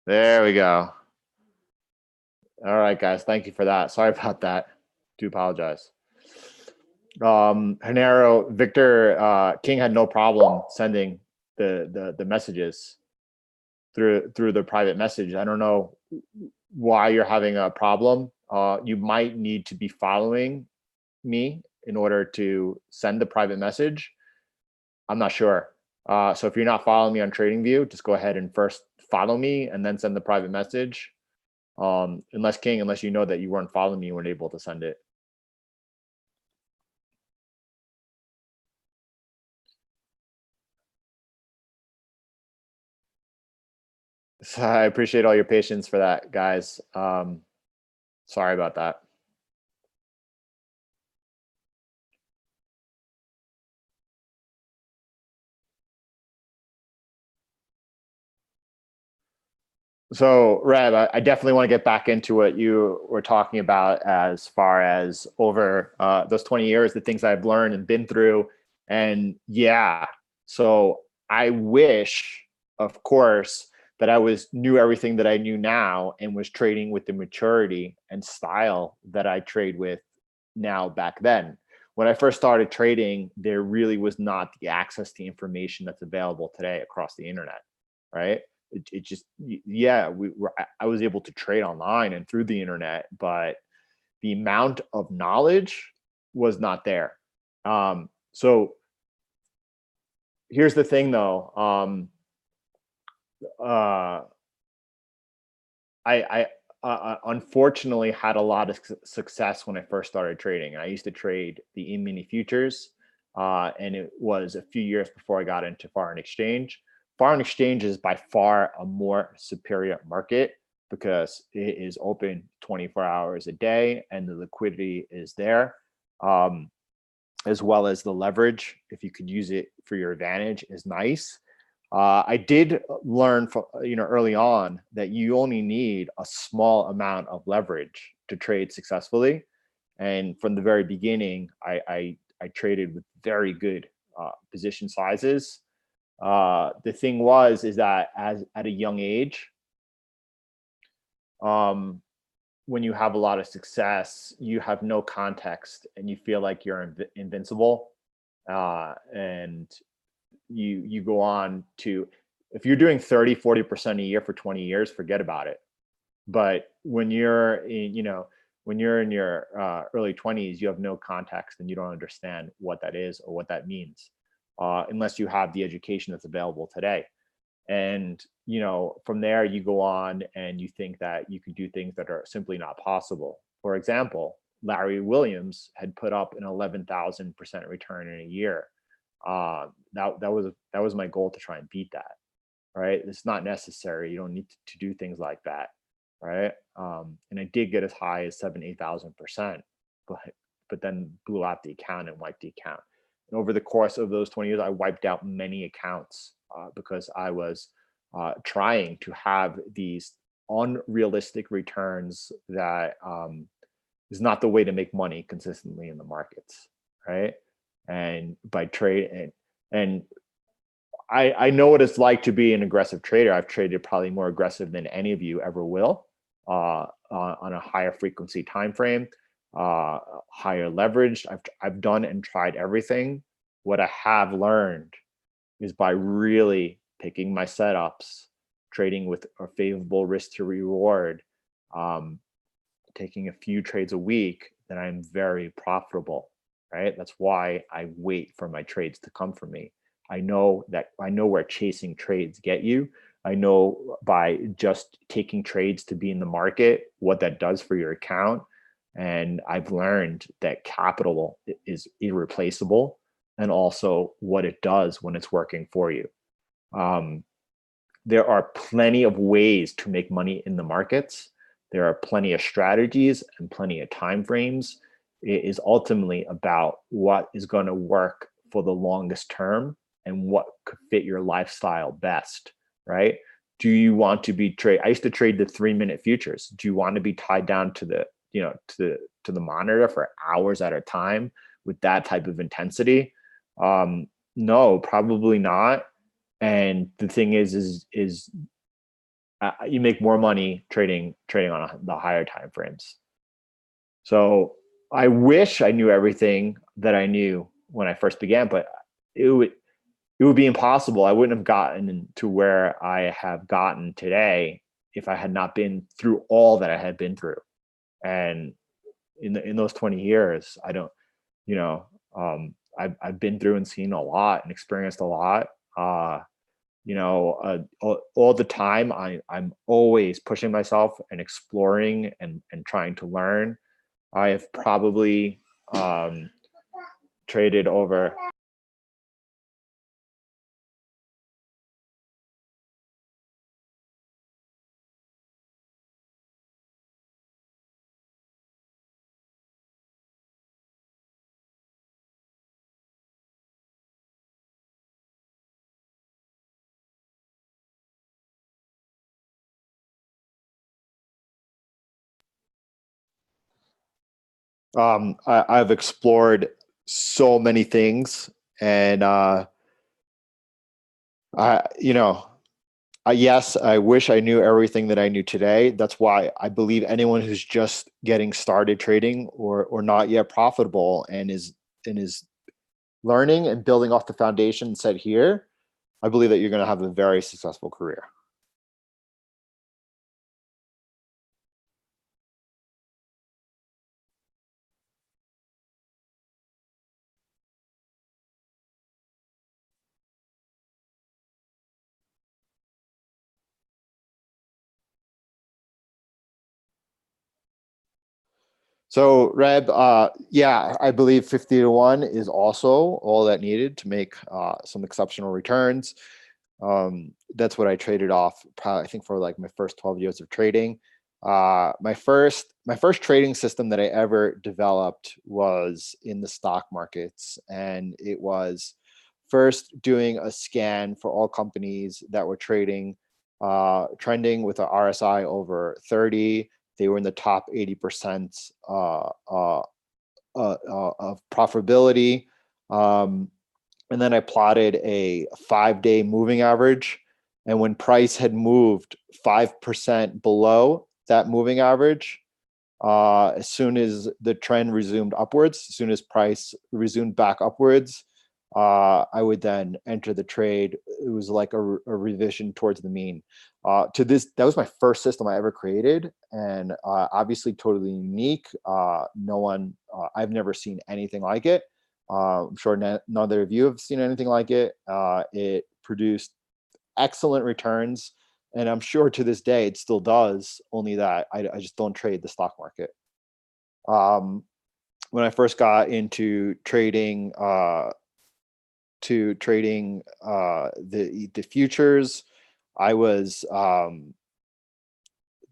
There we go. All right, guys, thank you for that. Sorry about that. Do apologize. Hanero, Victor, King had no problem sending the messages through the private message. I don't know why you're having a problem. You might need to be following me in order to send the private message. I'm not sure. So if you're not following me on TradingView, just go ahead and first follow me and then send the private message. Unless you know that you weren't following me, you weren't able to send it. So I appreciate all your patience for that, guys. Sorry about that. So, Rev, I definitely want to get back into what you were talking about as far as over those 20 years, the things I've learned and been through. And yeah, so I wish, of course, that I knew everything that I knew now and was trading with the maturity and style that I trade with now back then. When I first started trading, there really was not the access to information that's available today across the internet, right? It just, yeah, I was able to trade online and through the internet, but the amount of knowledge was not there. So here's the thing though. I unfortunately had a lot of success when I first started trading. I used to trade the E-mini futures, and it was a few years before I got into foreign exchange. Foreign exchange is by far a more superior market because it is open 24 hours a day and the liquidity is there, as well as the leverage, if you could use it for your advantage, is nice. I did learn from, early on that you only need a small amount of leverage to trade successfully. And from the very beginning, I traded with very good position sizes. The thing is that at a young age, when you have a lot of success, you have no context and you feel like you're invincible, and you go on to, if you're doing 30-40% a year for 20 years, forget about it. But when you're in, when you're in your early 20s, you have no context and you don't understand what that is or what that means, unless you have the education that's available today. And from there you go on and you think that you can do things that are simply not possible. For example, Larry Williams had put up an 11,000% return in a year. That was my goal, to try and beat that. Right? It's not necessary. You don't need to do things like that. Right? And I did get as high as 7,000-8,000%, but then blew out the account and wiped the account. And over the course of those 20 years, I wiped out many accounts because I was trying to have these unrealistic returns that is not the way to make money consistently in the markets, right? And by trade, and I know what it's like to be an aggressive trader. I've traded probably more aggressive than any of you ever will on a higher frequency time frame. higher leveraged. I've done and tried everything. What I have learned is by really picking my setups, trading with a favorable risk to reward, taking a few trades a week, then I'm very profitable, right? That's why I wait for my trades to come from me. I know where chasing trades get you. I know by just taking trades to be in the market, what that does for your account. And I've learned that capital is irreplaceable, and also what it does when it's working for you. There are plenty of ways to make money in the markets. There are plenty of strategies and plenty of time frames. It is ultimately about what is going to work for the longest term and what could fit your lifestyle best, right? Do you want to be I used to trade the 3-minute futures. Do you want to be tied down to the, to the monitor for hours at a time with that type of intensity? No, probably not. And the thing is you make more money trading on the higher time frames. So I wish I knew everything that I knew when I first began, but it would be impossible. I wouldn't have gotten to where I have gotten today if I had not been through all that I had been through. And in those 20 years, I don't, I've been through and seen a lot and experienced a lot. All the time, I'm always pushing myself and exploring and trying to learn. I have probably traded over. I've explored so many things, and yes, I wish I knew everything that I knew today. That's why I believe anyone who's just getting started trading or not yet profitable and is learning and building off the foundation set here, I believe that you're going to have a very successful career. So Reb, yeah, I believe 50 to 1 is also all that needed to make some exceptional returns. That's what I traded off, probably, I think, for like my first 12 years of trading. My first trading system that I ever developed was in the stock markets, and it was first doing a scan for all companies that were trading, trending with a RSI over 30. They were in the top 80% of profitability. And then I plotted a 5-day moving average. And when price had moved 5% below that moving average, as soon as the trend resumed upwards, as soon as price resumed back upwards, I would then enter the trade. It was like a revision towards the mean. That was my first system I ever created, and obviously totally unique. No one, I've never seen anything like it. I'm sure none of you have seen anything like it. It produced excellent returns, and I'm sure to this day it still does, only that I just don't trade the stock market. When I first got into trading, the futures, I was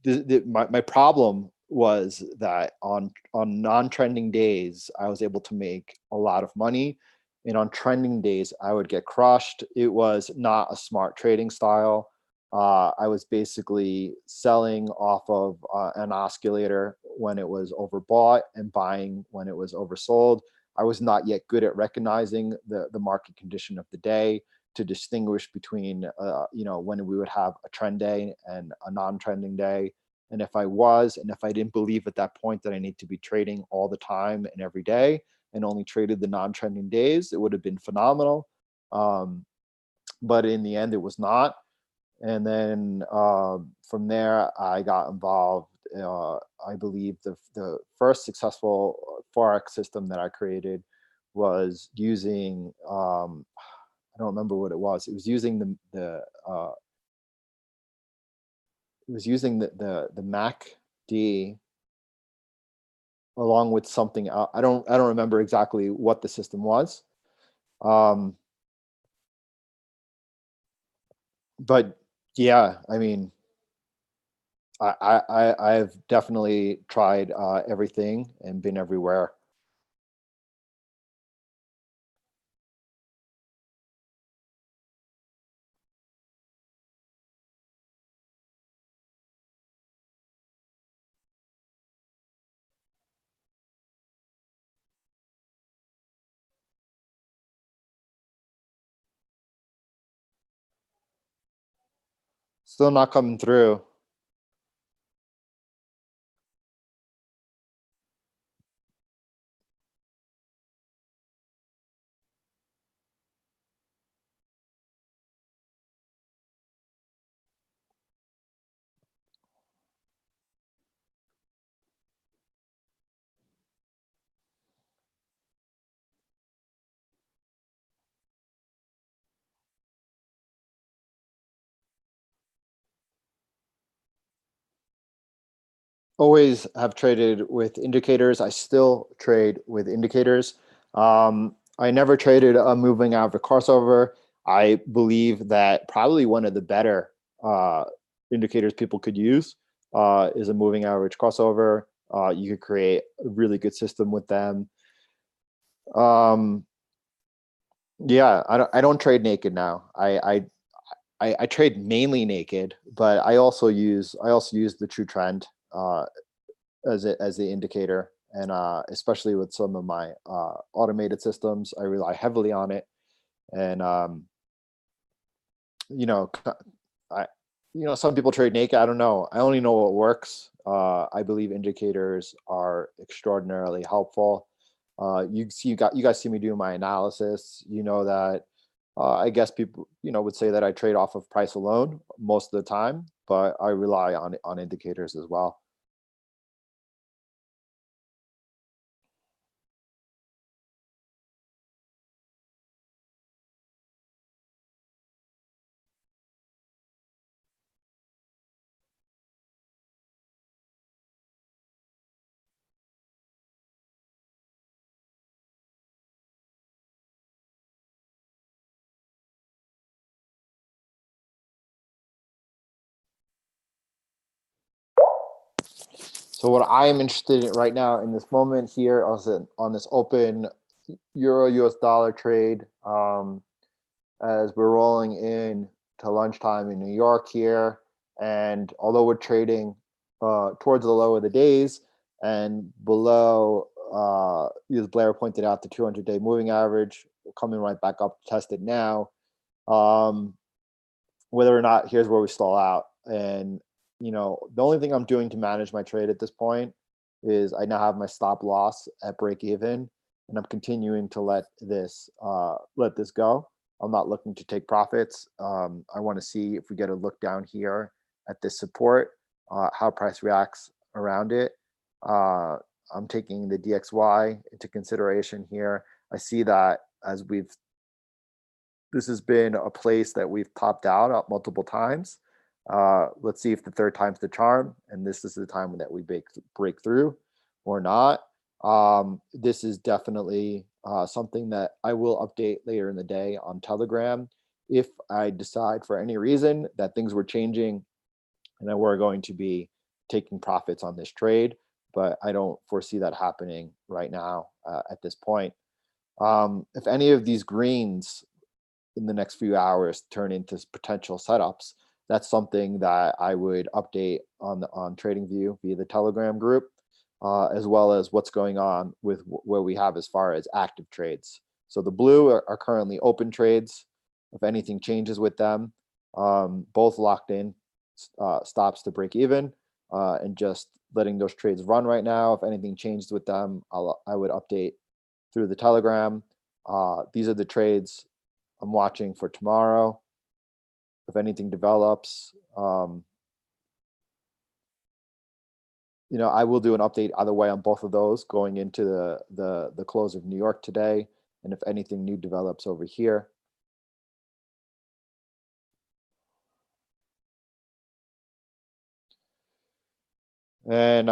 my problem was that on non-trending days I was able to make a lot of money, and on trending days I would get crushed. It was not a smart trading style. I was basically selling off of an oscillator when it was overbought and buying when it was oversold. I was not yet good at recognizing the market condition of the day to distinguish between when we would have a trend day and a non-trending day. And if I was, and if I didn't believe at that point that I need to be trading all the time and every day and only traded the non-trending days, it would have been phenomenal. But in the end, it was not. And then from there, I got involved. I believe the first successful Forex system that I created was using, I don't remember what it was. It was using the MACD along with something else. I don't remember exactly what the system was. But yeah, I mean, I've definitely tried everything and been everywhere. Still not coming through. Always have traded with indicators. I still trade with indicators. I never traded a moving average crossover. I believe that probably one of the better indicators people could use is a moving average crossover. You could create a really good system with them. Yeah, I don't trade naked now. I trade mainly naked, but I also use the true trend as the indicator, and especially with some of my automated systems, I rely heavily on it. And you know, I some people trade naked. I don't know. I only know what works. I believe indicators are extraordinarily helpful. You guys see me do my analysis. You know that I guess people would say that I trade off of price alone most of the time, but I rely on indicators as well. So what I am interested in right now in this moment here on this open Euro US dollar trade, as we're rolling in to lunchtime in New York here, and although we're trading towards the low of the days and below, as Blair pointed out, the 200-day moving average coming right back up to test it now. Whether or not, here's where we stall out. And the only thing I'm doing to manage my trade at this point is I now have my stop loss at break even, and I'm continuing to let this go. I'm not looking to take profits. I want to see if we get a look down here at this support, how price reacts around it. I'm taking the DXY into consideration here. I see that this has been a place that we've topped out multiple times. Let's see if the third time's the charm, and this is the time that we break through or not. This is definitely something that I will update later in the day on Telegram if I decide for any reason that things were changing and that we're going to be taking profits on this trade, but I don't foresee that happening right now at this point. If any of these greens in the next few hours turn into potential setups, that's something that I would update on TradingView via the Telegram group, as well as what's going on with where we have as far as active trades. So the blue are currently open trades. If anything changes with them, both locked in stops to break even. and just letting those trades run right now. If anything changed with them, I would update through the Telegram. These are the trades I'm watching for tomorrow. If anything develops, I will do an update either way on both of those going into the close of New York today. And if anything new develops over here. And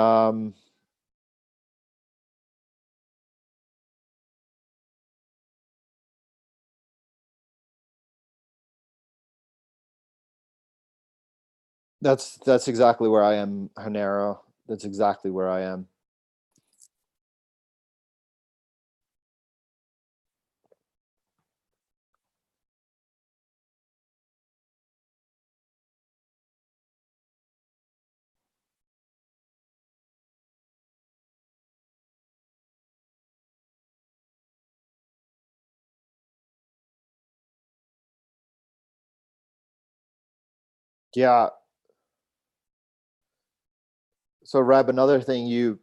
that's exactly where I am, Hanero. That's exactly where I am. Yeah. So Reb, another thing you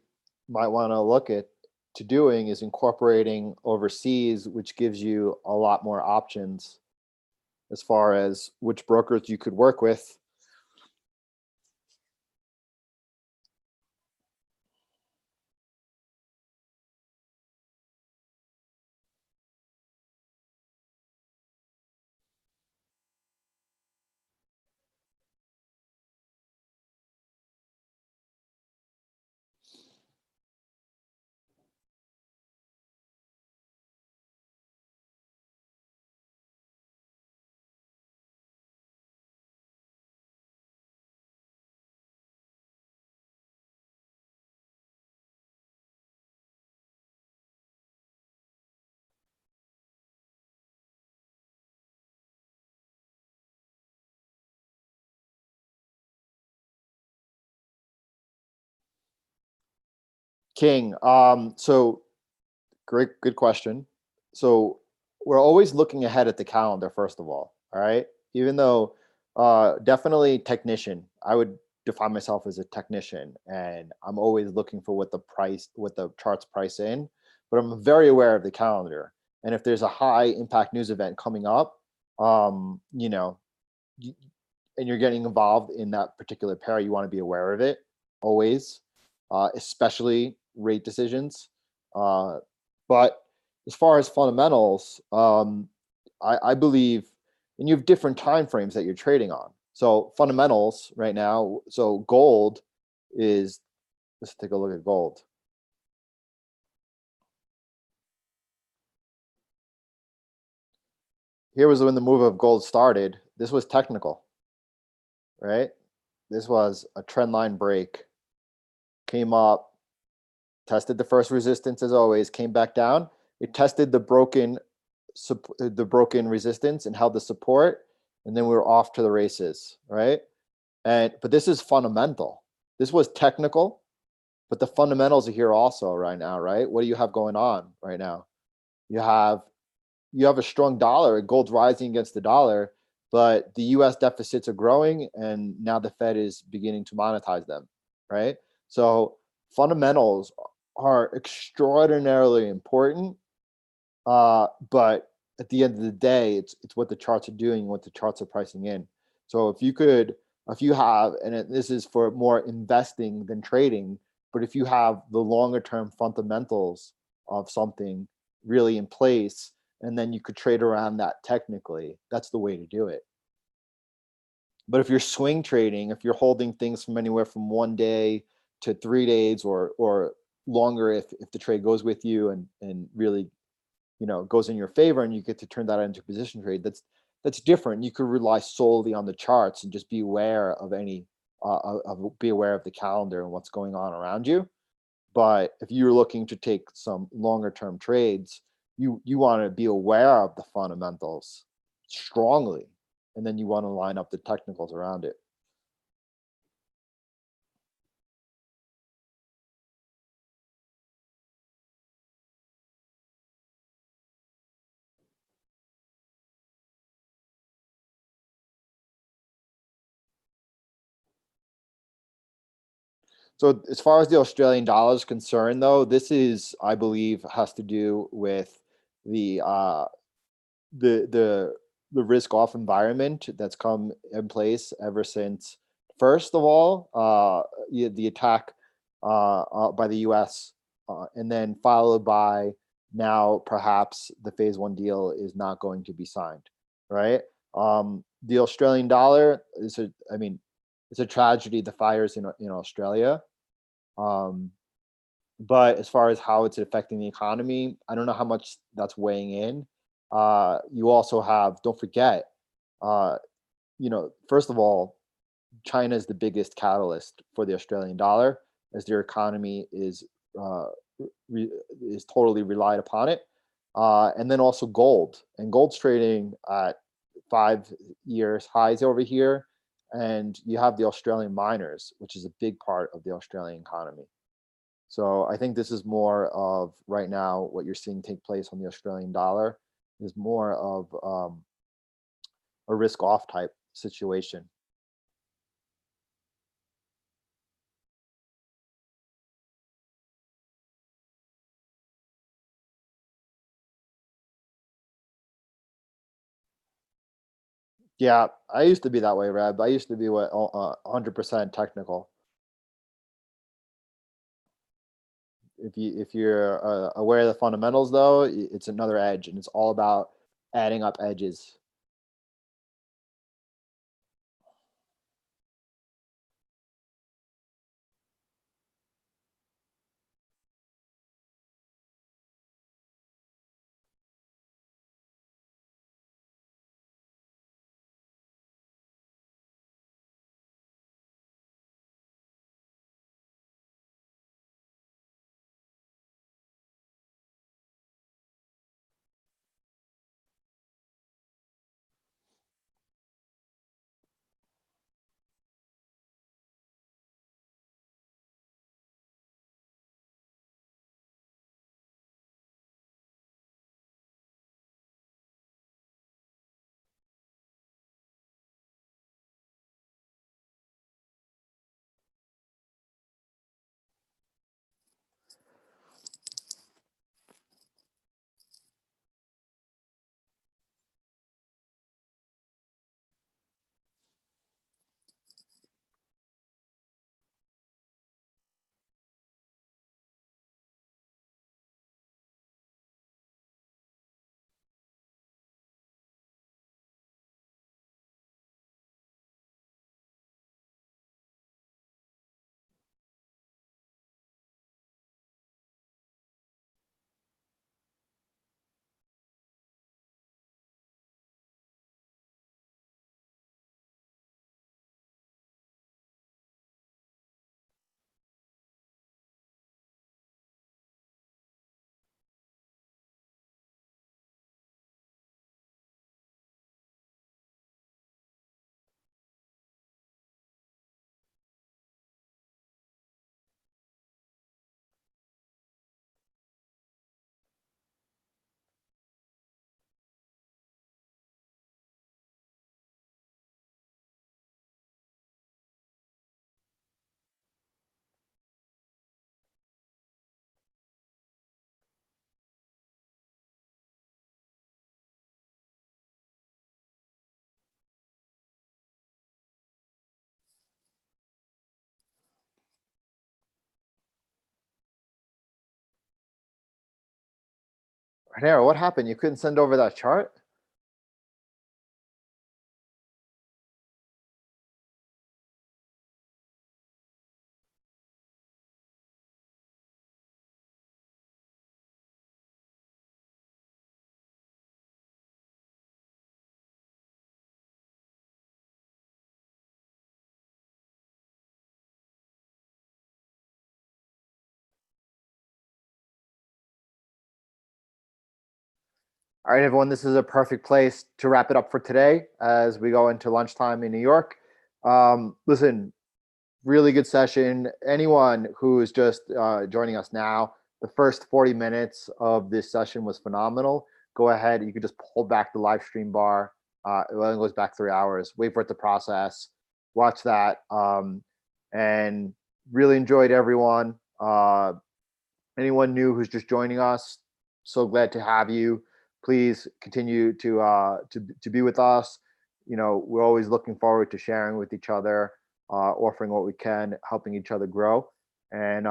might want to look at to doing is incorporating overseas, which gives you a lot more options as far as which brokers you could work with. King, so good question. So we're always looking ahead at the calendar, first of all right? Even though definitely technician, I would define myself as a technician, and I'm always looking for what the charts price in, but I'm very aware of the calendar. And if there's a high impact news event coming up, you know, and you're getting involved in that particular pair, you want to be aware of it always, especially rate decisions. But as far as fundamentals, I believe, and you have different time frames that you're trading on. So fundamentals right now, so gold is, let's take a look at gold. Here was when the move of gold started. This was technical, right? This was a trend line break, came up, tested the first resistance as always, came back down. It tested the broken resistance and held the support, and then we were off to the races, right? But this is fundamental. This was technical, but the fundamentals are here also right now, right? What do you have going on right now? You have a strong dollar. Gold's rising against the dollar, but the U.S. deficits are growing, and now the Fed is beginning to monetize them, right? So fundamentals are extraordinarily important, but at the end of the day, it's what the charts are doing, what the charts are pricing in. So if you have, and this is for more investing than trading, but if you have the longer term fundamentals of something really in place, and then you could trade around that technically, that's the way to do it. But if you're swing trading, if you're holding things from anywhere from 1 day to 3 days or longer, if the trade goes with you and really goes in your favor and you get to turn that into a position trade, that's different. You could rely solely on the charts and just be aware of be aware of the calendar and what's going on around you. But if you're looking to take some longer term trades, you want to be aware of the fundamentals strongly, and then you want to line up the technicals around it. So as far as the Australian dollar is concerned, though, this is, I believe, has to do with the risk-off environment that's come in place ever since, first of all, the attack by the U.S., and then followed by now perhaps the phase one deal is not going to be signed, right? The Australian dollar is it's a tragedy, the fires in Australia. But as far as how it's affecting the economy, I don't know how much that's weighing in. You also have, don't forget, first of all, China is the biggest catalyst for the Australian dollar, as their economy is totally relied upon it. And then also gold, and gold's trading at 5 years highs over here. And you have the Australian miners, which is a big part of the Australian economy. So I think this is more of, right now, what you're seeing take place on the Australian dollar is more of a risk off type situation. Yeah, I used to be that way, Reb. I used to be 100% technical. If you're aware of the fundamentals, though, it's another edge, and it's all about adding up edges. Renero, what happened? You couldn't send over that chart? All right, everyone, this is a perfect place to wrap it up for today as we go into lunchtime in New York. Listen, really good session. Anyone who is just joining us now, the first 40 minutes of this session was phenomenal. Go ahead, you can just pull back the live stream bar. It only goes back 3 hours. Wait for it to process. Watch that, and really enjoyed everyone. Anyone new who's just joining us, so glad to have you. Please continue to be with us. We're always looking forward to sharing with each other, offering what we can, helping each other grow. And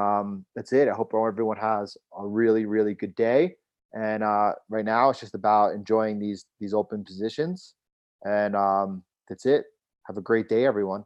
that's it. I hope everyone has a really, really good day. And right now, it's just about enjoying these open positions. And that's it. Have a great day, everyone.